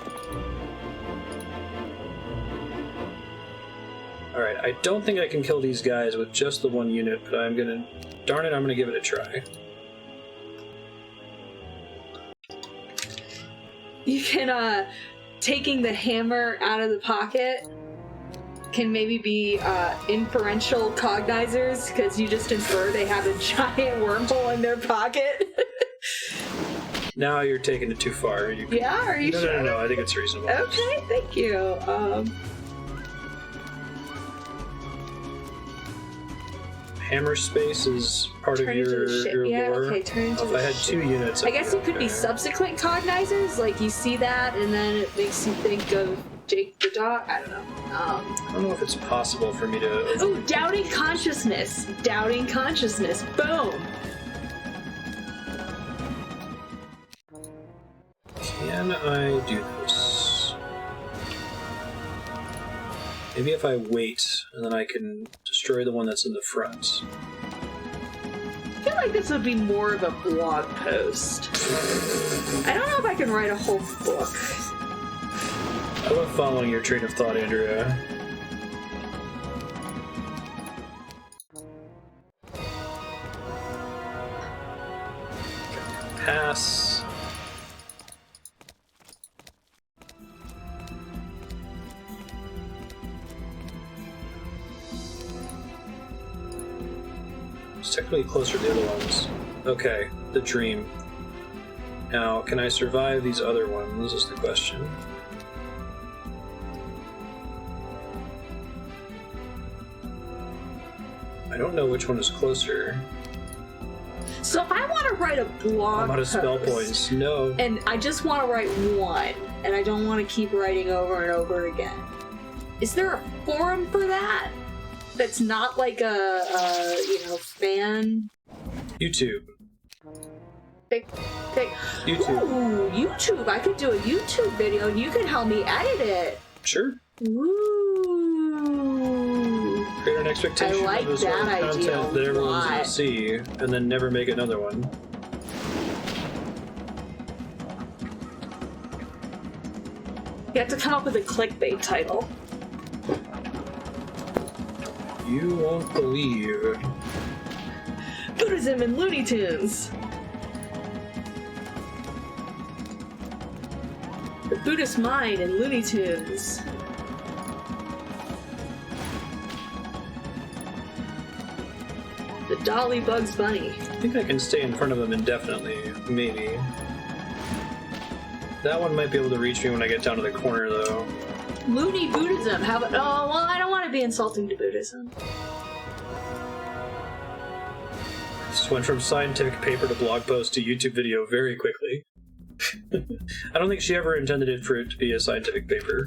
Alright, I don't think I can kill these guys with just the one unit, but I'm gonna... Darn it, I'm gonna give it a try. You can, taking the hammer out of the pocket can maybe be inferential cognizers, because you just infer they have a giant wormhole in their pocket. Now you're taking it too far. Yeah, are you sure? No, I think it's reasonable. Okay, thank you. Hammer space is part of your lore. Okay, turn into If I had 2 units... I guess it could be subsequent cognizers, like you see that and then it makes you think of Jake the dog. I don't know. I don't know if it's possible for me to... Oh, doubting consciousness. Doubting consciousness. Boom. Can I do this? Maybe if I wait, and then I can destroy the one that's in the front. I feel like this would be more of a blog post. I don't know if I can write a whole book. I love following your train of thought, Andrea. Pass. It's technically closer to the other ones. Okay, the dream. Now, can I survive these other ones is the question. I don't know which one is closer. So if I want to write a blog I'm out of spell post, points. No. and I just want to write one, and I don't want to keep writing over and over again, is there a forum for that? That's not like a fan... YouTube. Pick. YouTube. Ooh, YouTube. I could do a YouTube video, and you could help me edit it. Sure. Ooh. Create an expectation I like of this that sort of idea content that a everyone's going lot. to see, and then never make another one. You have to come up with a clickbait title. You won't believe. Buddhism and Looney Tunes. The Buddhist mind and Looney Tunes. The Dolly Bugs Bunny. I think I can stay in front of them indefinitely, maybe. That one might be able to reach me when I get down to the corner, though. Looney Buddhism. How about... Oh, well, I don't want to be insulting to Buddhism. Just went from scientific paper to blog post to YouTube video very quickly. I don't think she ever intended it for it to be a scientific paper.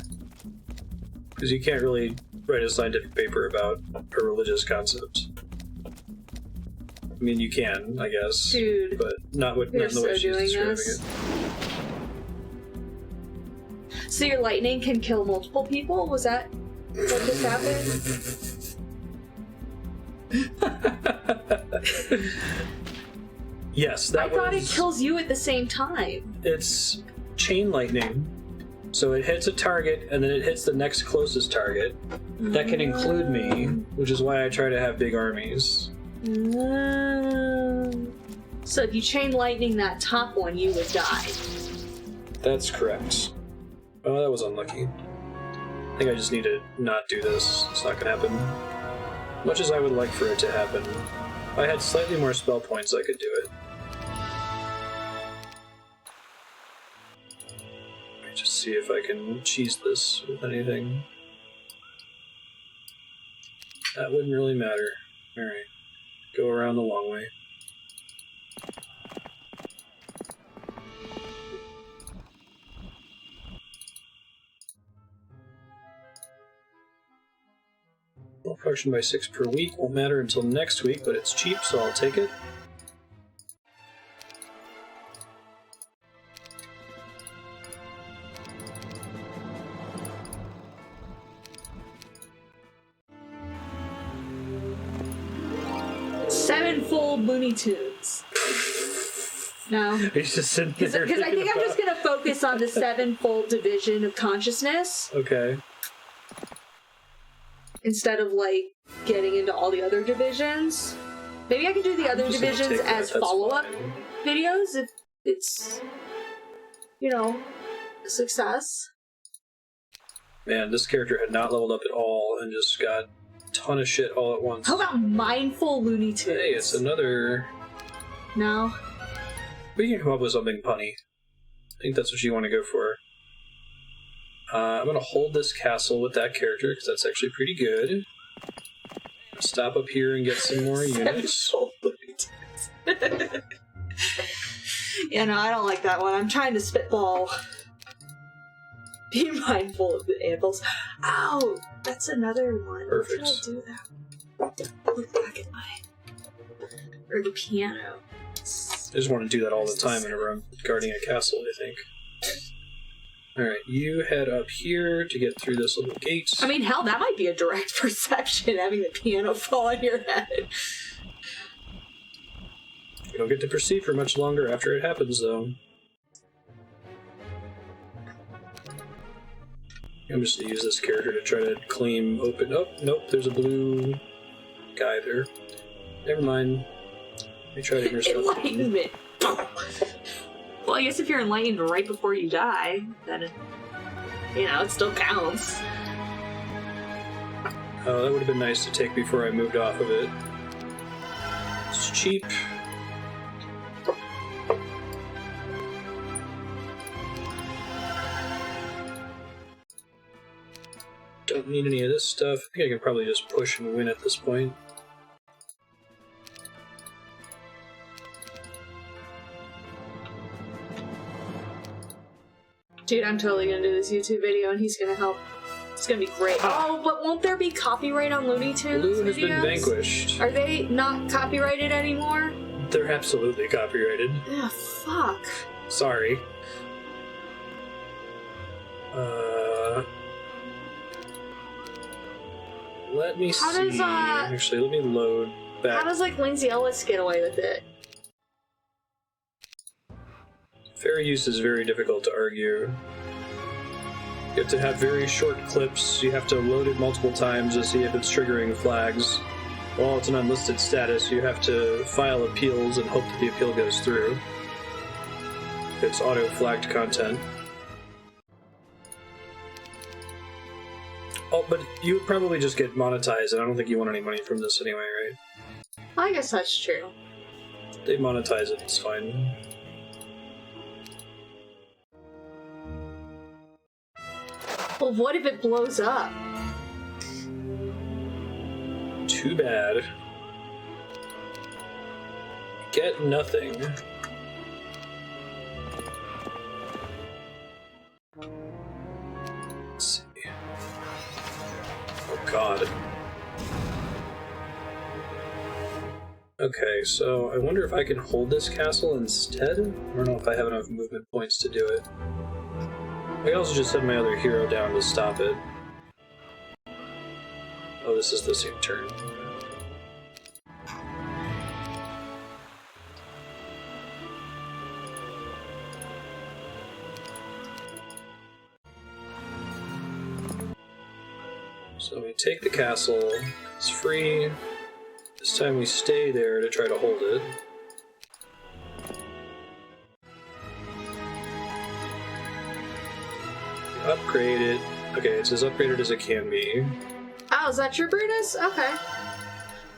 Because you can't really write a scientific paper about a religious concept. I mean, you can, I guess. Dude. But not in the way she's describing it. So your lightning can kill multiple people? Was that what just happened? Yes, that I thought it kills you at the same time. It's chain lightning. So it hits a target, and then it hits the next closest target. That can include me, which is why I try to have big armies. So if you chain lightning that top one, you would die. That's correct. Oh, that was unlucky. I think I just need to not do this. It's not gonna happen. Much as I would like for it to happen. If I had slightly more spell points, I could do it. Let me just see if I can cheese this with anything. That wouldn't really matter. Alright. Go around the long way. Production by 6 per week won't matter until next week, but it's cheap, so I'll take it. Sevenfold Looney Tunes. No. He's just sitting there. Because I think I'm just going to focus on the sevenfold division of consciousness. Okay. Instead of, like, getting into all the other divisions. Maybe I can do the other divisions as follow-up videos if it's, you know, a success. Man, this character had not leveled up at all and just got a ton of shit all at once. How about Mindful Looney Tunes? Hey, it's another... No? We can come up with something punny. I think that's what you want to go for. I'm going to hold this castle with that character, because that's actually pretty good. Stop up here and get some more units. Yeah, no, I don't like that one. I'm trying to spitball. Be mindful of the anvils. Ow! That's another one. Perfect. How should I do that? Look back at my... Or the piano. I just want to do that all the time whenever I'm guarding a castle, I think. Alright, you head up here to get through this little gate. I mean, hell, that might be a direct perception, having the piano fall on your head. You don't get to perceive for much longer after it happens, though. I'm just going to use this character to try to claim open... Oh, nope, there's a blue guy there. Never mind. Let me try to hear stuff. Enlightenment! Well, I guess if you're enlightened right before you die, then, it still counts. Oh, that would have been nice to take before I moved off of it. It's cheap. Don't need any of this stuff. I think I can probably just push and win at this point. Dude, I'm totally gonna do this YouTube video and he's gonna help. It's gonna be great. Oh, but won't there be copyright on Looney Tunes Blue has videos? been vanquished. Are they not copyrighted anymore? They're absolutely copyrighted. Ah, fuck. Sorry. Let me How see. does, Actually, let me load back. How does, Lindsay Ellis get away with it? Fair use is very difficult to argue. You have to have very short clips, you have to load it multiple times to see if it's triggering flags. While it's an unlisted status, you have to file appeals and hope that the appeal goes through. If it's auto-flagged content. Oh, but you would probably just get monetized, and I don't think you want any money from this anyway, right? I guess that's true. They monetize it, it's fine. Well, what if it blows up? Too bad. Get nothing. Let's see. Oh god. Okay, so I wonder if I can hold this castle instead? I don't know if I have enough movement points to do it. I also just send my other hero down to stop it. Oh, this is the same turn. So we take the castle, it's free. This time we stay there to try to hold it. Upgrade it. Okay, it's as upgraded as it can be. Oh, is that true, Brutus? Okay.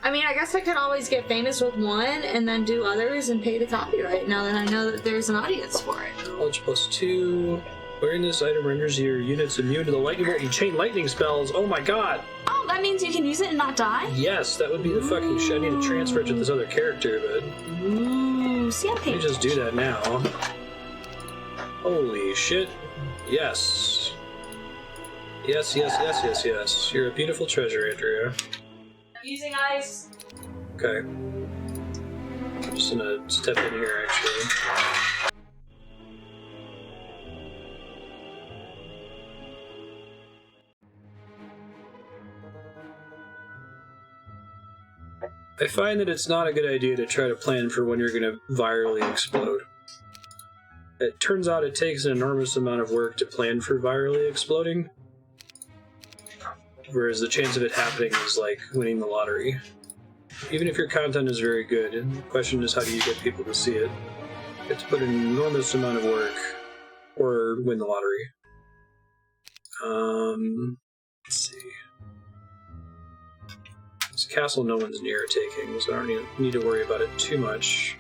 I mean, I guess I could always get famous with one and then do others and pay the copyright now that I know that there's an audience for it. Knowledge +2. Wearing this item renders your units immune to the lightning bolt and chain lightning spells. Oh my god! Oh, that means you can use it and not die? Yes, that would be the fucking shit. I need to transfer it to this other character, but... Ooh, see, I'm Let me just do that now. Holy shit. Yes. Yes, yes, yes, yes, yes. You're a beautiful treasure, Andrea. Using ice. Okay. I'm just gonna step in here, actually. I find that it's not a good idea to try to plan for when you're going to virally explode. It turns out it takes an enormous amount of work to plan for virally exploding, whereas the chance of it happening is like winning the lottery. Even if your content is very good, and the question is how do you get people to see it? You have to put in an enormous amount of work, or win the lottery. Let's see. This castle no one's near taking, so I don't need to worry about it too much.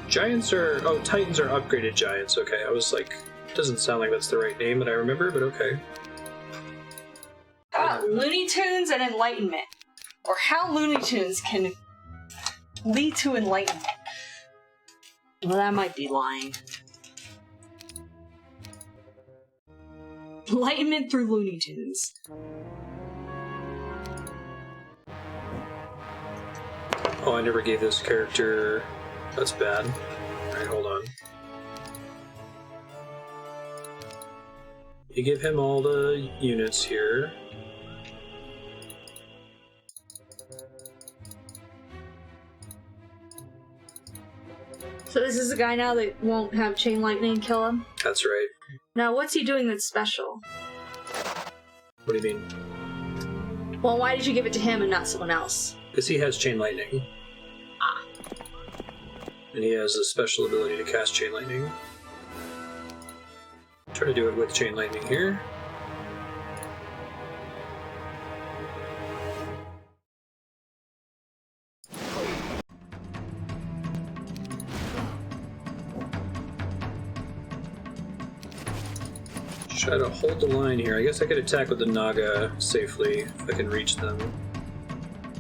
Giants are... oh, Titans are upgraded giants. Okay, I was like... doesn't sound like that's the right name that I remember, but okay. Looney Tunes and Enlightenment. Or how Looney Tunes can lead to enlightenment. Well, that might be lying. Enlightenment through Looney Tunes. Oh, I never gave this character... that's bad. Alright, hold on. You give him all the units here. So this is a guy now that won't have chain lightning kill him? That's right. Now, what's he doing that's special? What do you mean? Well, why did you give it to him and not someone else? Because he has chain lightning. Ah. And he has a special ability to cast chain lightning. Try to do it with chain lightning here. Try to hold the line here. I guess I could attack with the Naga safely if I can reach them.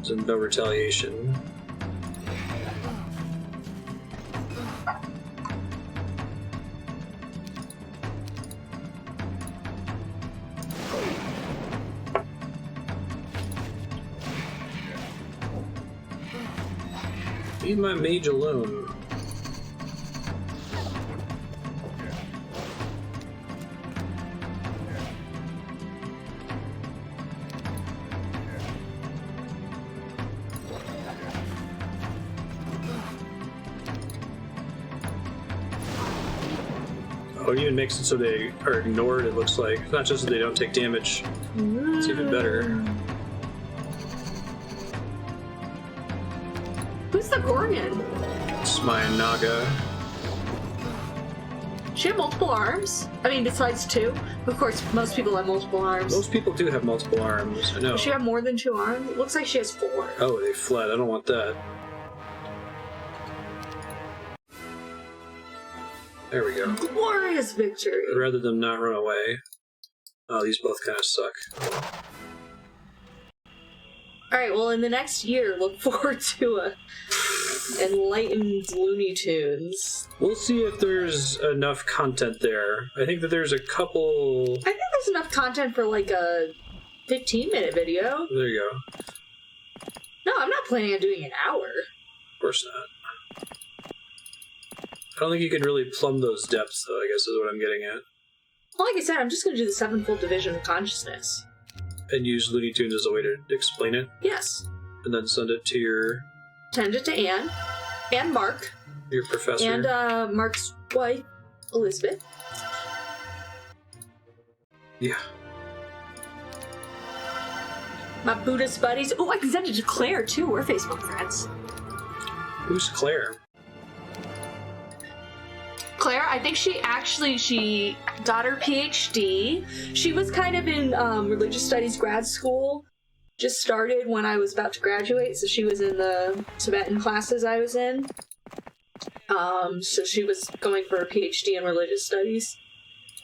So no retaliation. Leave my mage alone. Oh, it even makes it so they are ignored, it looks like. It's not just that they don't take damage. It's even better. Who's the Gorgon? It's my Naga. She have multiple arms? I mean, besides two? Of course, most people have multiple arms. Most people do have multiple arms, I know. Does she have more than 2 arms? It looks like she has 4. Oh, they fled. I don't want that. There we go. Glorious victory! I'd rather them not run away. Oh, these both kind of suck. Alright, well, in the next year, look forward to a enlightened Looney Tunes. We'll see if there's enough content there. I think that there's a couple... I think there's enough content for, like, a 15-minute video. There you go. No, I'm not planning on doing an hour. Of course not. I don't think you can really plumb those depths, though, I guess is what I'm getting at. Well, like I said, I'm just going to do the 7-fold division of consciousness. And use Looney Tunes as a way to explain it? Yes. And then send it to your... Send it to Anne. And Mark. Your professor. And Mark's wife, Elizabeth. Yeah. My Buddhist buddies. Oh, I can send it to Claire too. We're Facebook friends. Who's Claire? Claire, I think she got her PhD. She was kind of in religious studies grad school. Just started when I was about to graduate, so she was in the Tibetan classes I was in. So she was going for a PhD in religious studies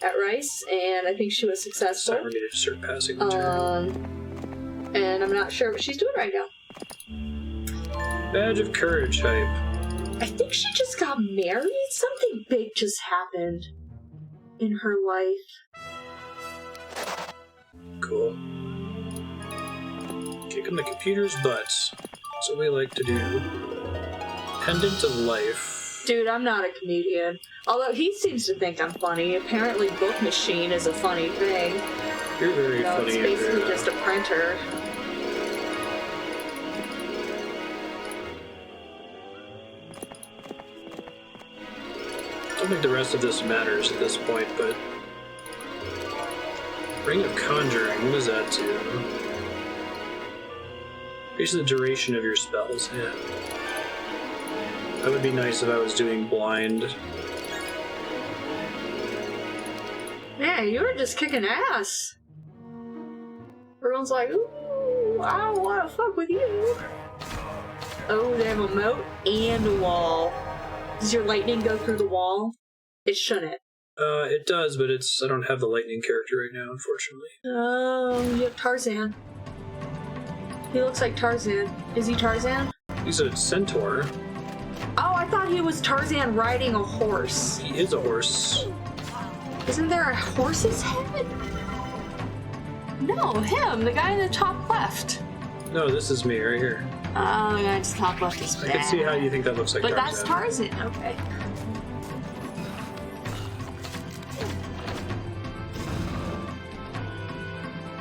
at Rice, and I think she was successful. Sorry, we need to start passing the turn. And I'm not sure what she's doing right now. Badge of Courage hype. I think she just got married. Something big just happened in her life. Cool. Kicking the computer's butts. That's what we like to do. Pendant of Life. Dude, I'm not a comedian. Although he seems to think I'm funny. Apparently Book Machine is a funny thing. You're very funny. It's basically just a printer. I don't think the rest of this matters at this point, but... Ring of Conjuring, what does that do? Increase the duration of your spells, yeah. That would be nice if I was doing blind. Man, you were just kicking ass. Everyone's like, ooh, I don't want to fuck with you. Oh, they have a moat and a wall. Does your lightning go through the wall? It shouldn't. It does, but I don't have the lightning character right now, unfortunately. Oh, you have Tarzan. He looks like Tarzan. Is he Tarzan? He's a centaur. Oh, I thought he was Tarzan riding a horse. He is a horse. Isn't there a horse's head? No, him, the guy in the top left. No, this is me right here. Oh, the guy in the top left is bad. I can see how you think that looks like But Tarzan. that's Tarzan, okay.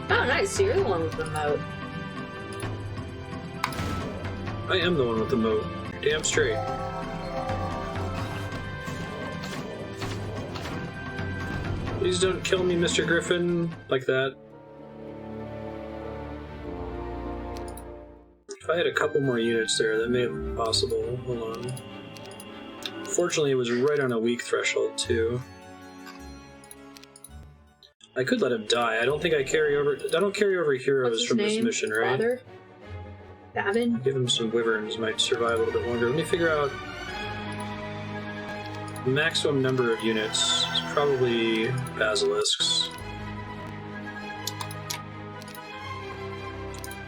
Oh, nice. So you're the one with the moat. I am the one with the moat. You're damn straight. Please don't kill me, Mr. Griffin, like that. If I had a couple more units there, that may have been possible. Hold on. Fortunately, it was right on a weak threshold, too. I could let him die. I don't think I carry over... I don't carry over heroes from this mission, right? Father? Gavin? Give him some wyverns, might survive a little bit longer. Let me figure out... the maximum number of units is probably basilisks.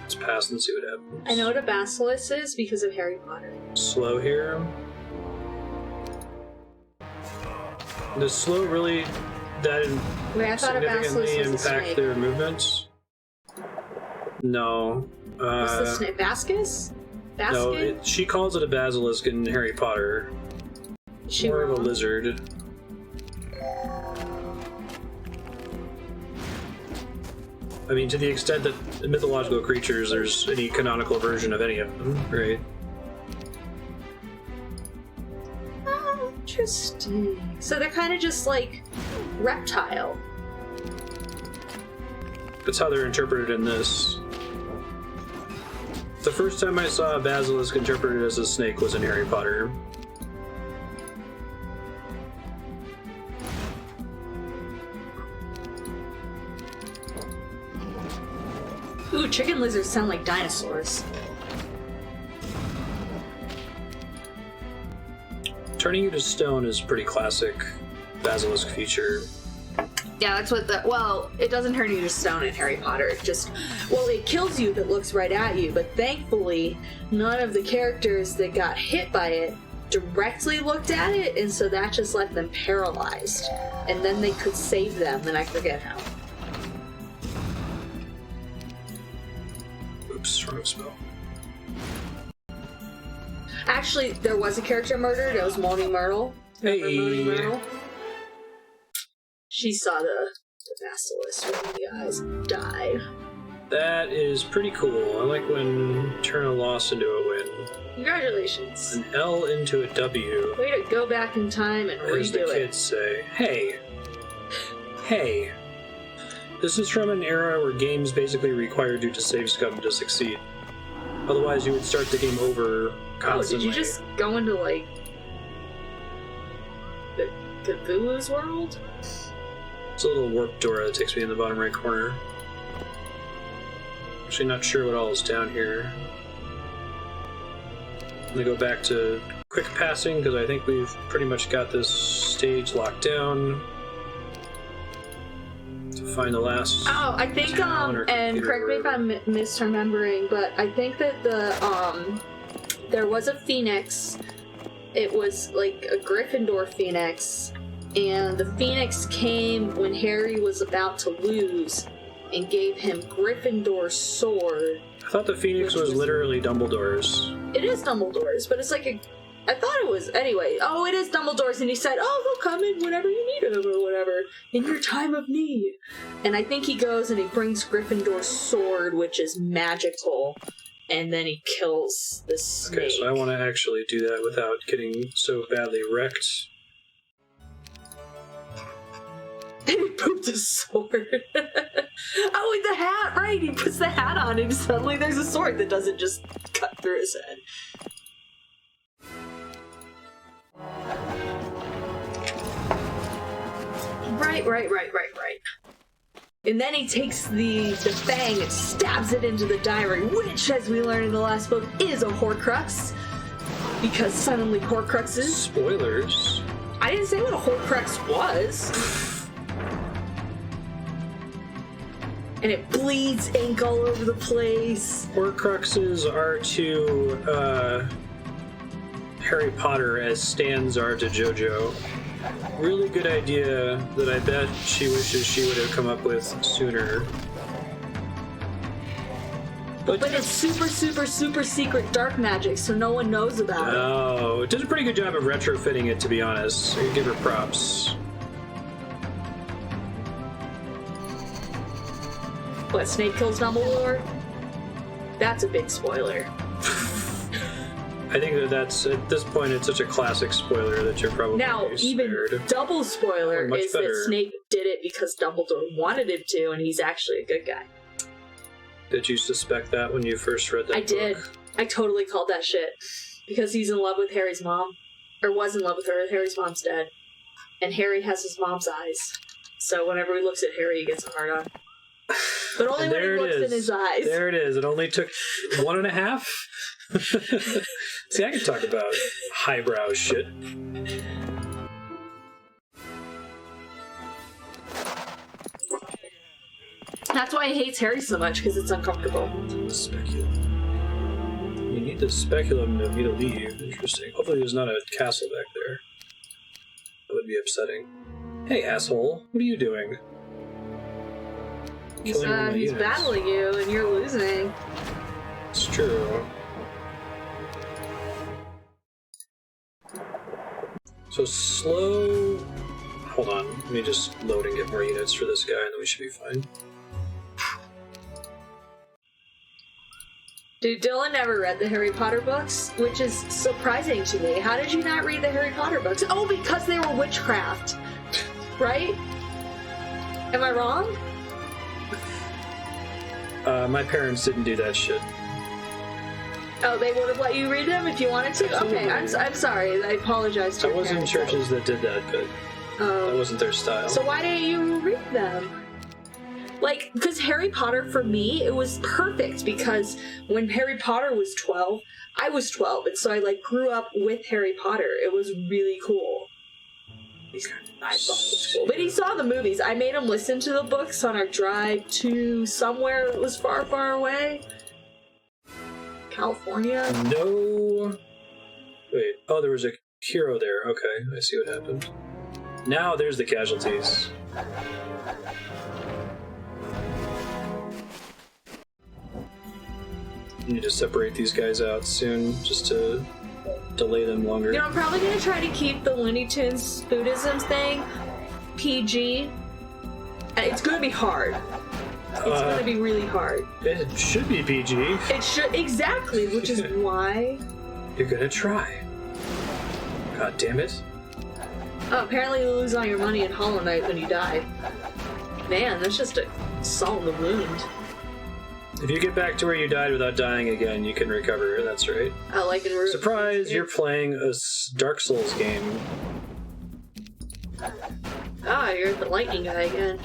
Let's pass and see what happens. I know what a basilisk is because of Harry Potter. Slow here. Does slow really that Wait, I thought a basilisk significantly was a impact snake. their movements? No. What's the snake? Vascus? No, she calls it a basilisk in Harry Potter. She More of a wrong? lizard. I mean, to the extent that mythological creatures, there's any canonical version of any of them, right? Oh, interesting. So they're kind of just like reptile. That's how they're interpreted in this. The first time I saw a basilisk interpreted as a snake was in Harry Potter. Ooh, chicken lizards sound like dinosaurs. Turning you to stone is a pretty classic basilisk feature. Yeah, that's what well, it doesn't turn you to stone in Harry Potter. It just, well, it kills you if it looks right at you, but thankfully, none of the characters that got hit by it directly looked at it, and so that just left them paralyzed. And then they could save them, and I forget how. Oops, wrong spell. Actually, there was a character murdered. It was Moaning Myrtle. Remember Moaning Myrtle? She saw the basilisk with the eyes die. That is pretty cool. I like when turn a loss into a win. Congratulations. An L into a W. Way to go back in time and As the redo it. kids say. Hey. Hey. This is from an era where games basically required you to save scum to succeed. Otherwise, you would start the game over constantly. Oh, did you just go into, like, the Cthulhu's world? It's a little warp door that takes me in the bottom right corner. Actually not sure what all is down here. I'm gonna go back to quick passing, because I think we've pretty much got this stage locked down. To find the last... Oh, I think, and correct me if I'm misremembering, but I think that there was a phoenix. It was, like, a Gryffindor phoenix, and the phoenix came when Harry was about to lose and gave him Gryffindor's sword. I thought the phoenix was literally Dumbledore's. It is Dumbledore's, but it's like a... I thought it was... Anyway, oh, it is Dumbledore's, and he said, oh, he'll come in whenever you need him, or whatever, in your time of need. And I think he goes and he brings Gryffindor's sword, which is magical, and then he kills the snake. Okay, so I want to actually do that without getting so badly wrecked. And he pooped his sword. Oh, and the hat, right? He puts the hat on and suddenly there's a sword that doesn't just cut through his head. Right. And then he takes the fang and stabs it into the diary, which, as we learned in the last book, is a Horcrux. Because suddenly Horcruxes... Spoilers. I didn't say what a Horcrux was. And it bleeds ink all over the place. Horcruxes are to Harry Potter as Stans are to JoJo. Really good idea that I bet she wishes she would have come up with sooner. But it's super secret dark magic, so no one knows about it. Oh, it did a pretty good job of retrofitting it, to be honest. I give her props. What, Snape kills Dumbledore? That's a big spoiler. I think that's, at this point, it's such a classic spoiler that you're probably now, even double spoiler is that Snape did it because Dumbledore wanted him to, and he's actually a good guy. Did you suspect that when you first read that book? Did. I totally called that shit. Because he's in love with Harry's mom. Or was in love with her. Harry's mom's dead. And Harry has his mom's eyes. So whenever he looks at Harry, he gets a hard on. But only when he looks in his eyes. There it is. It only took 1.5. See, I can talk about highbrow shit. That's why he hates Harry so much, because it's uncomfortable. Speculum. You need the speculum to me to leave. Interesting. Hopefully there's not a castle back there. That would be upsetting. Hey, asshole. What are you doing? He's battling you, and you're losing. It's true. So slow... Hold on. Let me just load and get more units for this guy, and then we should be fine. Dude, Dylan never read the Harry Potter books, which is surprising to me. How did you not read the Harry Potter books? Oh, because they were witchcraft. Right? Am I wrong? My parents didn't do that shit. Oh, they would have let you read them if you wanted to? Absolutely. Okay, I'm sorry. I apologize to I your was in parents. churches that did that, but that wasn't their style. So why didn't you read them? Like, because Harry Potter, for me, it was perfect, because when Harry Potter was 12, I was 12, and so I, like, grew up with Harry Potter. It was really cool. I thought it was cool. But he saw the movies. I made him listen to the books on our drive to somewhere that was far, far away. California? No. Wait. Oh, there was a hero there. Okay, I see what happened. Now there's the casualties. You need to separate these guys out soon, just to delay them longer. You know, I'm probably going to try to keep the Looney Tunes Buddhism thing PG. It's going to be hard. It's going to be really hard. It should be PG. It should, exactly, which is why... You're going to try. God damn it. Oh, apparently you lose all your money in Hollow Knight when you die. Man, that's just a salt in the wound. If you get back to where you died without dying again, you can recover. That's right. I like in Surprise! You're playing a Dark Souls game. Ah, you're the lightning guy again.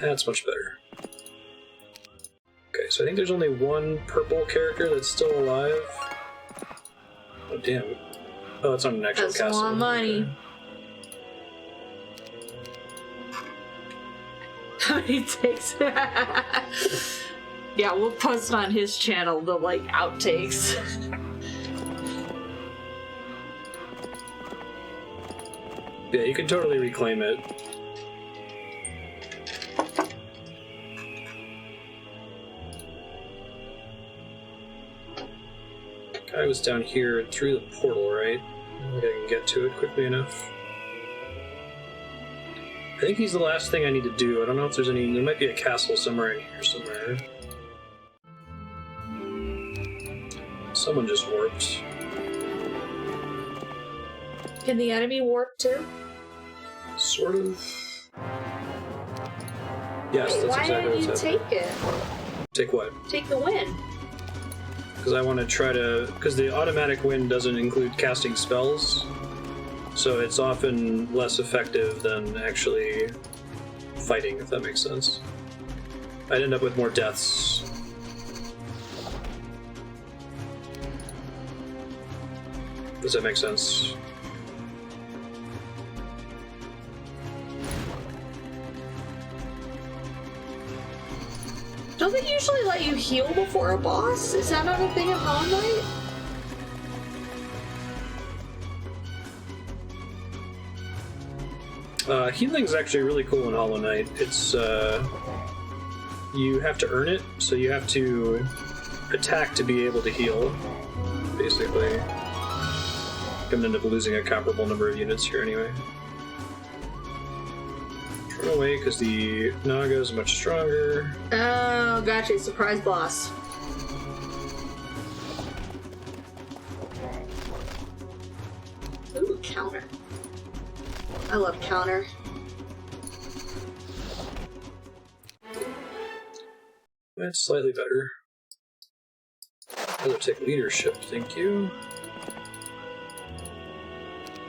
That's much better. Okay, so I think there's only one purple character that's still alive. Oh, damn. Oh, it's on an actual castle. That's a lot of money. Okay. How many takes? Yeah, we'll post on his channel the, like, outtakes. Yeah, you can totally reclaim it. Guy was down here through the portal, right? I think I can get to it quickly enough. I think he's the last thing I need to do. I don't know if there's any... There might be a castle somewhere in here somewhere. Someone just warped. Can the enemy warp too? Sort of. Yes, that's Why exactly didn't you what's take happening. it? Take what? Take the win. Because I want to try to... Because the automatic win doesn't include casting spells, so it's often less effective than actually fighting, if that makes sense. I'd end up with more deaths. Does that make sense? Don't they usually let you heal before a boss? Is that not a thing in Hollow Knight? Healing's actually really cool in Hollow Knight. It's, you have to earn it, so you have to attack to be able to heal, basically. I'm gonna end up losing a comparable number of units here anyway. Run away, because the Naga is much stronger. Oh, gotcha. Surprise boss. Ooh, counter. I love counter. That's slightly better. I'll take leadership, thank you.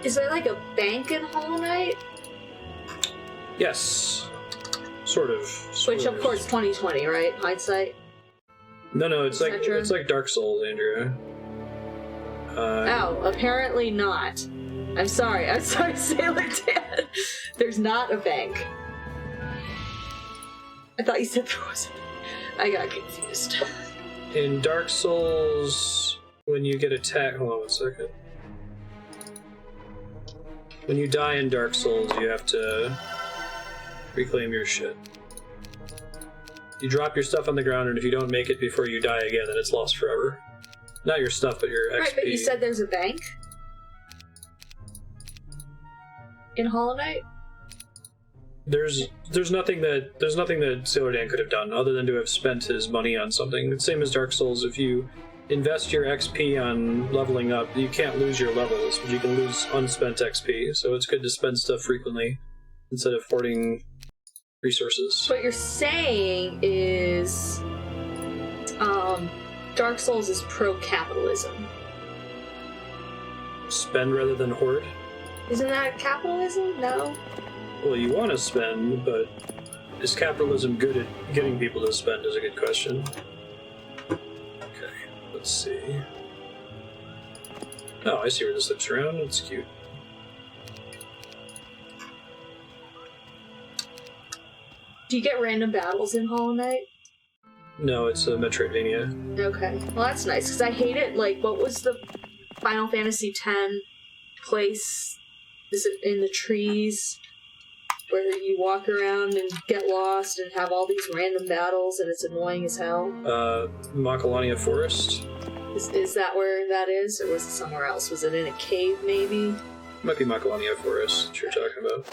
Is there like a bank in Hollow Knight? Yes. Sort of. Which, of course, 2020, right? Hindsight? No, it's like Dark Souls, Andrea. Oh, apparently not. I'm sorry, Sailor Dan. There's not a bank. I thought you said there was. I got confused. In Dark Souls, when you get attacked... Hold on one second. When you die in Dark Souls, you have to reclaim your shit. You drop your stuff on the ground, and if you don't make it before you die again, then it's lost forever. Not your stuff, but your XP. Right, but you said there's a bank? In Hollow Knight? There's nothing that Sailor Dan could have done other than to have spent his money on something. The same as Dark Souls. If you invest your XP on leveling up, you can't lose your levels, but you can lose unspent XP. So it's good to spend stuff frequently instead of hoarding resources. What you're saying is, Dark Souls is pro-capitalism. Spend rather than hoard? Isn't that capitalism? No. Well, you want to spend, but is capitalism good at getting people to spend is a good question. Okay, let's see. Oh, I see where this loops around. It's cute. Do you get random battles in Hollow Knight? No, it's a Metroidvania. Okay. Well, that's nice, because I hate it. Like, what was the Final Fantasy X place? Is it in the trees? Where you walk around and get lost and have all these random battles and it's annoying as hell? Macalania Forest? Is that where that is? Or was it somewhere else? Was it in a cave, maybe? Might be Macalania Forest that you're talking about.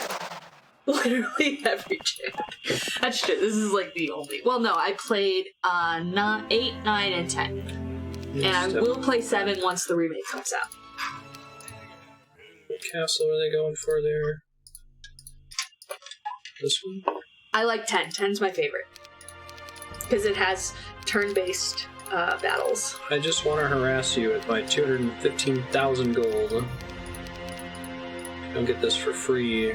Literally every gym. That's true. This is like the only... Well, no, I played 8, 9, and 10. Yes, and I will play 7 once the remake comes out. castle are they going for there? This one? I like 10. 10's my favorite. Because it has turn-based battles. I just want to harass you with my 215,000 gold. Don't get this for free.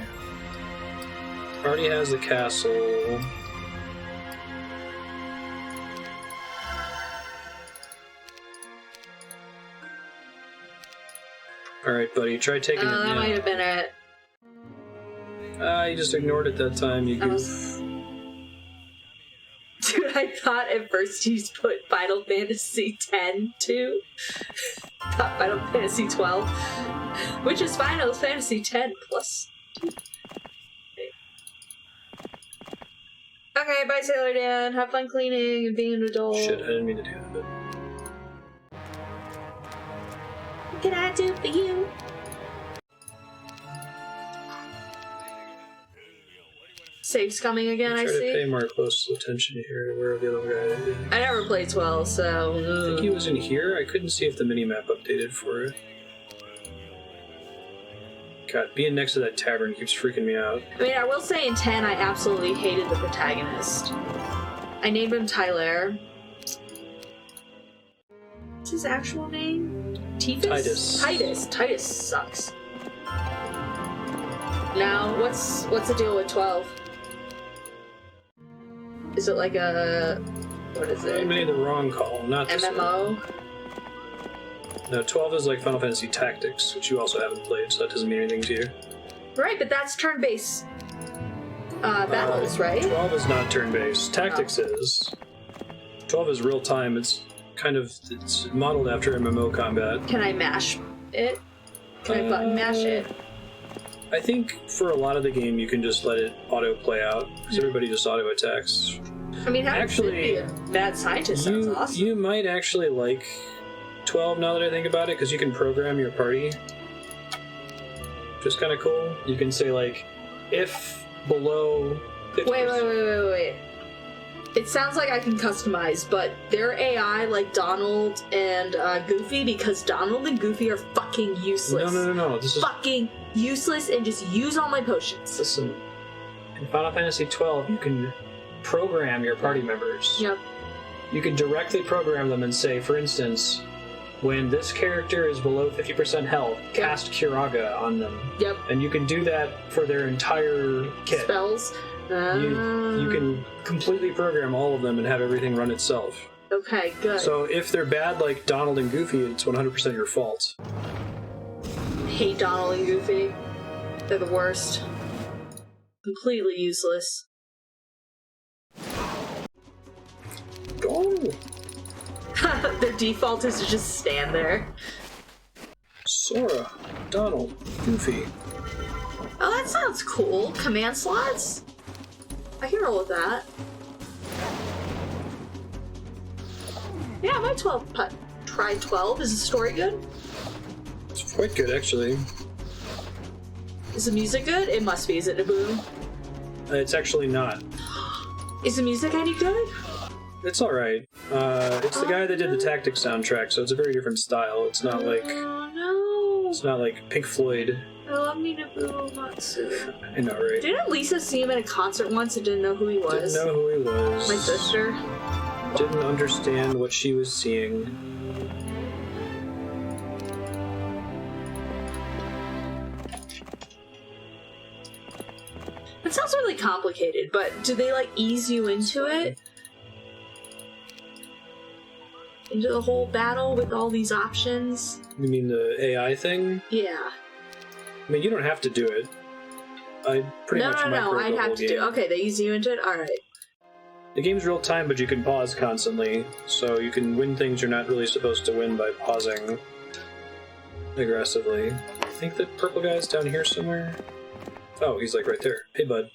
Already has the castle. Alright, buddy, try taking it That down. might have been it. You just ignored it that time, you goof. Dude, I thought at first you put Final Fantasy X too. Thought Final Fantasy 12. Which is Final Fantasy X plus 2. Okay, bye Sailor Dan. Have fun cleaning and being an adult. Shit, I didn't mean to do that. What can I do for you? Save's coming again, I Try to pay see. more close attention here to where the other guy is. I never played 12, so... I think he was in here. I couldn't see if the minimap updated for it. God, being next to that tavern keeps freaking me out. I mean, I will say in 10, I absolutely hated the protagonist. I named him Tyler. What's his actual name? Titus. Titus sucks. Now, what's the deal with 12? Is it like a... what is I it? made the wrong call, not this one. MMO? No, 12 is like Final Fantasy Tactics, which you also haven't played, so that doesn't mean anything to you. Right, but that's turn-based battles, right? 12 is not turn-based. Tactics is. 12 is real-time. It's modeled after MMO combat. Can I mash it? Can I button mash it? I think for a lot of the game you can just let it auto-play out, because everybody just auto-attacks. I mean, having Actually, be a mad scientist sounds awesome. You might actually like 12 now that I think about it, because you can program your party. Which is kind of cool. You can say, like, if below 50%. Wait. It sounds like I can customize, but their AI like Donald and Goofy, because Donald and Goofy are fucking useless. No. This is... Fucking useless, and just use all my potions. Listen, in Final Fantasy XII, you can program your party members. Yep. You can directly program them and say, for instance, when this character is below 50% health, cast Curaga on them. Yep. And you can do that for their entire kit. Spells. You can completely program all of them and have everything run itself. Okay, good. So if they're bad like Donald and Goofy, it's 100% your fault. I hate Donald and Goofy. They're the worst. Completely useless. Go! Their default is to just stand there. Sora, Donald, Goofy. Oh, that sounds cool. Command slots? I can roll with that. Yeah, my 12 try 12. Is the story good? It's quite good, actually. Is the music good? It must be. Is it Naboo? It's actually not. Is the music any good? It's alright. It's the guy that did the Tactics soundtrack, so it's a very different style. It's not like... Oh, no. It's not like Pink Floyd. I love me Naboo Matsu. I know, right? Didn't Lisa see him at a concert once and didn't know who he was? Didn't know who he was. My sister. Didn't understand what she was seeing. It sounds really complicated, but do they like ease you into it? Into the whole battle with all these options? You mean the AI thing? Yeah. I mean, you don't have to do it. I pretty much No, micro I'd the have whole to game. do. Okay, they ease you into it? Alright. The game's real time, but you can pause constantly, so you can win things you're not really supposed to win by pausing aggressively. I think that purple guy's down here somewhere. Oh, he's like right there. Hey, bud.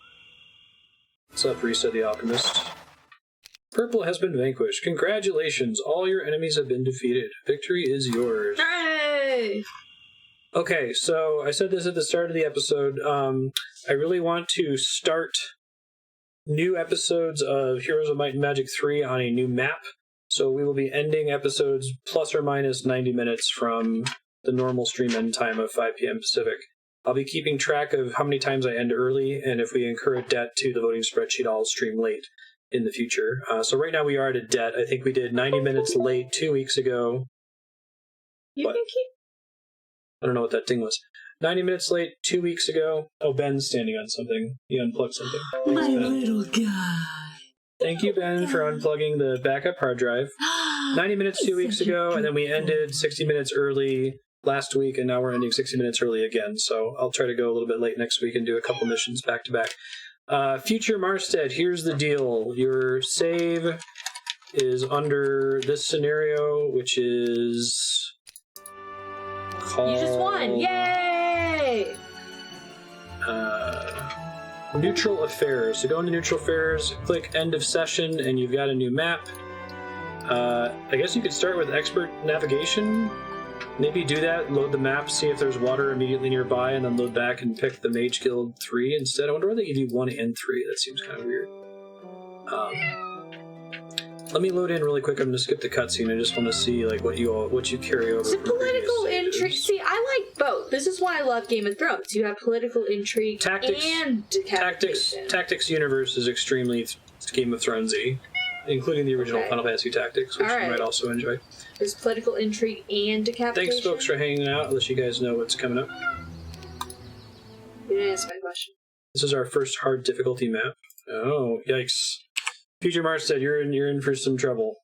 What's up, Risa the Alchemist? Purple has been vanquished. Congratulations, all your enemies have been defeated. Victory is yours. Hooray! Okay, so I said this at the start of the episode. I really want to start new episodes of Heroes of Might and Magic 3 on a new map. So we will be ending episodes plus or minus 90 minutes from the normal stream end time of 5 p.m. Pacific. I'll be keeping track of how many times I end early, and if we incur a debt to the voting spreadsheet, I'll stream late in the future. So right now we are at a debt. I think we did 90 minutes late 2 weeks ago. You can keep. I don't know what that thing was. 90 minutes late 2 weeks ago. Oh, Ben's standing on something. He unplugged something. Thanks, My Ben. little guy. Thank you, Ben, for unplugging the backup hard drive. 90 minutes 2 weeks ago, and then we ended 60 minutes early last week, and now we're ending 60 minutes early again. So I'll try to go a little bit late next week and do a couple missions back to back. Future Marstead, here's the deal. Your save is under this scenario, which is called... You just won! Yay! Neutral Affairs. So go into Neutral Affairs, click End of Session, and you've got a new map. I guess you could start with Expert Navigation. Maybe do that, load the map, see if there's water immediately nearby, and then load back and pick the Mage Guild 3 instead. I wonder why they give you 1 and 3. That seems kind of weird. Let me load in really quick. I'm going to skip the cutscene. I just want to see like what you carry over. So political intrigue. See, I like both. This is why I love Game of Thrones. You have political intrigue and decapitation. Tactics universe is extremely Game of Thronesy, including the original Final Fantasy Tactics, which you might also enjoy. There's political intrigue and decapitation. Thanks, folks, for hanging out. Unless you guys know what's coming up. You didn't answer my question. This is our first hard difficulty map. Oh, yikes! Future Marstead, you're in for some trouble.